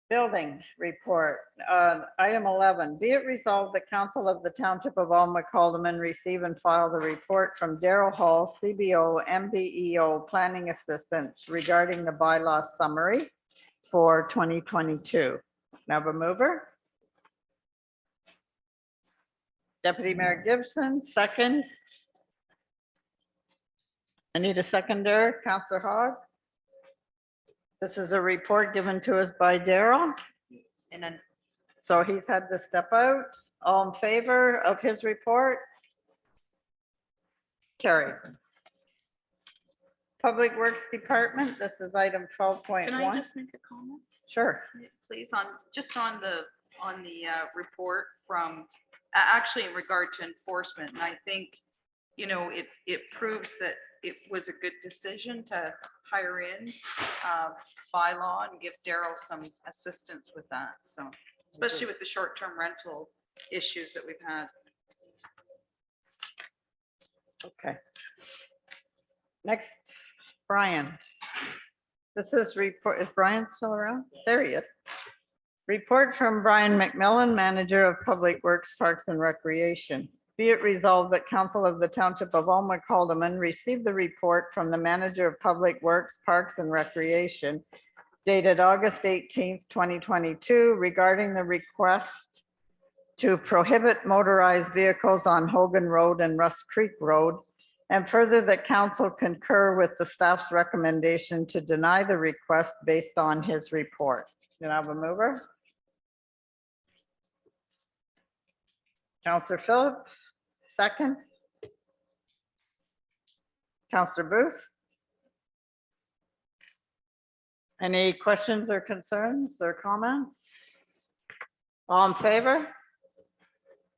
Building report, item 11, be it resolved, the Council of the Township of Alma Calderman receive and file the report from Daryl Hall, CBO, MBEO, Planning Assistant regarding the bylaw summary for 2022. Now have a mover. Deputy Mayor Gibson, second. I need a seconder, Councillor Hogg. This is a report given to us by Daryl. And then So he's had to step out. All in favor of his report? Carried. Public Works Department, this is item 12.1. Can I just make a comment? Sure. Please, just on the report from, actually in regard to enforcement, and I think, you know, it proves that it was a good decision to hire in bylaw and give Daryl some assistance with that. So especially with the short-term rental issues that we've had. Okay. Next, Brian. This is report, is Brian still around? There he is. Report from Brian McMillan, Manager of Public Works, Parks and Recreation. Be it resolved that Council of the Township of Alma Calderman received the report from the Manager of Public Works, Parks and Recreation dated August 18th, 2022 regarding the request to prohibit motorized vehicles on Hogan Road and Russ Creek Road. And further, that council concur with the staff's recommendation to deny the request based on his report. Can I have a mover? Counselor Phillip, second. Counselor Booth. Any questions or concerns or comments? All in favor?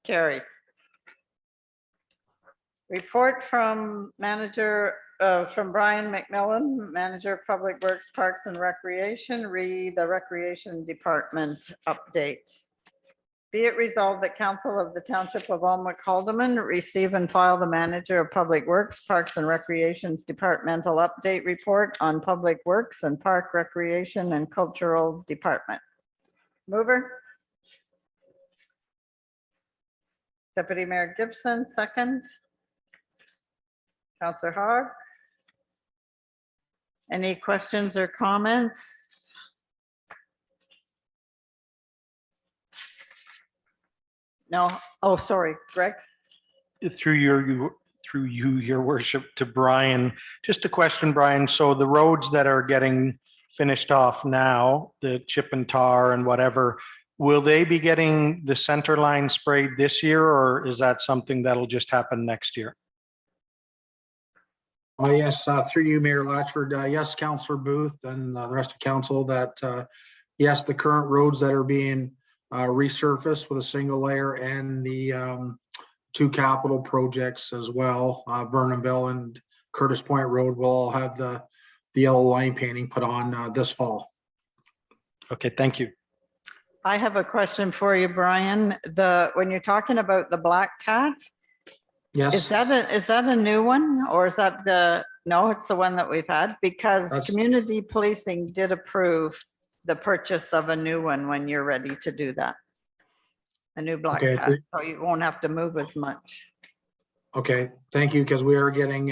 Carried. Report from from Brian McMillan, Manager of Public Works, Parks and Recreation, the Recreation Department update. Be it resolved that Council of the Township of Alnwick Haldeman receive and file the Manager of Public Works, Parks and Recreation's departmental update report on Public Works and Park Recreation and Cultural Department. Mover? Deputy Mayor Gibson, second. Counselor Hogg. Any questions or comments? No. Oh, sorry, Greg. Through you, your worship, to Brian, just a question, Brian. So the roads that are getting finished off now, the chip and tar and whatever, will they be getting the center line sprayed this year, or is that something that'll just happen next year? Oh, yes, through you, Mayor Latchford. Yes, Councillor Booth and the rest of council, that yes, the current roads that are being resurfaced with a single layer and the two capital projects as well, Vernonville and Curtis Point Road will all have the yellow line painting put on this fall. Okay, thank you. I have a question for you, Brian. When you're talking about the Black Cat, Yes. is that a new one, or is that no, it's the one that we've had? Because community policing did approve the purchase of a new one when you're ready to do that. A new Black Cat, so you won't have to move as much. Okay, thank you, because we are getting,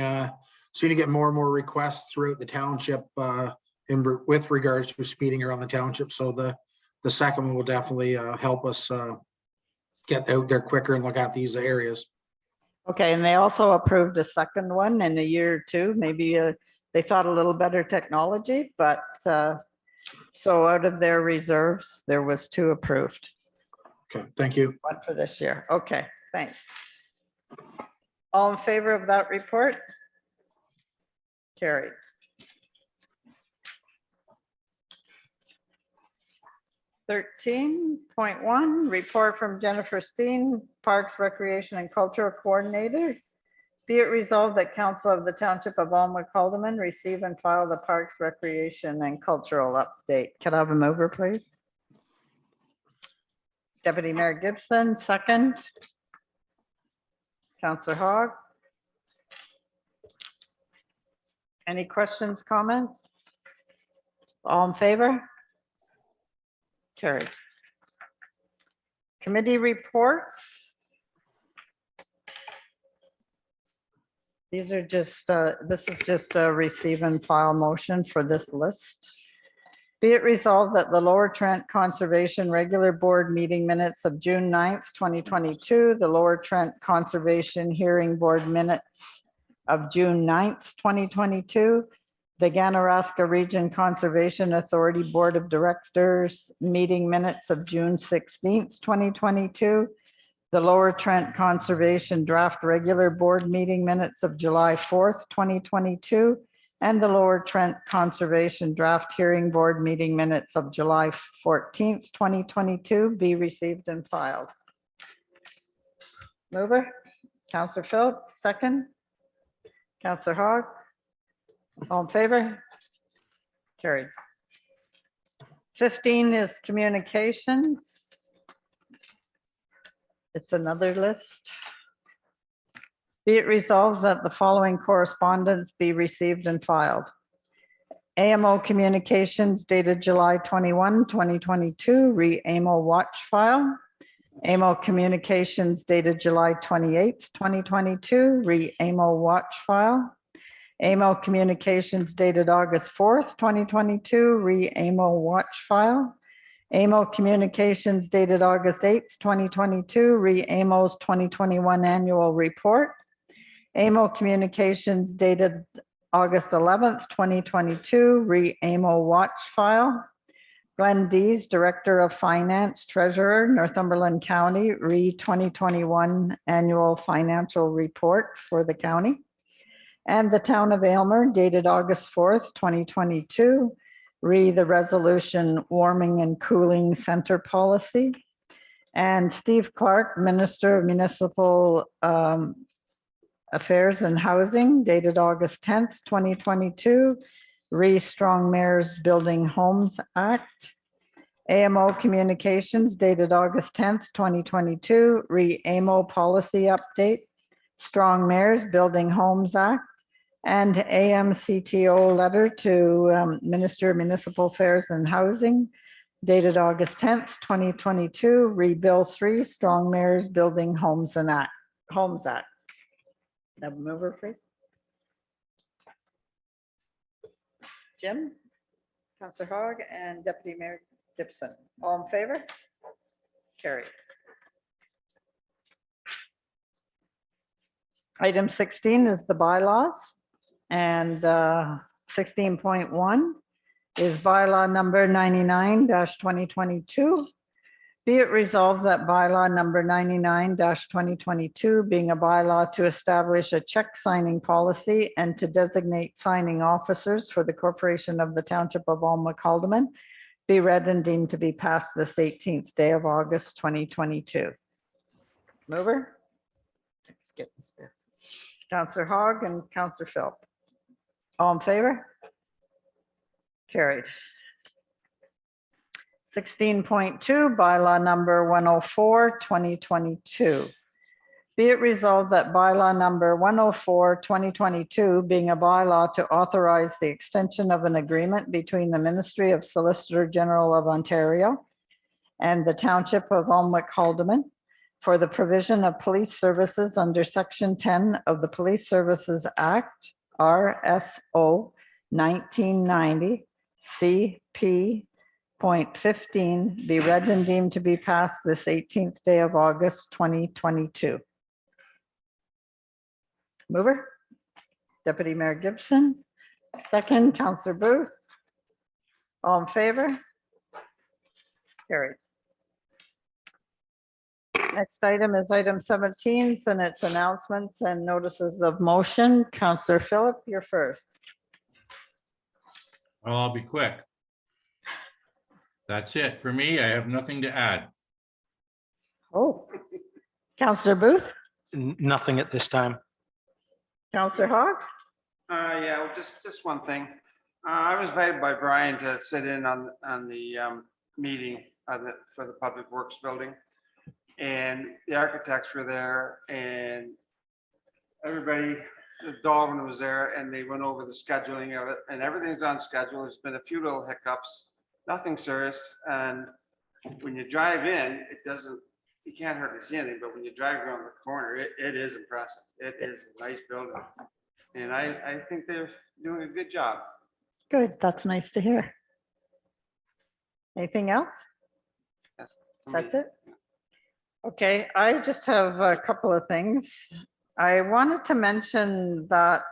soon to get more and more requests throughout the township with regards to speeding around the township. So the second one will definitely help us get out there quicker and look at these areas. Okay, and they also approved a second one in a year or two. Maybe they thought a little better technology, but so out of their reserves, there was 2 approved. Okay, thank you. 1 for this year. Okay, thanks. All in favor of that report? Carried. .1, report from Jennifer Steen, Parks, Recreation and Cultural Coordinator. Be it resolved that Council of the Township of Alnwick Haldeman receive and file the Parks, Recreation and Cultural update. Can I have a mover, please? Deputy Mayor Gibson, second. Councillor Hogg. Any questions, comments? All in favor? Carried. Committee reports. These are just, this is just a receive and file motion for this list. Be it resolved that the Lower Trent Conservation Regular Board meeting minutes of June 9th, 2022, the Lower Trent Conservation Hearing Board minutes of June 9th, 2022, the Ganaraska Region Conservation Authority Board of Directors meeting minutes of June 16th, 2022, the Lower Trent Conservation Draft Regular Board meeting minutes of July 4th, 2022, and the Lower Trent Conservation Draft Hearing Board meeting minutes of July 14th, 2022 be received and filed. Mover, Councillor Phillip, second. Councillor Hogg. All in favor? Carried. 15 is communications. It's another list. Be it resolved that the following correspondence be received and filed. AMO Communications dated July 21, 2022, re-AMO watch file. AMO Communications dated July 28, 2022, re-AMO watch file. AMO Communications dated August 4th, 2022, re-AMO watch file. AMO Communications dated August 8th, 2022, re-AMO's 2021 annual report. AMO Communications dated August 11th, 2022, re-AMO watch file. Glenn Dees, Director of Finance, Treasurer, Northumberland County, re 2021 Annual Financial Report for the county. And the Town of Aylmer, dated August 4th, 2022, re the Resolution Warming and Cooling Center Policy. And Steve Clark, Minister of Municipal Affairs and Housing, dated August 10th, 2022, re Strong Mayors Building Homes Act. AMO Communications, dated August 10th, 2022, re AMO Policy Update, Strong Mayors Building Homes Act, and AMCTO letter to Minister of Municipal Affairs and Housing, dated August 10th, 2022, re Bill 3, Strong Mayors Building Homes Act. Have a mover, please. Jim, Councillor Hogg, and Deputy Mayor Gibson. All in favor? Carried. Item 16 is the bylaws, and 16.1 is bylaw number 99-2022. Be it resolved that bylaw number 99-2022, being a bylaw to establish a check signing policy and to designate signing officers for the corporation of the Township of Almac-Haldeman, be read and deemed to be passed this 18th day of August, 2022. Mover? Councillor Hogg and Councillor Phil. All in favor? Carried. 16.2, bylaw number 104-2022. Be it resolved that bylaw number 104-2022, being a bylaw to authorize the extension of an agreement between the Ministry of Solicitor General of Ontario and the Township of Almac-Haldeman for the provision of police services under Section 10 of the Police Services Act, RSO 1990, CP .15, be read and deemed to be passed this 18th day of August, 2022. Mover? Deputy Mayor Gibson. Second, Councillor Booth. All in favor? Carried. Next item is item 17, and it's announcements and notices of motion. Councillor Phillip, you're first. Well, I'll be quick. That's it for me. I have nothing to add. Oh, Councillor Booth, Nothing at this time. Councillor Hogg. Yeah, well, just one thing. I was invited by Brian to sit in on the meeting for the Public Works Building. And the architects were there and everybody, Dalvin was there, and they went over the scheduling of it, and everything's on schedule. There's been a few little hiccups, nothing serious. And when you drive in, you can't hardly see anything, but when you drive around the corner, it is impressive. It is a nice building. And I think they're doing a good job. Good, that's nice to hear. Anything else? That's it? Okay, I just have a couple of things. I wanted to mention that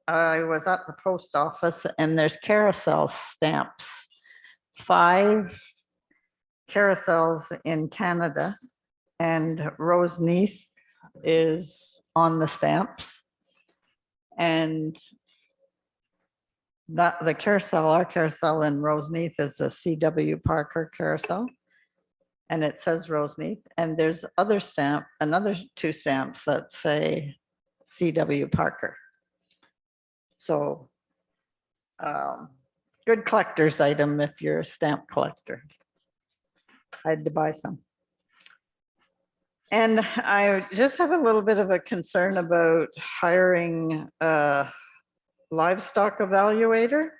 I was at the post office and there's carousel stamps. 5 carousels in Canada, and Roseneath is on the stamps. And that the carousel, our carousel in Roseneath is a C.W. Parker carousel. And it says Roseneath, and there's another 2 stamps that say C.W. Parker. So good collector's item if you're a stamp collector. I had to buy some. And I just have a little bit of a concern about hiring a livestock evaluator.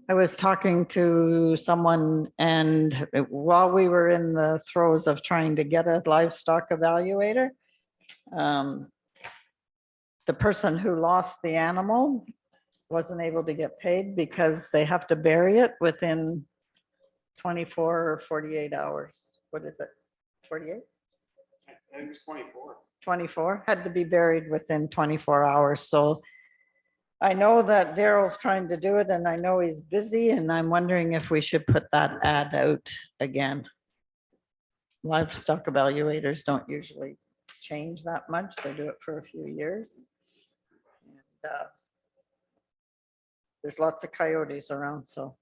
I was talking to someone, and while we were in the throes of trying to get a livestock evaluator, the person who lost the animal wasn't able to get paid because they have to bury it within 24 or 48 hours. What is it? 48? I think it's 24. 24, had to be buried within 24 hours. So I know that Daryl's trying to do it and I know he's busy and I'm wondering if we should put that ad out again. Livestock evaluators don't usually change that much. They do it for a few years. And, there's lots of coyotes around, so.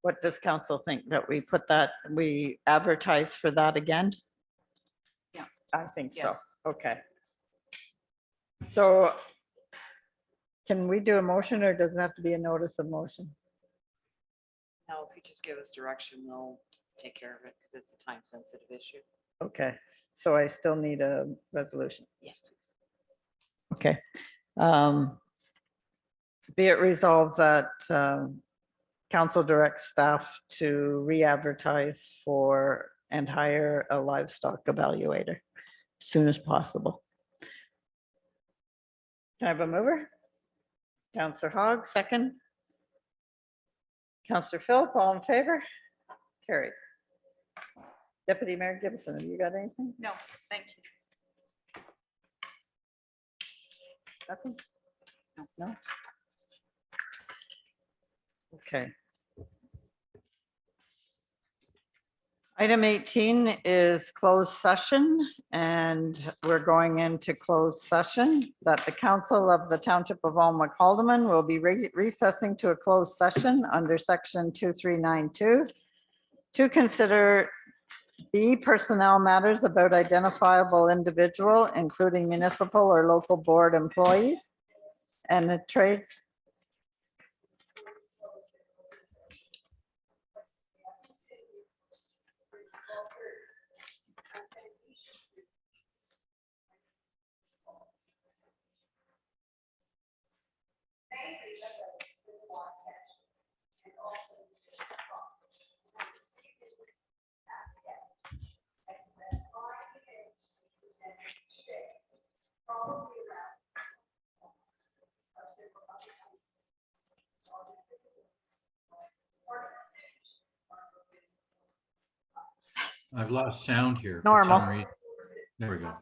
What does council think that we put that, we advertise for that again? Yeah. I think so. Yes. Okay. So can we do a motion or does it have to be a notice of motion? No, if you just give us direction, we'll take care of it because it's a time sensitive issue. Okay, so I still need a resolution. Yes, please. Okay. Be it resolved that council directs staff to re-advertise for and hire a livestock evaluator as soon as possible. Can I have a mover? Counselor Hogg, second. Counselor Philip, all in favor? Carried. Deputy Mayor Gibson, have you got anything? No, thank you. Nothing? No? Okay. Item 18 is closed session, and we're going into closed session that the council of the Township of Alma Calderman will be recessing to a closed session under section 2392 to consider B, personnel matters about identifiable individual, including municipal or local board employees, and the trade. I've lost sound here. Normal. For some reason. There we go.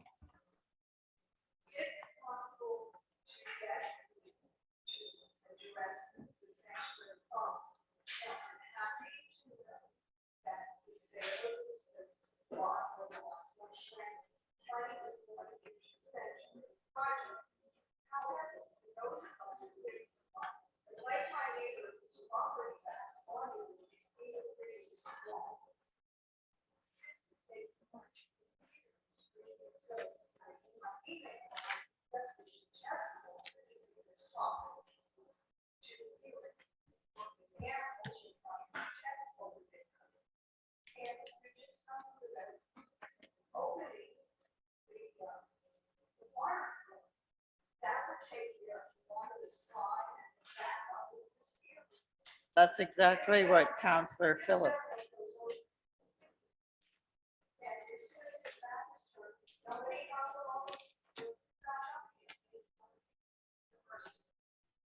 That's exactly what Counselor Philip.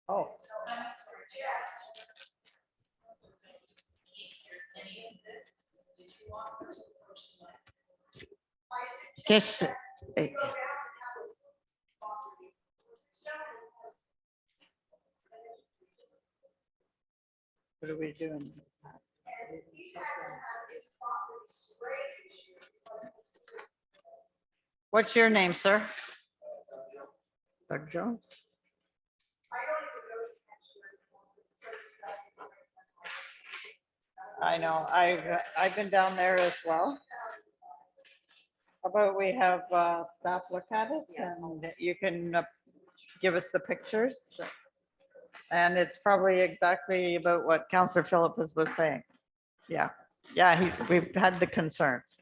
Oh. Yes. What are we doing? What's your name, sir? Doug Jones? I know, I've been down there as well. How about we have staff look at it and you can give us the pictures? And it's probably exactly about what Counselor Philippus was saying. Yeah, yeah, we've had the concerns.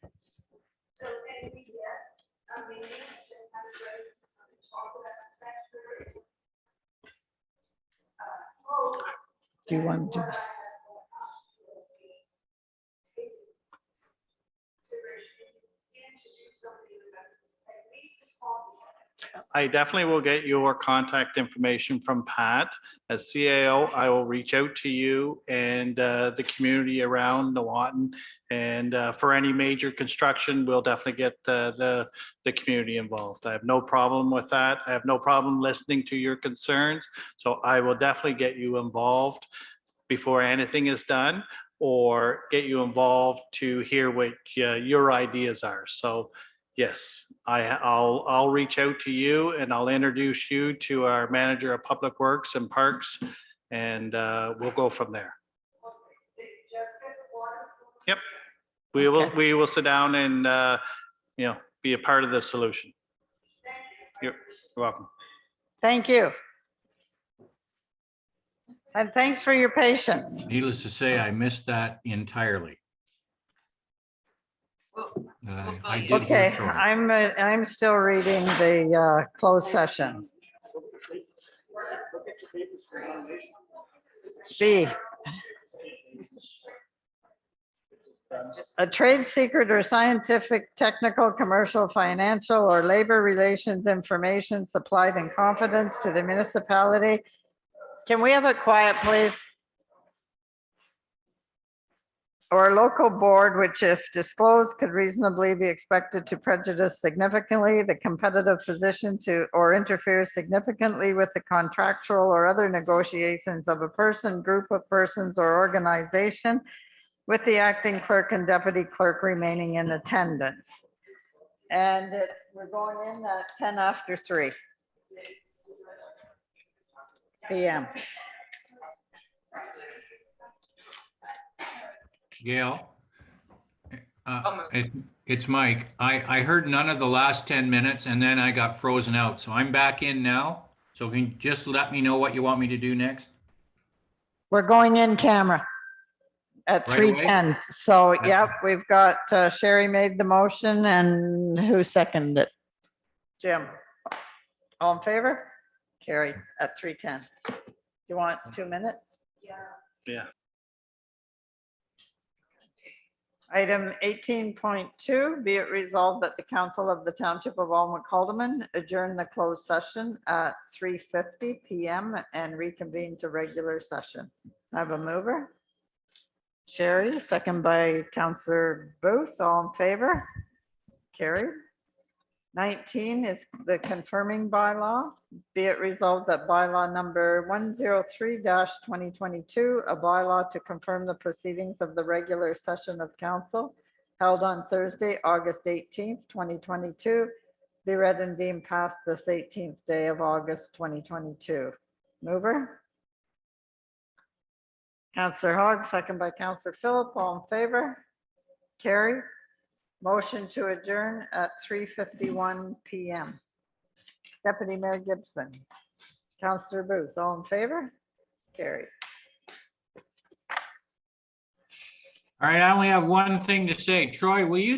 Do you want to do? I definitely will get your contact information from Pat. As CAO, I will reach out to you and the community around Nawaton. And for any major construction, we'll definitely get the community involved. I have no problem with that. I have no problem listening to your concerns. So I will definitely get you involved before anything is done, or get you involved to hear what your ideas are. So yes, I'll reach out to you and I'll introduce you to our manager of Public Works and Parks, and we'll go from there. Yep. We will sit down and, be a part of the solution. You're welcome. Thank you. And thanks for your patience. Needless to say, I missed that entirely. I did hear Okay, Troy. I'm still reading the closed session. B. A trade secret or scientific, technical, commercial, financial, or labor relations information supplied in confidence to the municipality. Can we have it quiet, please? Or local board, which if disclosed could reasonably be expected to prejudice significantly the competitive position to, or interfere significantly with the contractual or other negotiations of a person, group of persons, or organization, with the acting clerk and deputy clerk remaining in attendance. And we're going in at 10 after 3 p.m. Gail? It's Mike. I heard none of the last 10 minutes and then I got frozen out. So I'm back in now. So can you just let me know what you want me to do next? We're going in camera at Right away? 3:10. So, yep, we've got Sherry made the motion, and who seconded it? Jim. All in favor? Carried at 3:10. You want 2 minutes? Yeah. Item 18.2, be it resolved that the council of the township of Alma-Calderman adjourn the closed session at 3:50 p.m. and reconvene to regular session. I have a mover. Sherry, second by Councillor Booth, all in favor? Carried. 19 is the confirming bylaw. Be it resolved that bylaw number 103-2022, a bylaw to confirm the proceedings of the regular session of council held on Thursday, August 18th, 2022, be read and deemed passed this 18th day of August, 2022. Mover? Councillor Hogg, second by Councillor Phillip, all in favor? Carried. Motion to adjourn at 3:51 p.m. Deputy Mayor Gibson. Councillor Booth, all in favor? Carried. All right, I only have one thing to say. Troy, will you